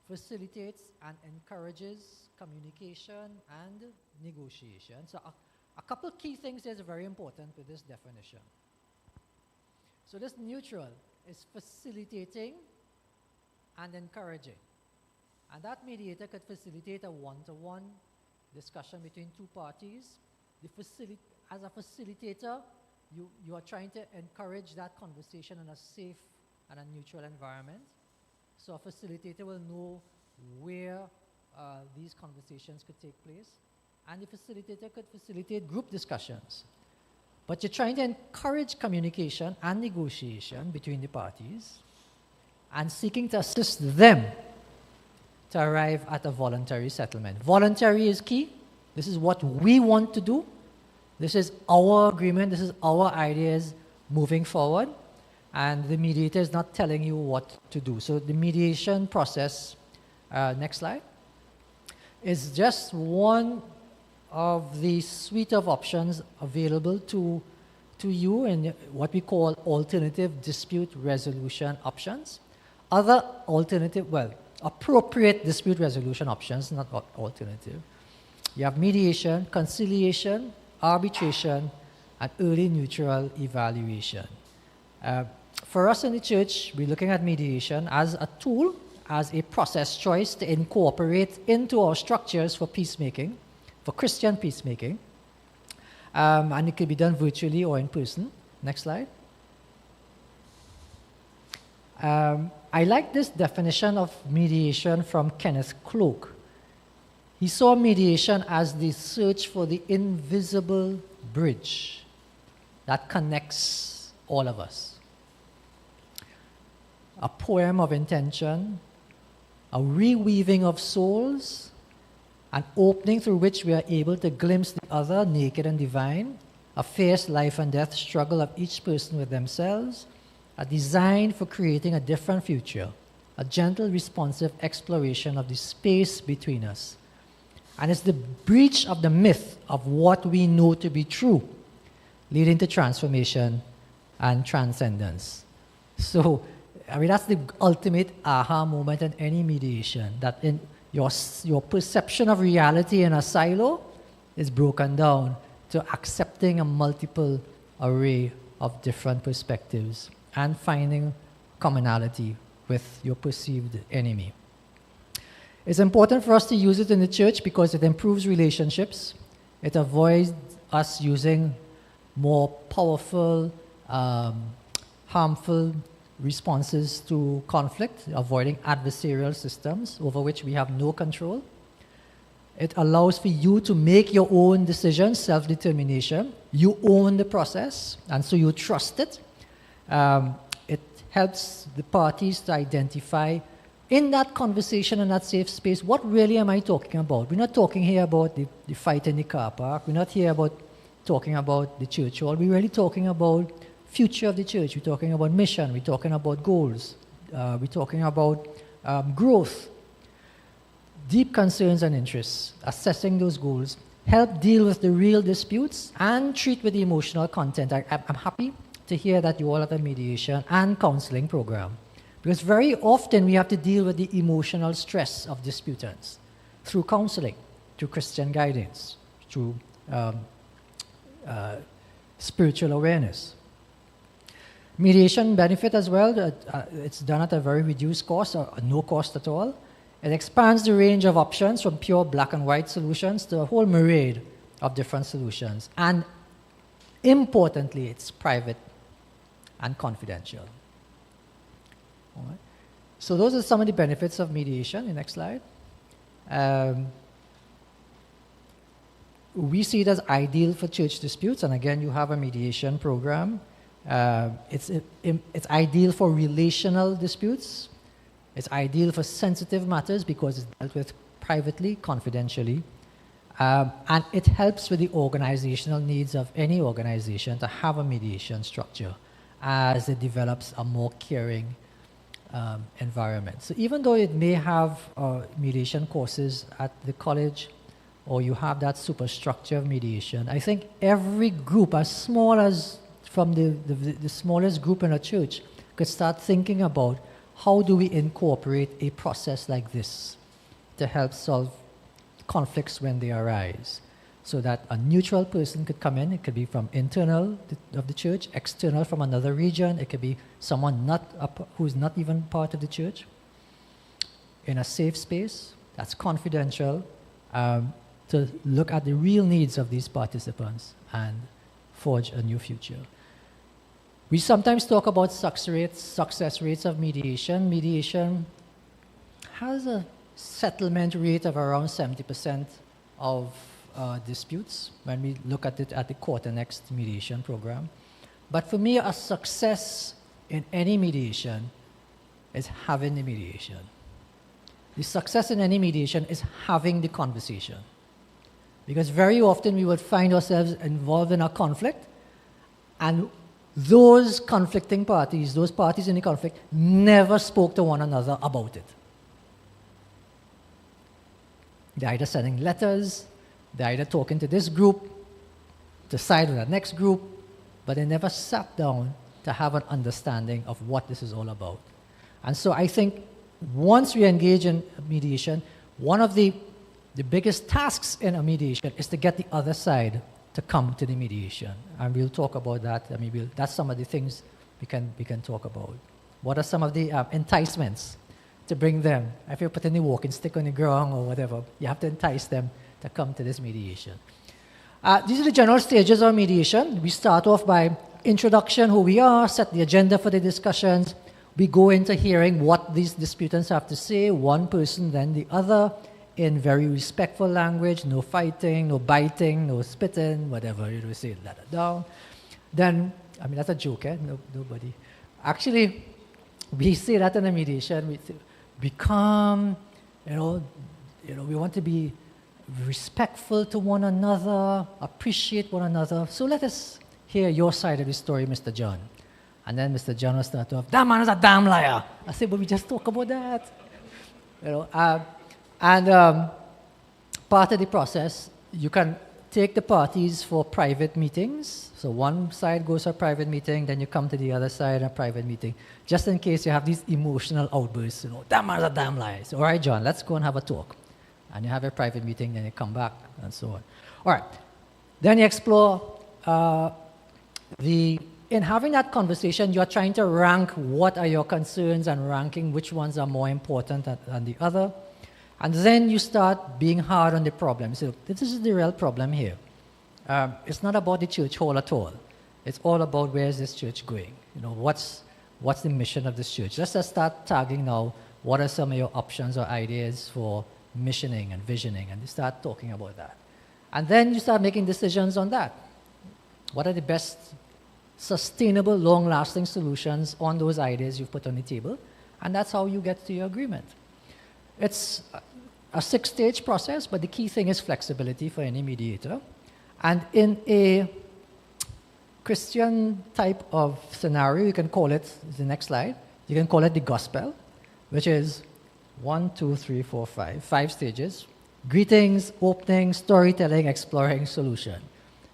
facilitates and encourages communication and negotiation. So a couple key things is very important with this definition. So this neutral is facilitating and encouraging. And that mediator could facilitate a one-to-one discussion between two parties. As a facilitator, you are trying to encourage that conversation in a safe and a neutral environment. So a facilitator will know where these conversations could take place. And the facilitator could facilitate group discussions. But you're trying to encourage communication and negotiation between the parties and seeking to assist them to arrive at a voluntary settlement. Voluntary is key. This is what we want to do. This is our agreement. This is our ideas moving forward. And the mediator is not telling you what to do. So the mediation process, next slide, is just one of the suite of options available to you in what we call alternative dispute resolution options. Other alternative, appropriate dispute resolution options, not alternative. You have mediation, conciliation, arbitration, and early neutral evaluation. For us in the church, we're looking at mediation as a tool, as a process choice to incorporate into our structures for peacemaking, for Christian peacemaking. And it can be done virtually or in person. Next slide. I like this definition of mediation from Kenneth Cloak. He saw mediation as the search for the invisible bridge that connects all of us. A poem of intention, a reweaving of souls, an opening through which we are able to glimpse the other naked and divine, a fierce life and death struggle of each person with themselves, a design for creating a different future, a gentle, responsive exploration of the space between us. And it's the breach of the myth of what we know to be true, leading to transformation and transcendence. So, that's the ultimate aha moment in any mediation, that in your perception of reality in a silo is broken down to accepting a multiple array of different perspectives and finding commonality with your perceived enemy. It's important for us to use it in the church because it improves relationships. It avoids us using more powerful, harmful responses to conflict, avoiding adversarial systems over which we have no control. It allows for you to make your own decisions, self-determination. You own the process, and so you trust it. It helps the parties to identify in that conversation, in that safe space, what really am I talking about? We're not talking here about the fight in the car park. We're not here about talking about the church hall. We're really talking about future of the church. We're talking about mission. We're talking about goals. We're talking about growth. Deep concerns and interests, assessing those goals, help deal with the real disputes and treat with the emotional content. I'm happy to hear that you all have a mediation and counseling program, Because very often we have to deal with the emotional stress of disputants through counseling, through Christian guidance, through spiritual awareness. Mediation benefit as well, it's done at a very reduced cost or no cost at all. It expands the range of options from pure black and white solutions to a whole myriad of different solutions. And importantly, it's private and confidential. All right. So those are some of the benefits of mediation. The next slide. We see it as ideal for church disputes, and again, you have a mediation program. It's ideal for relational disputes. It's ideal for sensitive matters because it's dealt with privately, confidentially. And it helps with the organizational needs of any organization to have a mediation structure as it develops a more caring environment. So even though it may have mediation courses at the college, or you have that superstructure of mediation, I think every group, as small as from the smallest group in a church, could start thinking about how do we incorporate a process like this to help solve conflicts when they arise, so that a neutral person could come in. It could be from internal of the church, external from another region. It could be someone who's not even part of the church, in a safe space that's confidential, to look at the real needs of these participants and forge a new future. We sometimes talk about success rates of mediation. Mediation has a settlement rate of around 70% of disputes when we look at it at the Quarter Next mediation program. But for me, a success in any mediation is having the mediation. The success in any mediation is having the conversation. Because very often we would find ourselves involved in a conflict, and those conflicting parties, those parties in the conflict, never spoke to one another about it. They're either sending letters, they're either talking to this group, to side with the next group, but they never sat down to have an understanding of what this is all about. And so I think once we engage in mediation, one of the biggest tasks in a mediation is to get the other side to come to the mediation. And we'll talk about that. I mean, that's some of the things we can talk about. What are some of the enticements to bring them? If you're putting the walking stick on the ground or whatever, you have to entice them to come to this mediation. These are the general stages of mediation. We start off by introduction, who we are, set the agenda for the discussions. We go into hearing what these disputants have to say, one person, then the other, in very respectful language, no fighting, no biting, no spitting, whatever, you know, say, let it down. Then, I mean, that's a joke, eh? Nobody. Actually, we say that in a mediation, we say, be calm, you know, we want to be respectful to one another, appreciate one another. So let us hear your side of the story, Mr. John. And then Mr. John will start off, that man is a damn liar. I say, but we just talk about that. You know, and part of the process, you can take the parties for private meetings. So one side goes for a private meeting, then you come to the other side a private meeting, just in case you have these emotional outbursts. You know, that man's a damn liar. So, all right, John, let's go and have a talk. And you have a private meeting, then you come back, and so on. All right. Then you explore in having that conversation, you're trying to rank what are your concerns and ranking which ones are more important than the other. And then you start being hard on the problem. So this is the real problem here. It's not about the church hall at all. It's all about where is this church going? You know, what's the mission of this church? Let's just start tagging now. What are some of your options or ideas for missioning and visioning? And you start talking about that. And then you start making decisions on that. What are the best sustainable, long-lasting solutions on those ideas you've put on the table? And that's how you get to your agreement. It's a 6-stage process, but the key thing is flexibility for any mediator. And in a Christian type of scenario, you can call it, the next slide, you can call it the gospel, which is 1, 2, 3, 4, 5 stages. Greetings, opening, storytelling, exploring, solution.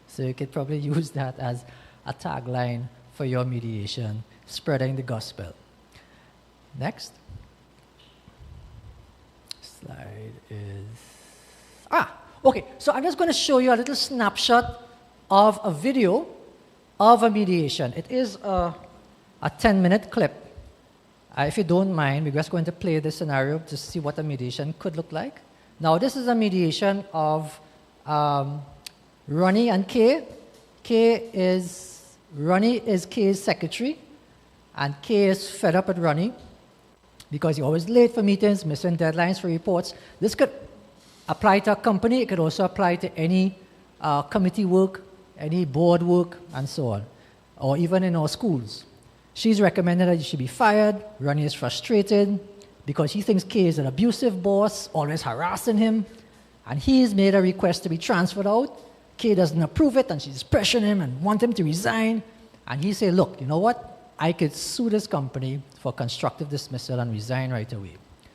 So you could probably use that as a tagline for your mediation, spreading the gospel. Next. Slide is... okay. So I'm just going to show you a little snapshot of a video of a mediation. It is a 10-minute clip. If you don't mind, we're just going to play this scenario to see what a mediation could look like. Now, this is a mediation of Ronnie and Kay. Ronnie is Kay's secretary, and Kay is fed up with Ronnie because he's always late for meetings, missing deadlines for reports. This could apply to a company. It could also apply to any committee work, any board work, and so on, or even in our schools. She's recommended that he should be fired. Ronnie is frustrated because he thinks Kay is an abusive boss, always harassing him, and he's made a request to be transferred out. Kay doesn't approve it, and she's pressuring him and want him to resign. And he said, look, you know what? I could sue this company for constructive dismissal and resign right away.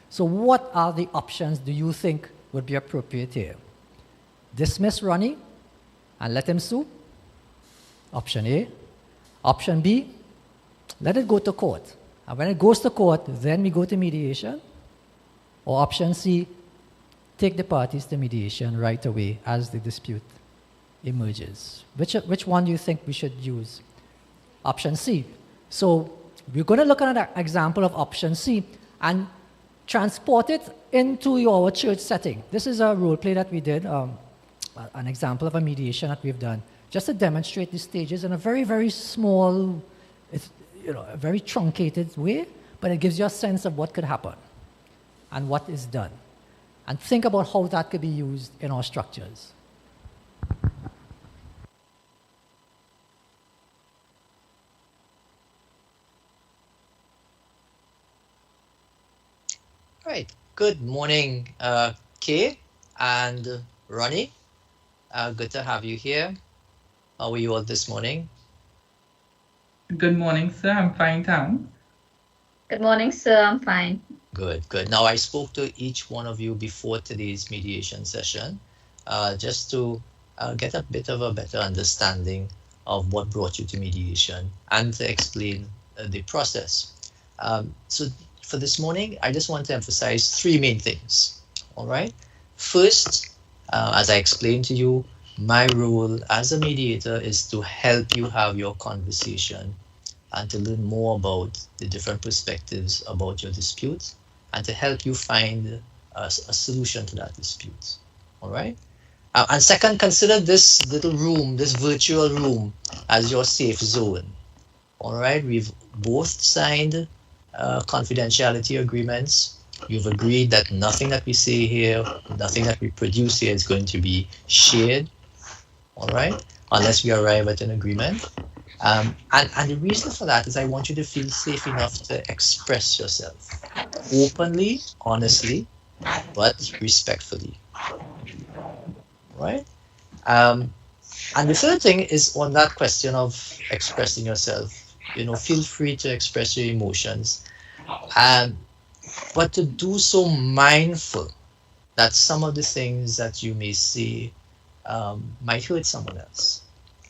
So what are the options do you think would be appropriate here? Dismiss Ronnie and let him sue? Option A. Option B, let it go to court. And when it goes to court, then we go to mediation. Or option C, take the parties to mediation right away as the dispute emerges. Which one do you think we should use? Option C. So we're going to look at an example of option C and transport it into your church setting. This is a role play that we did, an example of a mediation that we've done, just to demonstrate the stages in a very, very small, a very truncated way, but it gives you a sense of what could happen and what is done. And think about how that could be used in our structures. Right. Good morning, Kay and Ronnie. Good to have you here. How are you all this morning? Good morning, sir. I'm fine, thanks. Good morning, sir. I'm fine. Good, good. Now, I spoke to each one of you before today's mediation session, just to get a bit of a better understanding of what brought you to mediation and to explain the process. So for this morning, I just want to emphasize three main things. All right. First, as I explained to you, my role as a mediator is to help you have your conversation and to learn more about the different perspectives about your dispute and to help you find a solution to that dispute. All right. And second, consider this little room, this virtual room, as your safe zone. All right. We've both signed confidentiality agreements. You've agreed that nothing that we say here, nothing that we produce here is going to be shared. All right, unless we arrive at an agreement. And the reason for that is I want you to feel safe enough to express yourself openly, honestly, but respectfully. Right? And the third thing is on that question of expressing yourself. Feel free to express your emotions, but to do so mindful that some of the things that you may say might hurt someone else.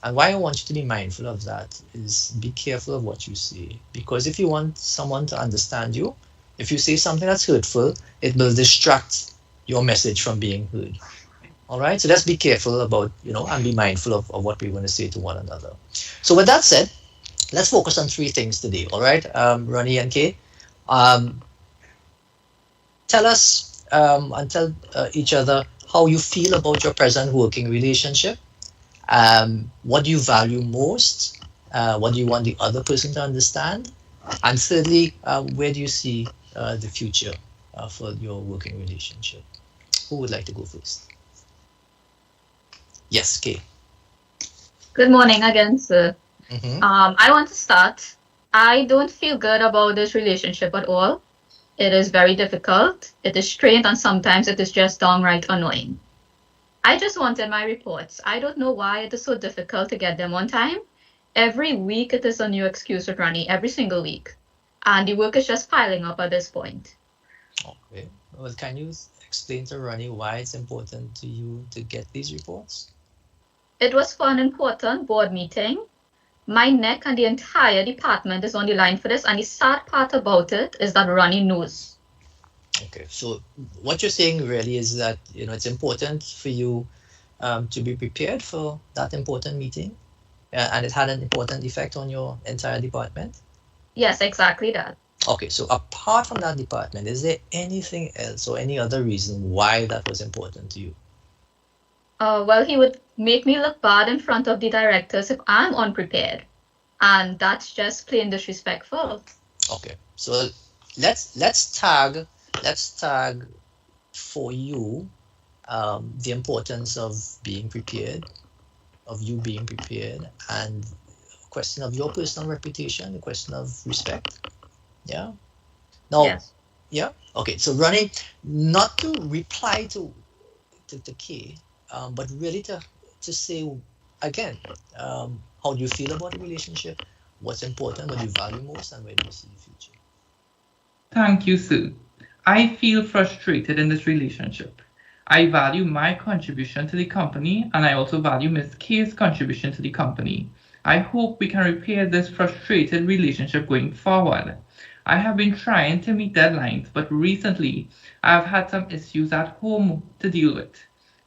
And why I want you to be mindful of that is be careful of what you say. Because if you want someone to understand you, if you say something that's hurtful, it will distract your message from being heard. All right? So let's be careful about, and be mindful of what we're going to say to one another. So with that said, let's focus on three things today. All right? Ronnie and Kay, tell us and tell each other how you feel about your present working relationship. What do you value most? What do you want the other person to understand? And thirdly, where do you see the future for your working relationship? Who would like to go first? Yes, Kay. Good morning again, sir. Mm-hmm. I want to start. I don't feel good about this relationship at all. It is very difficult. It is strained, and sometimes it is just downright annoying. I just wanted my reports. I don't know why it is so difficult to get them on time. Every week it is a new excuse with Ronnie, every single week. And the work is just piling up at this point. Okay. Well, can you explain to Ronnie why it's important to you to get these reports? It was for an important board meeting. My neck and the entire department is on the line for this, and the sad part about it is that Ronnie knows. Okay, so what you're saying really is that it's important for you to be prepared for that important meeting, and it had an important effect on your entire department? Yes, exactly that. Okay, so apart from that department, is there anything else or any other reason why that was important to you? Well, he would make me look bad in front of the directors if I'm unprepared, and that's just plain disrespectful. Okay, so let's tag for you the importance of being prepared, of you being prepared, and a question of your personal reputation, a question of respect. Yeah. Now. Yes. Yeah. Okay. So Ronnie, not to reply to Kay, but really to say again, how do you feel about the relationship? What's important? What do you value most, and where do you see the future? Thank you, Sue. I feel frustrated in this relationship. I value my contribution to the company, and I also value Miss Kay's contribution to the company. I hope we can repair this frustrated relationship going forward. I have been trying to meet deadlines, but recently I've had some issues at home to deal with.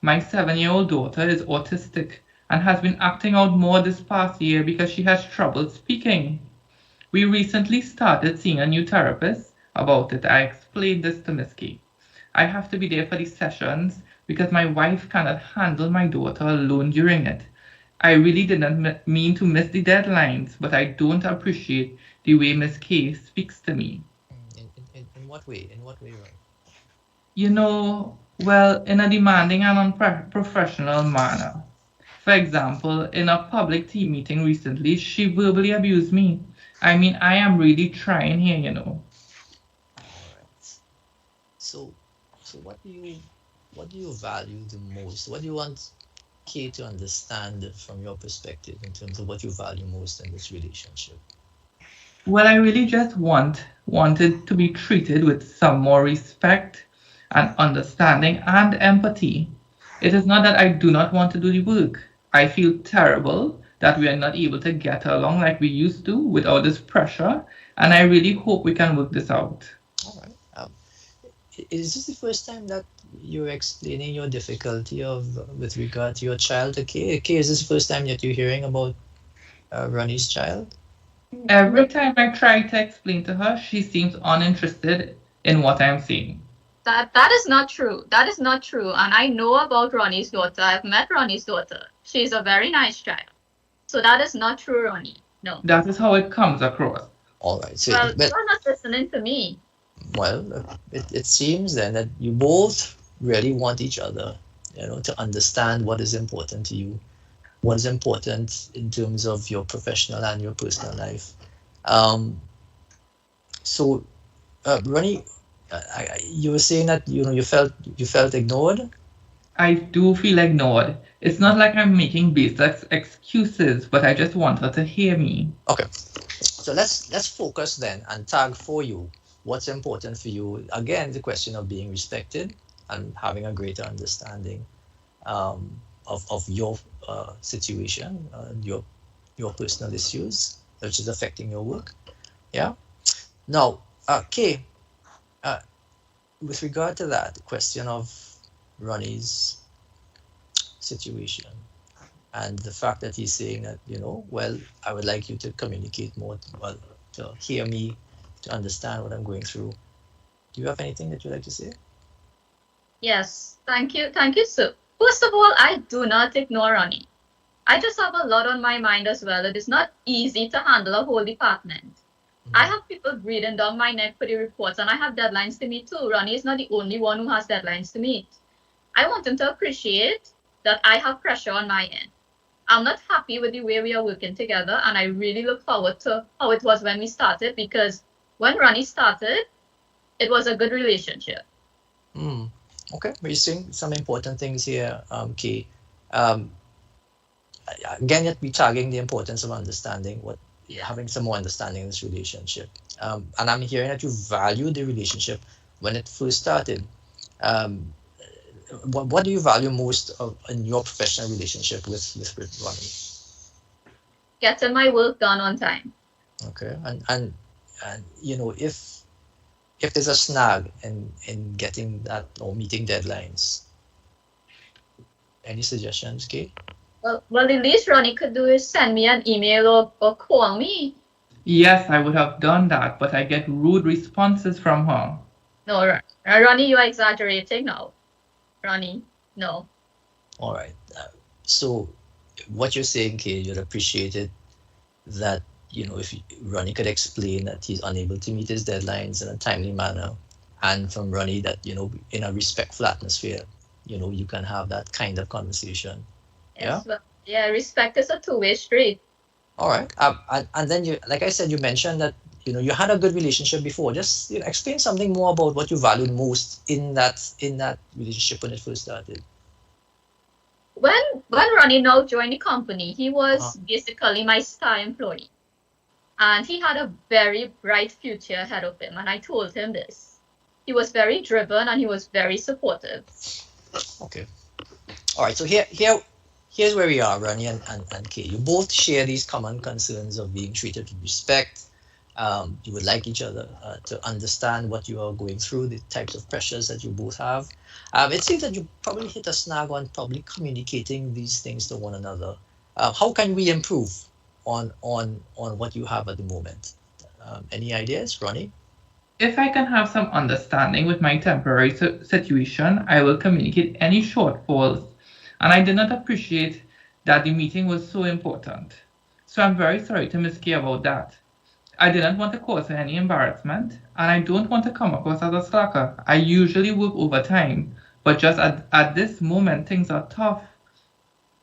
My 7-year-old daughter is autistic and has been acting out more this past year because she has trouble speaking. We recently started seeing a new therapist about it. I explained this to Miss Kay. I have to be there for the sessions because my wife cannot handle my daughter alone during it. I really didn't mean to miss the deadlines, but I don't appreciate the way Miss Kay speaks to me. In what way? In what way, right? Well, in a demanding and unprofessional manner. For example, in a public team meeting recently, she verbally abused me. I mean, I am really trying here, All right. So what do you value the most? What do you want Kay to understand from your perspective in terms of what you value most in this relationship? Well, I really just wanted to be treated with some more respect and understanding and empathy. It is not that I do not want to do the work. I feel terrible that we are not able to get along like we used to without this pressure, and I really hope we can work this out. All right. Is this the first time that you're explaining your difficulty with regard to your child to Kay? Kay, is this the first time that you're hearing about Ronnie's child? Every time I try to explain to her, she seems uninterested in what I'm saying. That is not true. That is not true. And I know about Ronnie's daughter. I've met Ronnie's daughter. She's a very nice child. So that is not true, Ronnie. No. That is how it comes across. All right. So, well, you're not listening to me. Well, it seems then that you both really want each other, to understand what is important to you, what is important in terms of your professional and your personal life. So, Ronnie, you were saying that you felt ignored. I do feel ignored. It's not like I'm making basic excuses, but I just want her to hear me. Okay, so let's focus then and tag for you what's important for you. Again, the question of being respected and having a greater understanding of your situation, your personal issues, which is affecting your work. Yeah. Now, Kay, with regard to that question of Ronnie's situation and the fact that he's saying that, well, I would like you to communicate more, to hear me, to understand what I'm going through. Do you have anything that you'd like to say? Yes, thank you, Sue. First of all, I do not ignore Ronnie. I just have a lot on my mind as well. It is not easy to handle a whole department. Mm-hmm. I have people breathing down my neck for the reports, and I have deadlines to meet too. Ronnie is not the only one who has deadlines to meet. I want him to appreciate that I have pressure on my end. I'm not happy with the way we are working together, and I really look forward to how it was when we started, because when Ronnie started, it was a good relationship. Okay, we're seeing some important things here, Kay. Again, yet we're tagging the importance of understanding having some more understanding in this relationship. And I'm hearing that you value the relationship when it first started. What do you value most in your professional relationship with Ronnie? getting my work done on time. Okay, and you know, if there's a snag in getting that or meeting deadlines, any suggestions, Kate? Well, the least Ronnie could do is send me an email or call me. Yes, I would have done that, but I get rude responses from her. No, Ronnie, you are exaggerating now. Ronnie, no. All right. So what you're saying, Kate, you'd appreciate it that, you know, if Ronnie could explain that he's unable to meet his deadlines in a timely manner, and from Ronnie that, you know, in a respectful atmosphere, you know, you can have that kind of conversation. Yes, but yeah, respect is a two-way street. All right. And then you, like I said, you mentioned that, you know, you had a good relationship before. Just, you know, explain something more about what you valued most in that relationship when it first started. When Ronnie now joined the company, he was basically my star employee. And he had a very bright future ahead of him. And I told him this. He was very driven and he was very supportive. Okay. All right. So here's where we are, Ronnie and Kay. You both share these common concerns of being treated with respect. You would like each other to understand what you are going through, the types of pressures that you both have. It seems that you probably hit a snag on probably communicating these things to one another. How can we improve on what you have at the moment? Any ideas, Ronnie? If I can have some understanding with my temporary situation, I will communicate any shortfalls. And I did not appreciate that the meeting was so important. So I'm very sorry to Ms. Kay about that. I didn't want to cause her any embarrassment, and I don't want to come across as a slacker. I usually work overtime, but just at this moment, things are tough.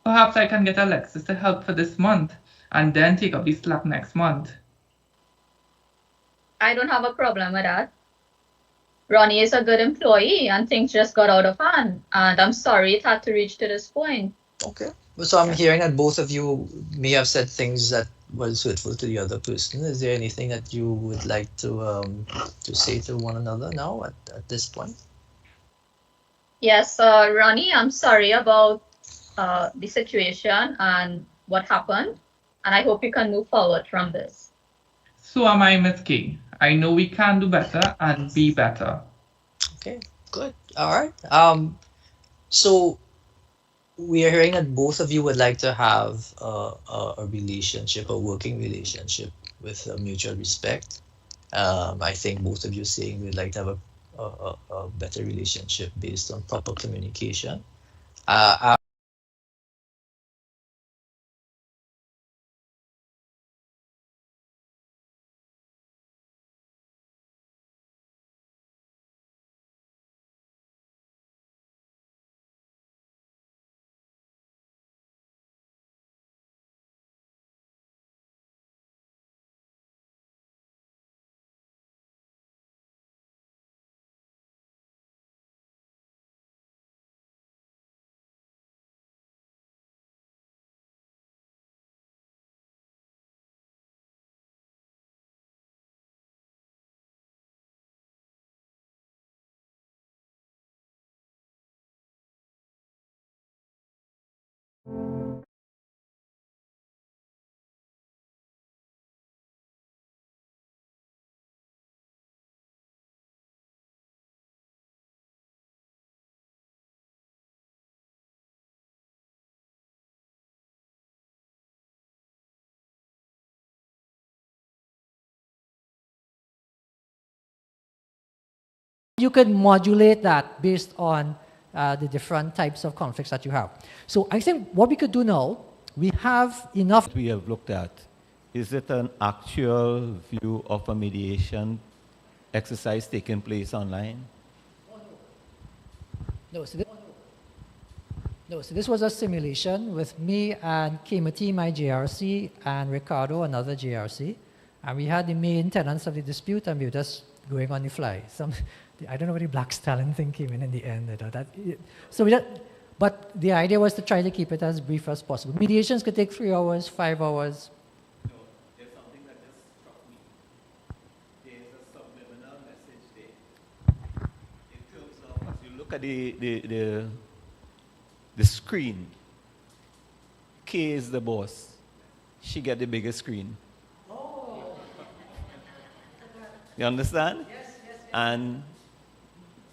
Perhaps I can get Alexis to help for this month, and then take up the slack next month. I don't have a problem with that. Ronnie is a good employee, and things just got out of hand, and I'm sorry it had to reach to this point. Okay. So I'm hearing that both of you may have said things that was hurtful to the other person. Is there anything that you would like to say to one another now at this point? Yes, Ronnie, I'm sorry about the situation and what happened, and I hope you can move forward from this. So am I, Ms. Kay. I know we can do better and be better. Okay, good. All right. So we are hearing that both of you would like to have a relationship, a working relationship with mutual respect. I think both of you saying we'd like to have a better relationship based on proper communication. You can modulate that based on the different types of conflicts that you have. So I think what we could do now, we have enough. We have looked at, is it an actual view of a mediation exercise taking place online? No, so this was a simulation with me and Kimati, my JRC, and Ricardo, another JRC. And we had the main tenants of the dispute, and we were just going on the fly. I don't know where the black stallion thing came in the end. But the idea was to try to keep it as brief as possible. Mediations could take 3 hours, 5 hours. No, there's something that just struck me. There's a subliminal message there. In terms of, as you look at the screen, Kay is the boss. she get the bigger screen. You understand? And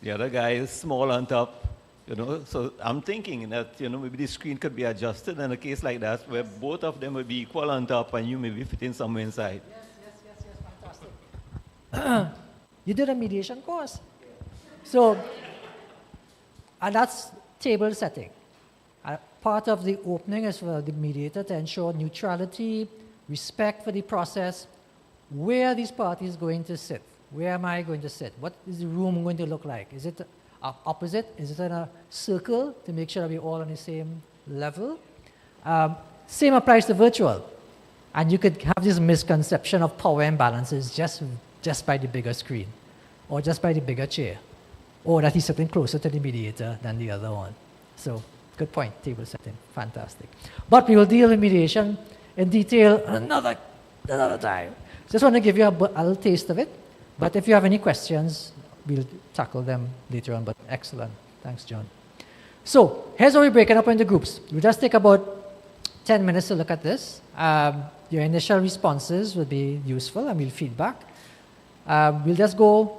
the other guy is small on top, you know. So I'm thinking that, you know, maybe the screen could be adjusted in a case like that where both of them would be equal on top and you may be fitting somewhere inside. Fantastic. You did a mediation course. So, and that's table setting. Part of the opening is for the mediator to ensure neutrality, respect for the process. Where are these parties going to sit? Where am I going to sit? What is the room going to look like? Is it opposite? Is it in a circle to make sure that we're all on the same level? Same applies to virtual. And you could have this misconception of power imbalances just by the bigger screen, or just by the bigger chair, or that he's sitting closer to the mediator than the other one. So, good point, table setting, fantastic. But we will deal with mediation in detail another time. Just want to give you a little taste of it. But if you have any questions, we'll tackle them later on. But excellent. Thanks, John. So here's how we break it up into groups. We'll just take about 10 minutes to look at this. Your initial responses will be useful and we'll feedback. We'll just go,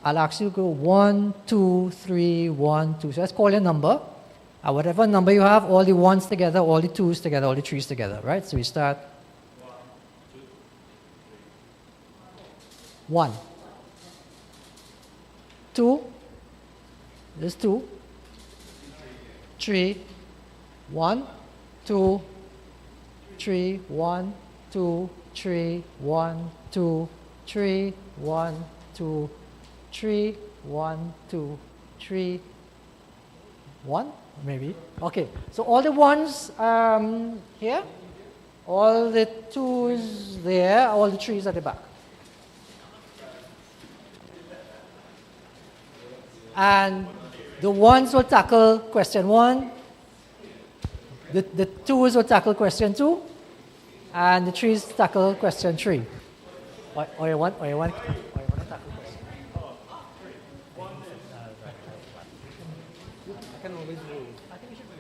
I'll ask you to go 1, 2, 3, 1, 2. So let's call your number. Whatever number you have, all the ones together, all the twos together, all the threes together, right? So we start 1, 2, there's 2, 3, 1, 2, 3, 1, 2, 3, 1, 2, 3, 1, 2, 3, 1, 2, 3, 1, maybe. Okay, so all the ones here, all the twos there, all the threes at the back. And the ones will tackle question 1, the twos will tackle question 2, and the threes tackle question 3. Or you want to tackle question? I can always move. I think we should move.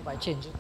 by changing.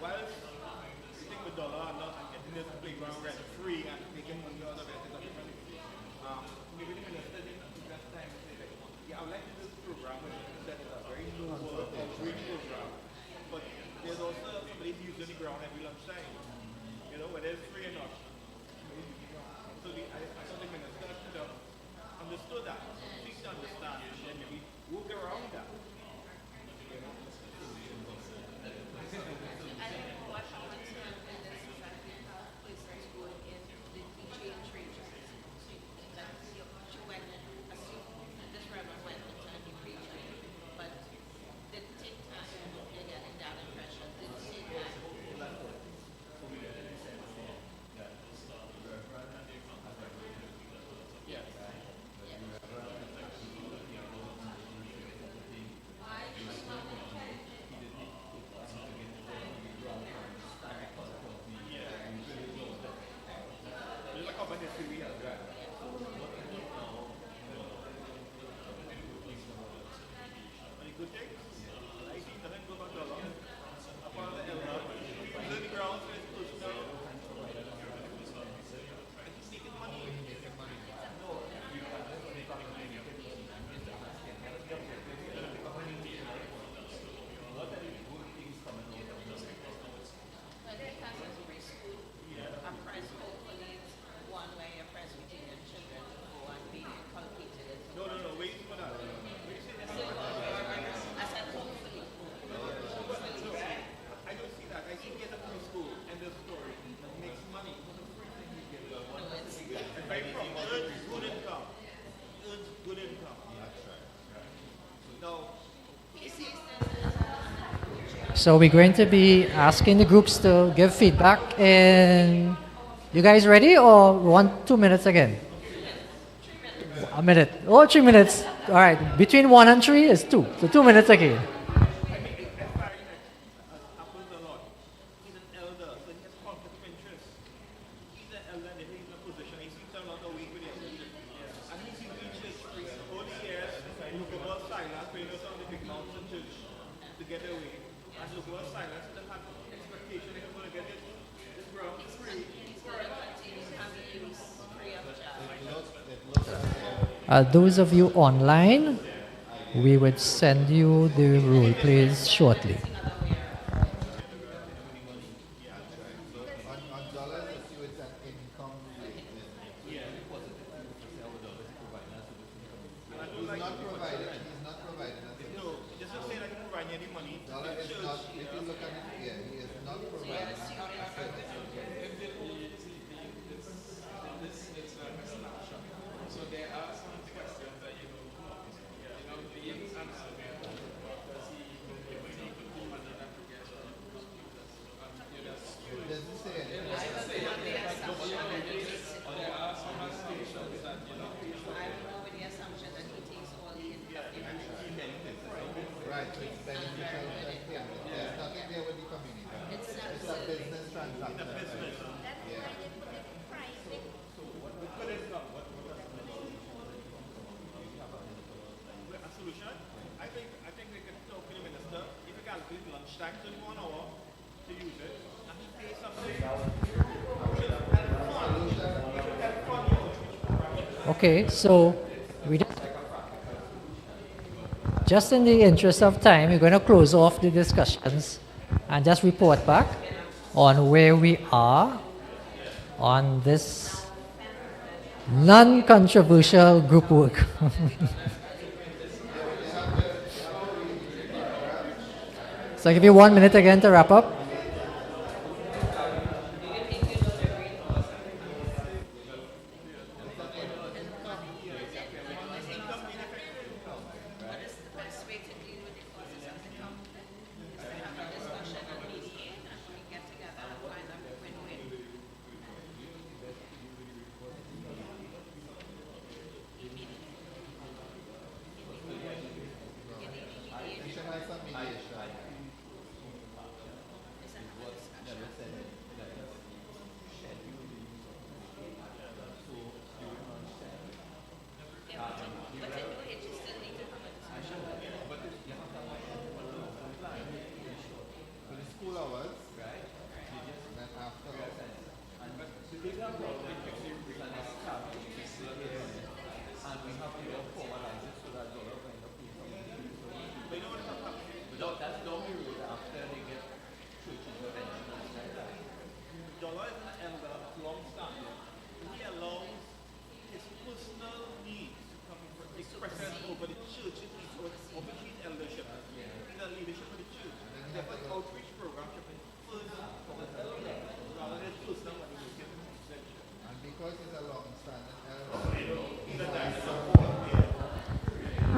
Whilst you think the dollar and So we're going to be asking the groups to give feedback. And you guys ready, or we want 2 minutes again? A minute. Oh, 3 minutes. All right. Between 1 and 3 is 2. So 2 minutes again. Those of you online, we would send you the role plays shortly. Okay, so just in the interest of time, we're going to close off the discussions and just report back on where we are on this non-controversial group work. So I'll give you 1 minute again to wrap up.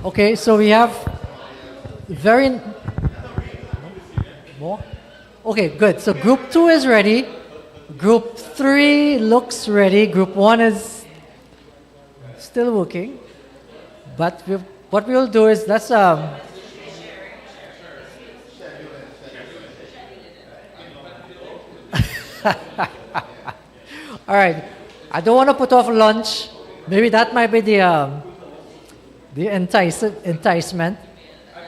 Okay, so we have very more. Okay, good. So group 2 is ready. Group 3 looks ready. Group 1 is still working. But what we will do is let's all right. I don't want to put off lunch. Maybe that might be the enticement.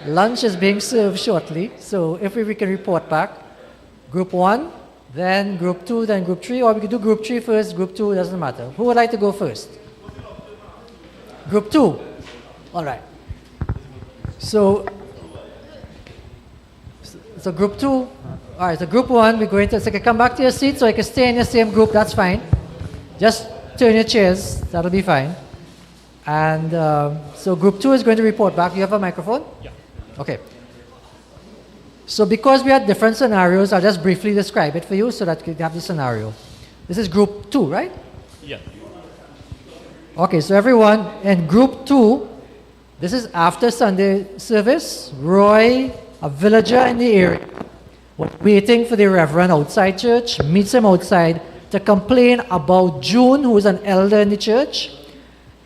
Lunch is being served shortly, so if we can report back. Group 1, then Group 2, then Group 3, or we could do Group 3 first, Group 2, doesn't matter. Who would like to go first? Group 2. All right. So Group 2, all right, so Group 1, we're going to, so you can come back to your seat, so you can stay in your same group, that's fine. Just turn your chairs, that'll be fine. And so Group 2 is going to report back. You have a microphone? Yeah. Okay. So because we had different scenarios, I'll just briefly describe it for you so that you have the scenario. This is Group 2, right? Yeah. Okay, so everyone in Group 2, this is after Sunday service. Roy, a villager in the area, was waiting for the reverend outside church, meets him outside to complain about June, who is an elder in the church.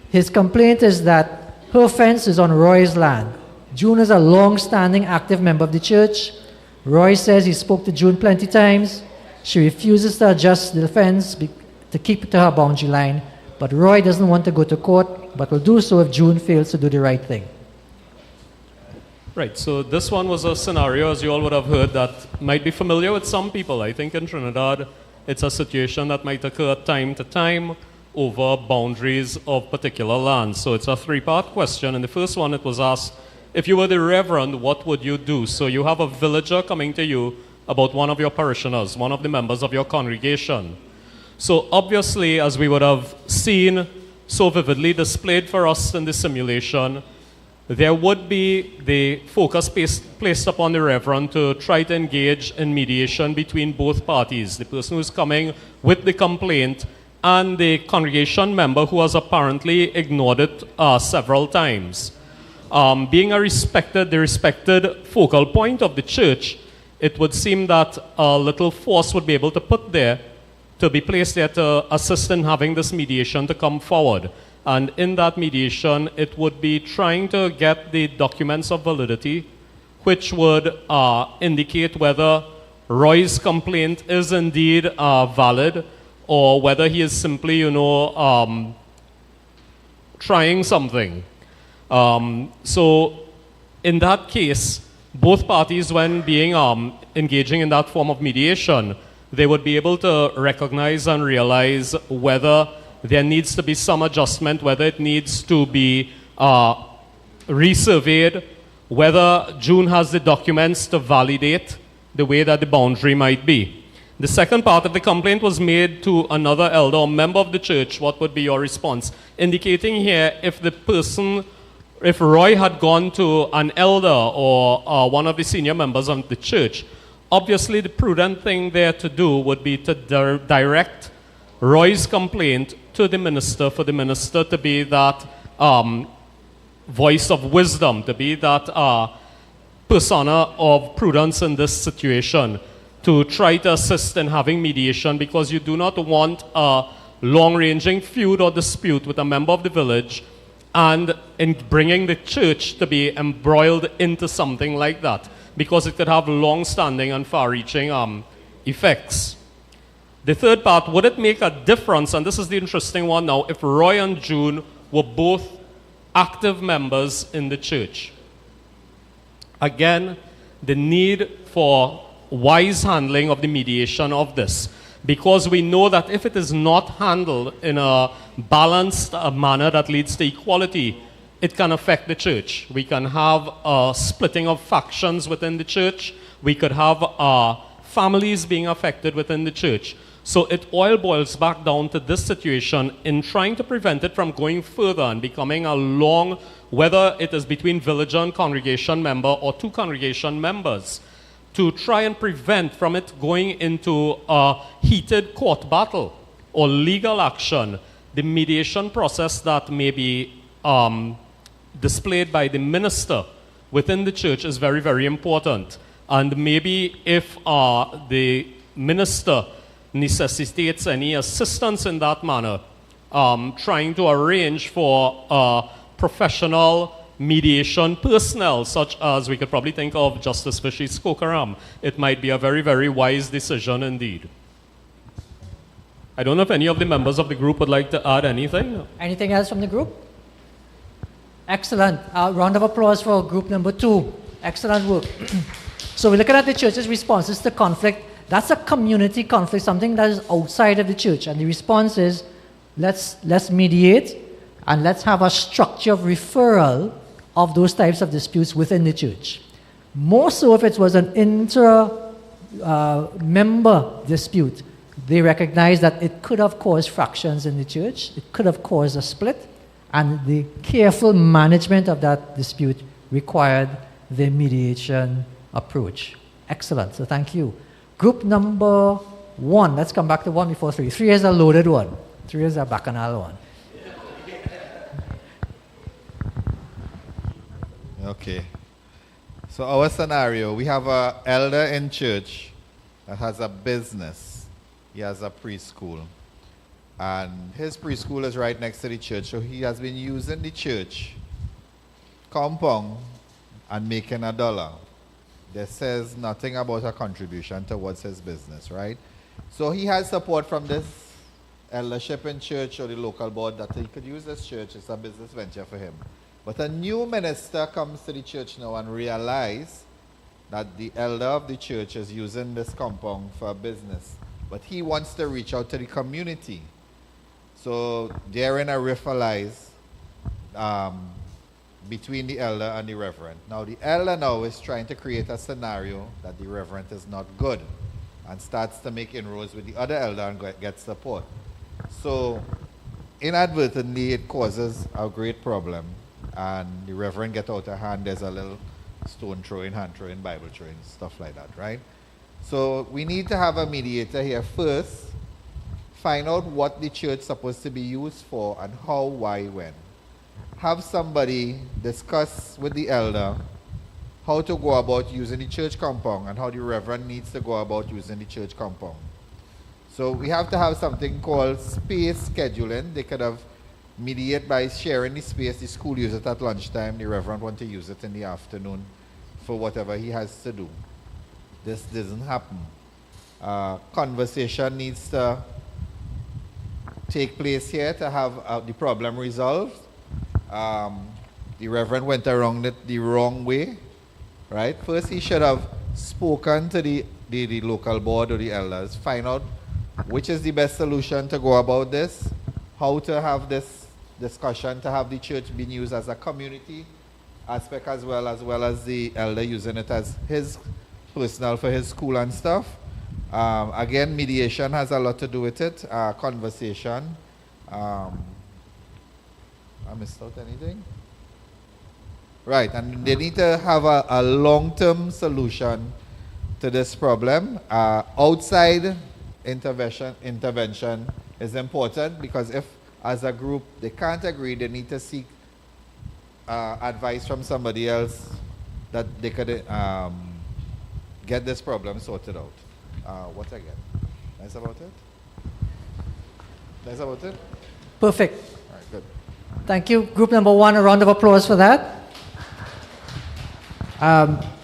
His complaint is that her fence is on Roy's land. June is a long-standing active member of the church. Roy says he spoke to June plenty times. She refuses to adjust the fence to keep it to her boundary line. But Roy doesn't want to go to court, but will do so if June fails to do the right thing. Right, so this one was a scenario, as you all would have heard, that might be familiar with some people. I think in Trinidad, it's a situation that might occur time to time over boundaries of particular lands. So it's a three-part question. In the first one, it was asked, if you were the reverend, what would you do? So you have a villager coming to you about one of your parishioners, one of the members of your congregation. So obviously, as we would have seen so vividly displayed for us in the simulation, there would be the focus placed upon the reverend to try to engage in mediation between both parties, the person who's coming with the complaint and the congregation member who has apparently ignored it several times. Being the respected focal point of the church, it would seem that a little force would be able to put there, to be placed there to assist in having this mediation to come forward. And in that mediation, it would be trying to get the documents of validity, which would indicate whether Roy's complaint is indeed valid, or whether he is simply, trying something. So in that case, both parties, when being engaging in that form of mediation, they would be able to recognize and realize whether there needs to be some adjustment, whether it needs to be resurveyed, whether June has the documents to validate the way that the boundary might be. The second part of the complaint was made to another elder or member of the church. What would be your response? Indicating here if Roy had gone to an elder or one of the senior members of the church, obviously the prudent thing there to do would be to direct Roy's complaint to the minister, for the minister to be that voice of wisdom, to be that persona of prudence in this situation, to try to assist in having mediation, because you do not want a long-ranging feud or dispute with a member of the village and in bringing the church to be embroiled into something like that, because it could have long-standing and far-reaching effects. The third part, would it make a difference, and this is the interesting one now, if Roy and June were both active members in the church? Again, the need for wise handling of the mediation of this, because we know that if it is not handled in a balanced manner that leads to equality, it can affect the church. We can have a splitting of factions within the church. We could have families being affected within the church. So it all boils back down to this situation in trying to prevent it from going further and becoming a long, whether it is between villager and congregation member or two congregation members, to try and prevent from it going into a heated court battle or legal action. The mediation process that may be displayed by the minister within the church is very, very important. And maybe if the minister necessitates any assistance in that manner, trying to arrange for professional mediation personnel, such as we could probably think of Justice Fishy Skokaram, it might be a very, very wise decision indeed. I don't know if any of the members of the group would like to add anything. Anything else from the group? Excellent. Round of applause for group number 2. Excellent work. So we're looking at the church's responses to conflict. That's a community conflict, something that is outside of the church. And the response is, let's mediate and let's have a structure of referral of those types of disputes within the church. More so if it was an inter-member dispute. They recognize that it could have caused fractions in the church, it could have caused a split, and the careful management of that dispute required the mediation approach. Excellent, so thank you. Group number 1, let's come back to 1 before 3. 3 is a loaded one, 3 is a bacchanal one. Okay. So our scenario, we have an elder in church that has a business. He has a preschool. And his preschool is right next to the church. So he has been using the church compound and making $1. There says nothing about a contribution towards his business, right? So he has support from this eldership in church or the local board that he could use this church. It's a business venture for him. But a new minister comes to the church now and realizes that the elder of the church is using this compound for a business. But he wants to reach out to the community. So therein a rift lies between the elder and the reverend. Now the elder now is trying to create a scenario that the reverend is not good and starts to make inroads with the other elder and get support. So inadvertently it causes a great problem and the reverend gets out of hand. There's a little stone throwing, hand throwing, Bible throwing, stuff like that, right? So we need to have a mediator here first, find out what the church is supposed to be used for and how, why, when. Have somebody discuss with the elder how to go about using the church compound and how the reverend needs to go about using the church compound. So we have to have something called space scheduling. They could have mediate by sharing the space. The school uses it at lunchtime. The reverend wants to use it in the afternoon for whatever he has to do. This doesn't happen. Conversation needs to take place here to have the problem resolved. The reverend went around it the wrong way, right? First, he should have spoken to the local board or the elders, find out which is the best solution to go about this, how to have this discussion, to have the church being used as a community aspect as well as the elder using it as his personal for his school and stuff. Again, mediation has a lot to do with it. Conversation. I missed out anything? Right, and they need to have a long-term solution to this problem. Outside intervention is important because if, as a group, they can't agree, they need to seek advice from somebody else that they could get this problem sorted out. What again? That's about it? That's about it? Perfect. All right, good. Thank you. Group number 1, a round of applause for that.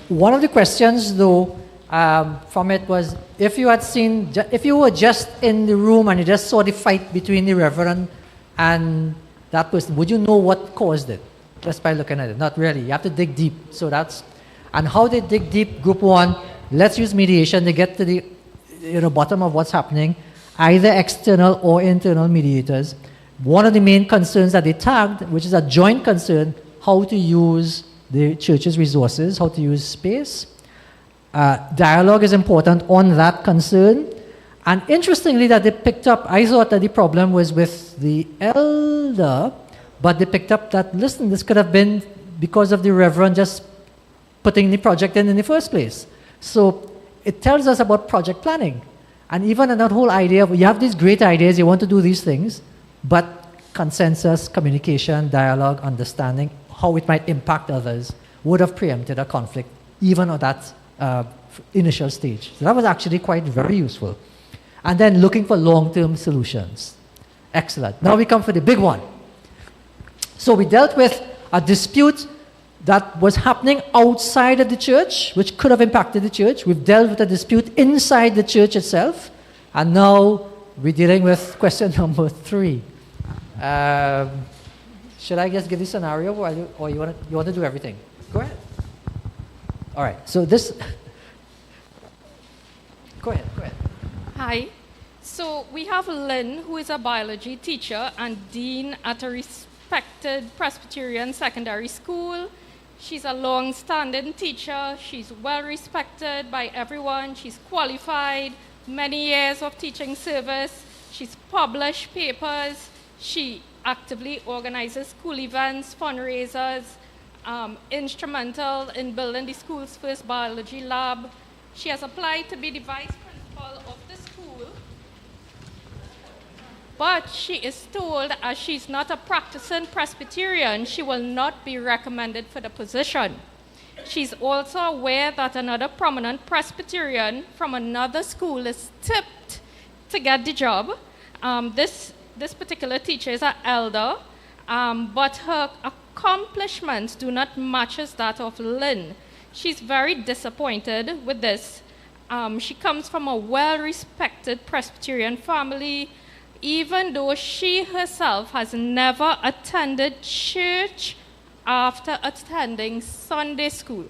One of the questions, though, from it was, if you were just in the room and you just saw the fight between the reverend and that person, would you know what caused it? Just by looking at it? Not really. You have to dig deep. So and how they dig deep, group 1, let's use mediation to get to the bottom of what's happening, either external or internal mediators. One of the main concerns that they tagged, which is a joint concern, how to use the church's resources, how to use space. Dialogue is important on that concern. And interestingly that they picked up, I thought that the problem was with the elder, but they picked up that, listen, this could have been because of the reverend just putting the project in the first place. So it tells us about project planning. And even in that whole idea of, you have these great ideas, you want to do these things, but consensus, communication, dialogue, understanding, how it might impact others, would have preempted a conflict, even at that initial stage. So that was actually very useful. And then looking for long-term solutions. Excellent. Now we come for the big one. So we dealt with a dispute that was happening outside of the church, which could have impacted the church. We've dealt with a dispute inside the church itself. And now we're dealing with question number 3. Should I just give the scenario, or you want to do everything? Go ahead. All right, so this... Go ahead. Hi. So we have Lynn, who is a biology teacher and dean at a respected Presbyterian secondary school. She's a long-standing teacher. She's well-respected by everyone. She's qualified, many years of teaching service. She's published papers. She actively organizes school events, fundraisers, instrumental in building the school's first biology lab. She has applied to be the vice principal of the school, but she is told as she's not a practicing Presbyterian, she will not be recommended for the position. She's also aware that another prominent Presbyterian from another school is tipped to get the job. This particular teacher is an elder, but her accomplishments do not match that of Lynn. She's very disappointed with this. She comes from a well-respected Presbyterian family, even though she herself has never attended church after attending Sunday school.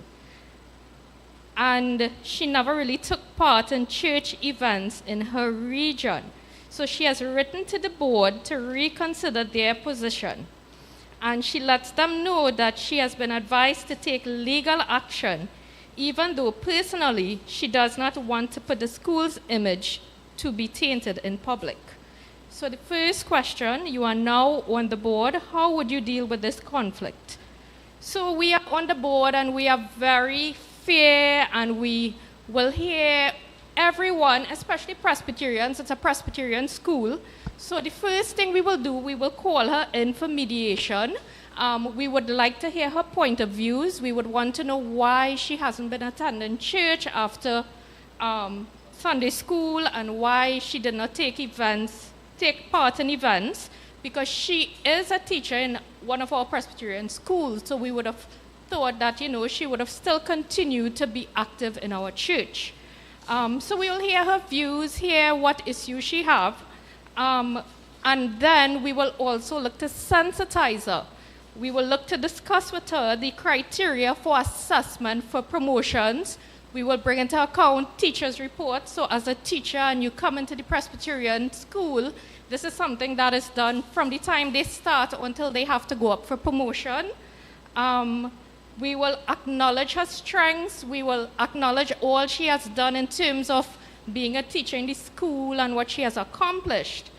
And she never really took part in church events in her region. So she has written to the board to reconsider their position. And she lets them know that she has been advised to take legal action, even though personally she does not want to put the school's image to be tainted in public. So the first question, you are now on the board, how would you deal with this conflict? So we are on the board and we are very fair and we will hear everyone, especially Presbyterians. It's a Presbyterian school. So the first thing we will do, we will call her in for mediation. We would like to hear her point of views. We would want to know why she hasn't been attending church after Sunday school and why she did not take part in events, because she is a teacher in one of our Presbyterian schools. So we would have thought that, she would have still continued to be active in our church. So we will hear her views, hear what issues she have. And then we will also look to sensitize her. We will look to discuss with her the criteria for assessment for promotions. We will bring into account teachers' reports. So as a teacher and you come into the Presbyterian school, this is something that is done from the time they start until they have to go up for promotion. We will acknowledge her strengths. We will acknowledge all she has done in terms of being a teacher in the school and what she has accomplished.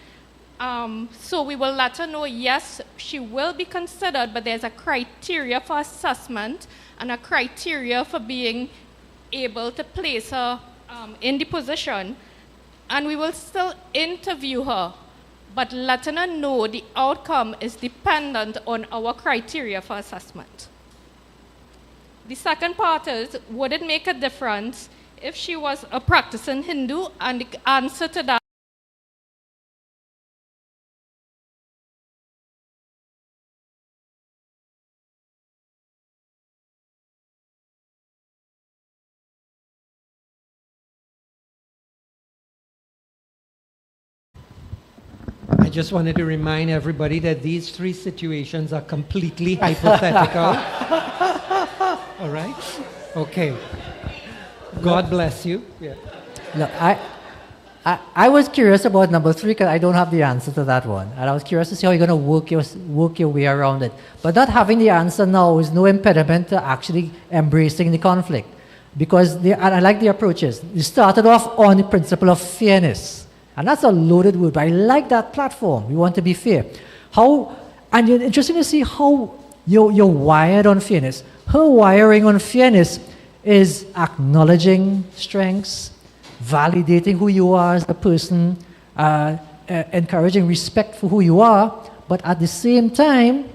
So we will let her know, yes, she will be considered, but there's a criteria for assessment and a criteria for being able to place her in the position. And we will still interview her, but letting her know the outcome is dependent on our criteria for assessment. The second part is, would it make a difference if she was a practicing Hindu? And the answer to that I just wanted to remind everybody that these three situations are completely hypothetical. All right? Okay. God bless you. Yeah. Look, I was curious about number 3 because I don't have the answer to that one. And I was curious to see how you're going to work your way around it. But not having the answer now is no impediment to actually embracing the conflict. Because, and I like the approaches. You started off on the principle of fairness. And that's a loaded word, but I like that platform. We want to be fair. And it's interesting to see how you're wired on fairness. Her wiring on fairness is acknowledging strengths, validating who you are as a person, encouraging respect for who you are, but at the same time,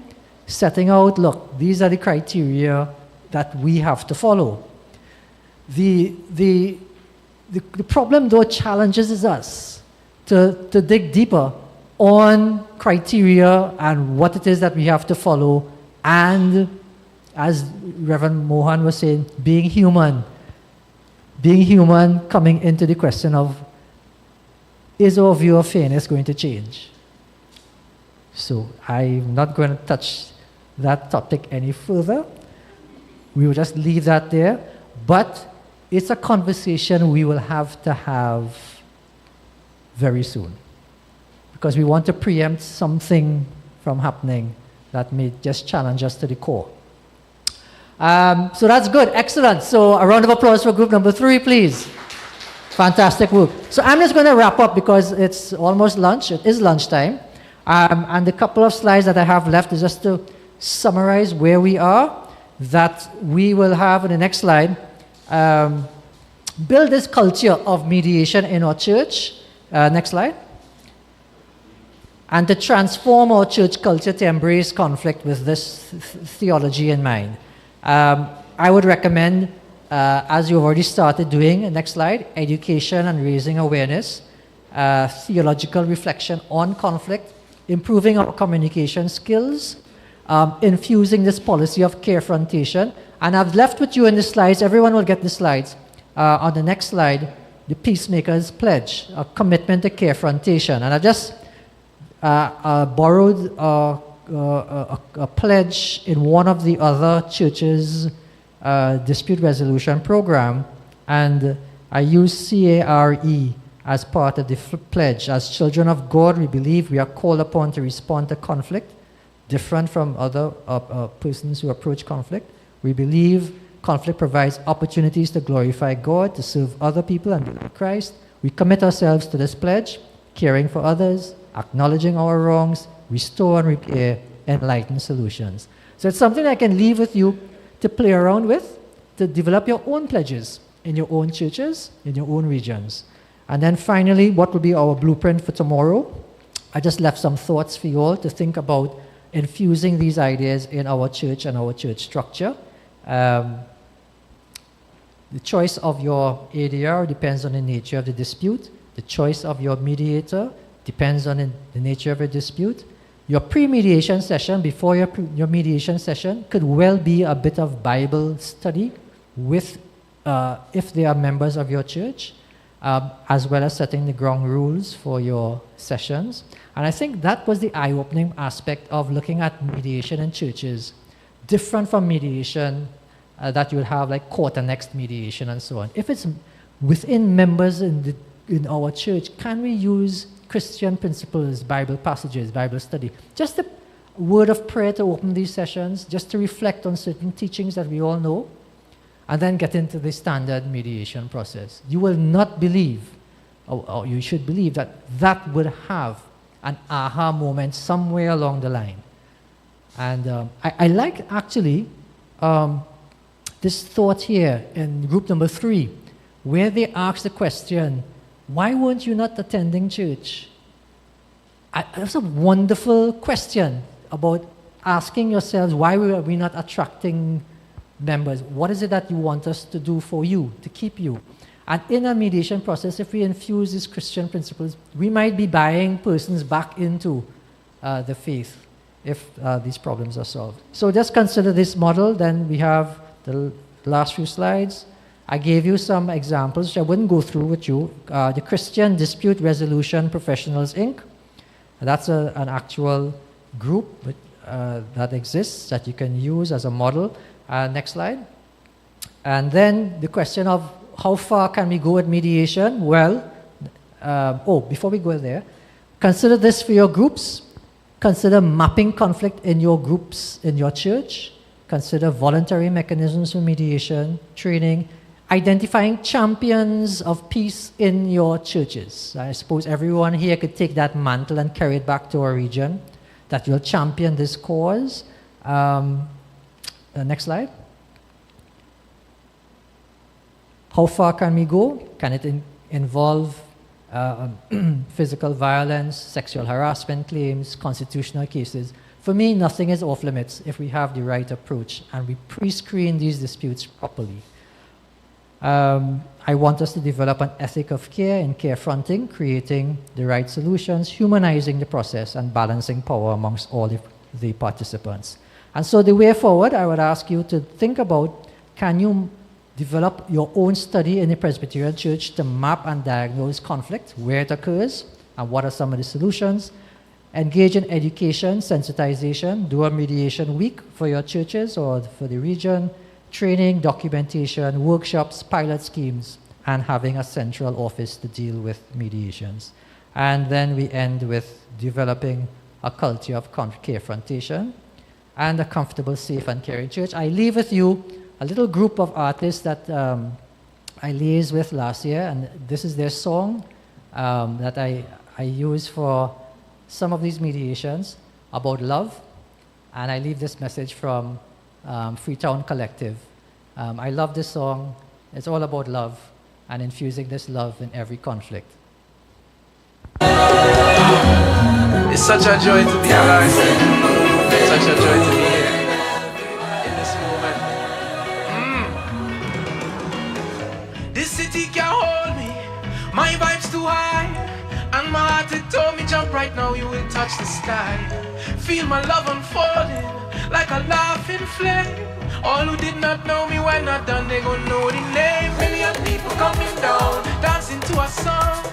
setting out, look, these are the criteria that we have to follow. The problem, though, challenges us to dig deeper on criteria and what it is that we have to follow, and as Reverend Mohan was saying, being human coming into the question of, is our view of fairness going to change? So I'm not going to touch that topic any further. We will just leave that there. But it's a conversation we will have to have very soon, because we want to preempt something from happening that may just challenge us to the core. So that's good. Excellent. So a round of applause for group number 3, please. Fantastic work. So I'm just going to wrap up because it's almost lunch. It is lunchtime. And the couple of slides that I have left is just to summarize where we are, that we will have in the next slide, build this culture of mediation in our church. Next slide. And to transform our church culture to embrace conflict with this theology in mind. I would recommend, as you've already started doing, next slide, education and raising awareness, theological reflection on conflict, improving our communication skills, infusing this policy of carefrontation. And I've left with you in the slides, everyone will get the slides. On the next slide, the Peacemaker's Pledge, a commitment to carefrontation. And I just borrowed a pledge in one of the other churches' dispute resolution program, and I use CARE as part of the pledge. As children of God, we believe we are called upon to respond to conflict, different from other persons who approach conflict. We believe conflict provides opportunities to glorify God, to serve other people and build Christ. We commit ourselves to this pledge, caring for others, acknowledging our wrongs, restore and repair, enlighten solutions. So it's something I can leave with you to play around with, to develop your own pledges in your own churches, in your own regions. And then finally, what will be our blueprint for tomorrow? I just left some thoughts for you all to think about infusing these ideas in our church and our church structure. The choice of your ADR depends on the nature of the dispute. The choice of your mediator depends on the nature of a dispute. Your pre-mediation session, before your mediation session, could well be a bit of Bible study with, if they are members of your church, as well as setting the ground rules for your sessions. And I think that was the eye-opening aspect of looking at mediation in churches, different from mediation that you would have like court-annexed mediation and so on. If it's within members in our church, can we use Christian principles, Bible passages, Bible study? Just a word of prayer to open these sessions, just to reflect on certain teachings that we all know, and then get into the standard mediation process. You will not believe, or you should believe, that that would have an aha moment somewhere along the line. And I like actually this thought here in group number 3, where they ask the question, why weren't you not attending church? That's a wonderful question about asking yourselves, why are we not attracting members? What is it that you want us to do for you, to keep you? And in a mediation process, if we infuse these Christian principles, we might be buying persons back into the faith if these problems are solved. So just consider this model. Then we have the last few slides. I gave you some examples, which I wouldn't go through with you. The Christian Dispute Resolution Professionals, Inc. That's an actual group that exists that you can use as a model. Next slide. And then the question of how far can we go with mediation? Well, before we go there, consider this for your groups. Consider mapping conflict in your groups in your church. Consider voluntary mechanisms for mediation, training, identifying champions of peace in your churches. I suppose everyone here could take that mantle and carry it back to our region, that will champion this cause. Next slide. How far can we go? Can it involve physical violence, sexual harassment claims, constitutional cases? For me, nothing is off limits if we have the right approach and we pre-screen these disputes properly. I want us to develop an ethic of care in carefronting, creating the right solutions, humanizing the process, and balancing power amongst all the participants. And so the way forward, I would ask you to think about, can you develop your own study in the Presbyterian Church to map and diagnose conflict, where it occurs, and what are some of the solutions? Engage in education, sensitization, do a mediation week for your churches or for the region. training, documentation, workshops, pilot schemes, and having a central office to deal with mediations. And then we end with developing a culture of confrontation and a comfortable, safe, and caring church. I leave with you a little group of artists that I liaised with last year, and this is their song that I use for some of these mediations about love. And I leave this message from Freetown Collective. I love this song. It's all about love and infusing this love in every conflict. It's such a joy to be alive. It's such a joy to be here in this moment. This city can't hold me. My vibe's too high. And my heart, it told me jump right now, you will touch the sky. Feel my love unfolding like a laughing flame. All who did not know me when not done, they gon' know the name. Million people coming down, dancing to a song.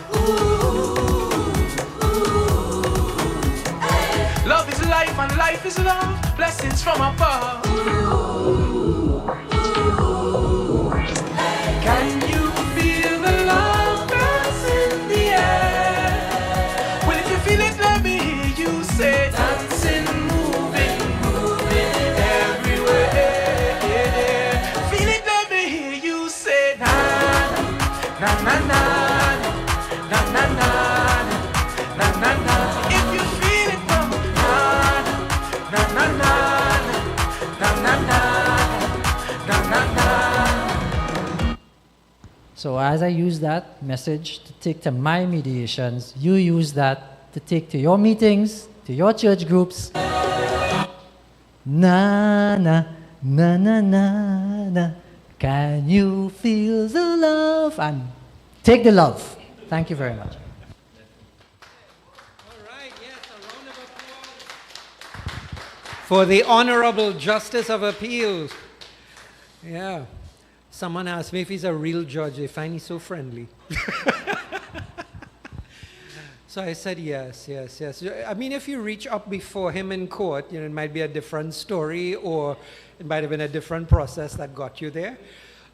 Love is life and life is love, blessings from above. Can you feel the love that's in the air? Well, if you feel it, let me hear you say dancing, moving, moving everywhere. Feel it, let me hear you say na na na na na na na na na na. If you feel it, come na na na na na na na na na. So as I use that message to take to my mediations, you use that to take to your meetings, to your church groups. Na na na na na na. Can you feel the love? And take the love. Thank you very much. For the Honorable Justice of Appeals. Yeah. Someone asked me if he's a real judge. They find he's so friendly. So I said yes, yes, yes. I mean, if you reach up before him in court, it might be a different story, or it might have been a different process that got you there.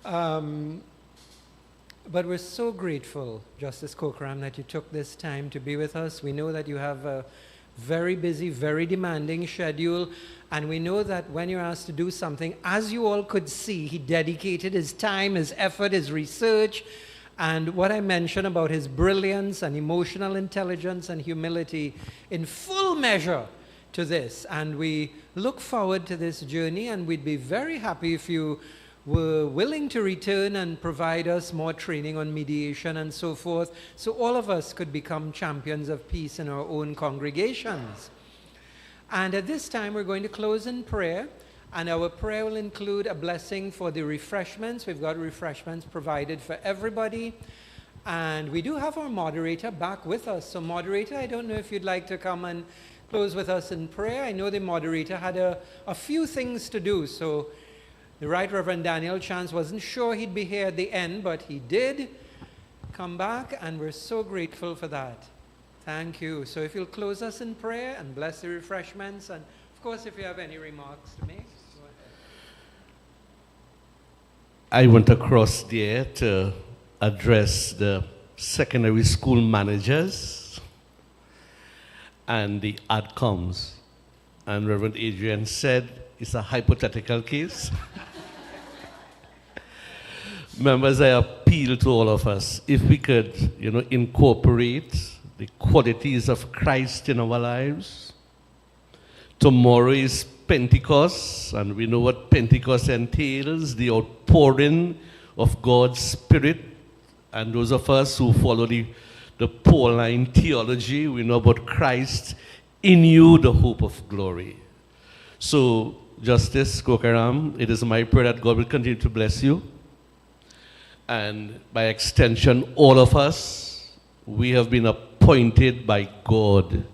But we're so grateful, Justice Kokram, that you took this time to be with us. We know that you have a very busy, very demanding schedule, and we know that when you're asked to do something, as you all could see, he dedicated his time, his effort, his research, and what I mentioned about his brilliance and emotional intelligence and humility in full measure to this. And we look forward to this journey, and we'd be very happy if you were willing to return and provide us more training on mediation and so forth, so all of us could become champions of peace in our own congregations. And at this time, we're going to close in prayer, and our prayer will include a blessing for the refreshments. We've got refreshments provided for everybody, and we do have our moderator back with us. So moderator, I don't know if you'd like to come and close with us in prayer. I know the moderator had a few things to do, so the Right Reverend Daniel Chance wasn't sure he'd be here at the end, but he did come back, and we're so grateful for that. Thank you. So if you'll close us in prayer and bless the refreshments, and of course, if you have any remarks to make, go ahead. I went across there to address the secondary school managers and the ADCOMs. And Reverend Adrian said, it's a hypothetical case. Members, I appeal to all of us, if we could, incorporate the qualities of Christ in our lives. Tomorrow is Pentecost, and we know what Pentecost entails, the outpouring of God's Spirit. And those of us who follow the Pauline theology, we know about Christ in you, the hope of glory. So, Justice Kokaram, it is my prayer that God will continue to bless you. And by extension, all of us, we have been appointed by God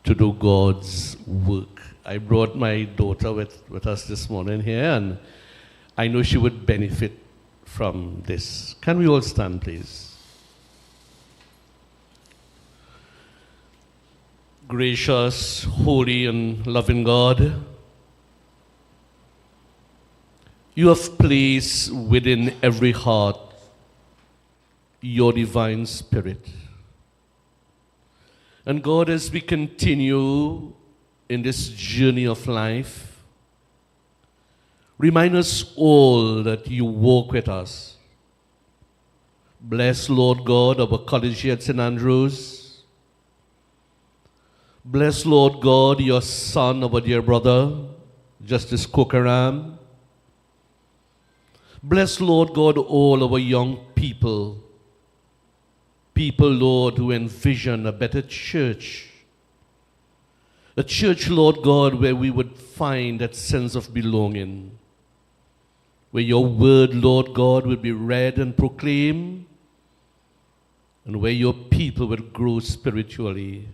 to do God's work. I brought my daughter with us this morning here, and I know she would benefit from this. Can we all stand, please? Gracious, holy, and loving God, You have placed within every heart your divine spirit. And God, as we continue in this journey of life, remind us all that you walk with us. Bless, Lord God, our college here at St. Andrews. Bless, Lord God, your son, our dear brother, Justice Kokaram. Bless, Lord God, all our young people. People, Lord, who envision a better church. A church, Lord God, where we would find that sense of belonging. Where your word, Lord God, will be read and proclaimed. And where your people will grow spiritually.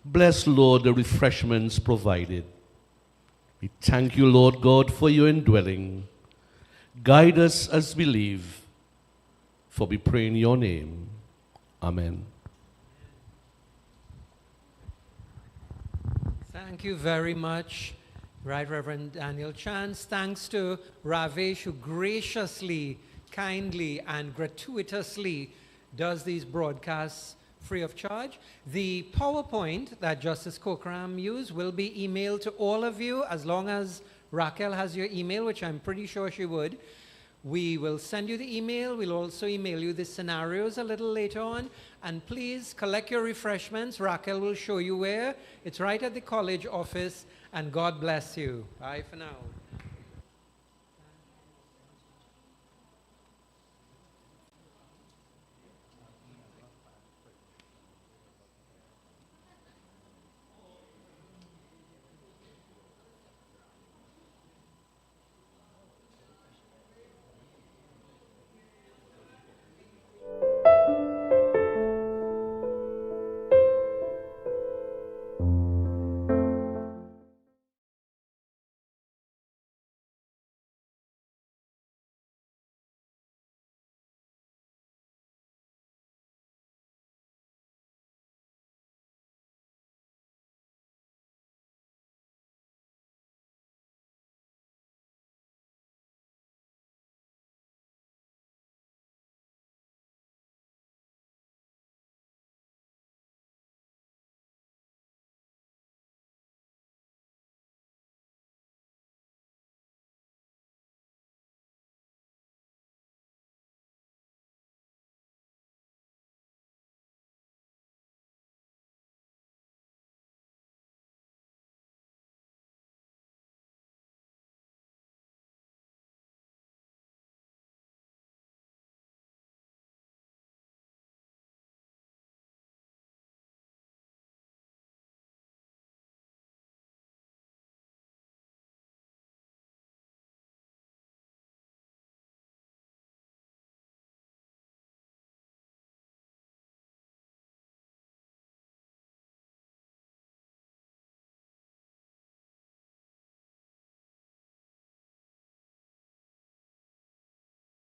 Bless, Lord, the refreshments provided. We thank you, Lord God, for your indwelling. Guide us as we leave, for we pray in your name. Amen. Thank you very much, Right Reverend Daniel Chance. Thanks to Ravesh, who graciously, kindly, and gratuitously does these broadcasts free of charge. The PowerPoint that Justice Kokaram used will be emailed to all of you as long as Raquel has your email, which I'm pretty sure she would. We will send you the email. We'll also email you the scenarios a little later on. And please collect your refreshments. Raquel will show you where. It's right at the college office. And God bless you. Bye for now.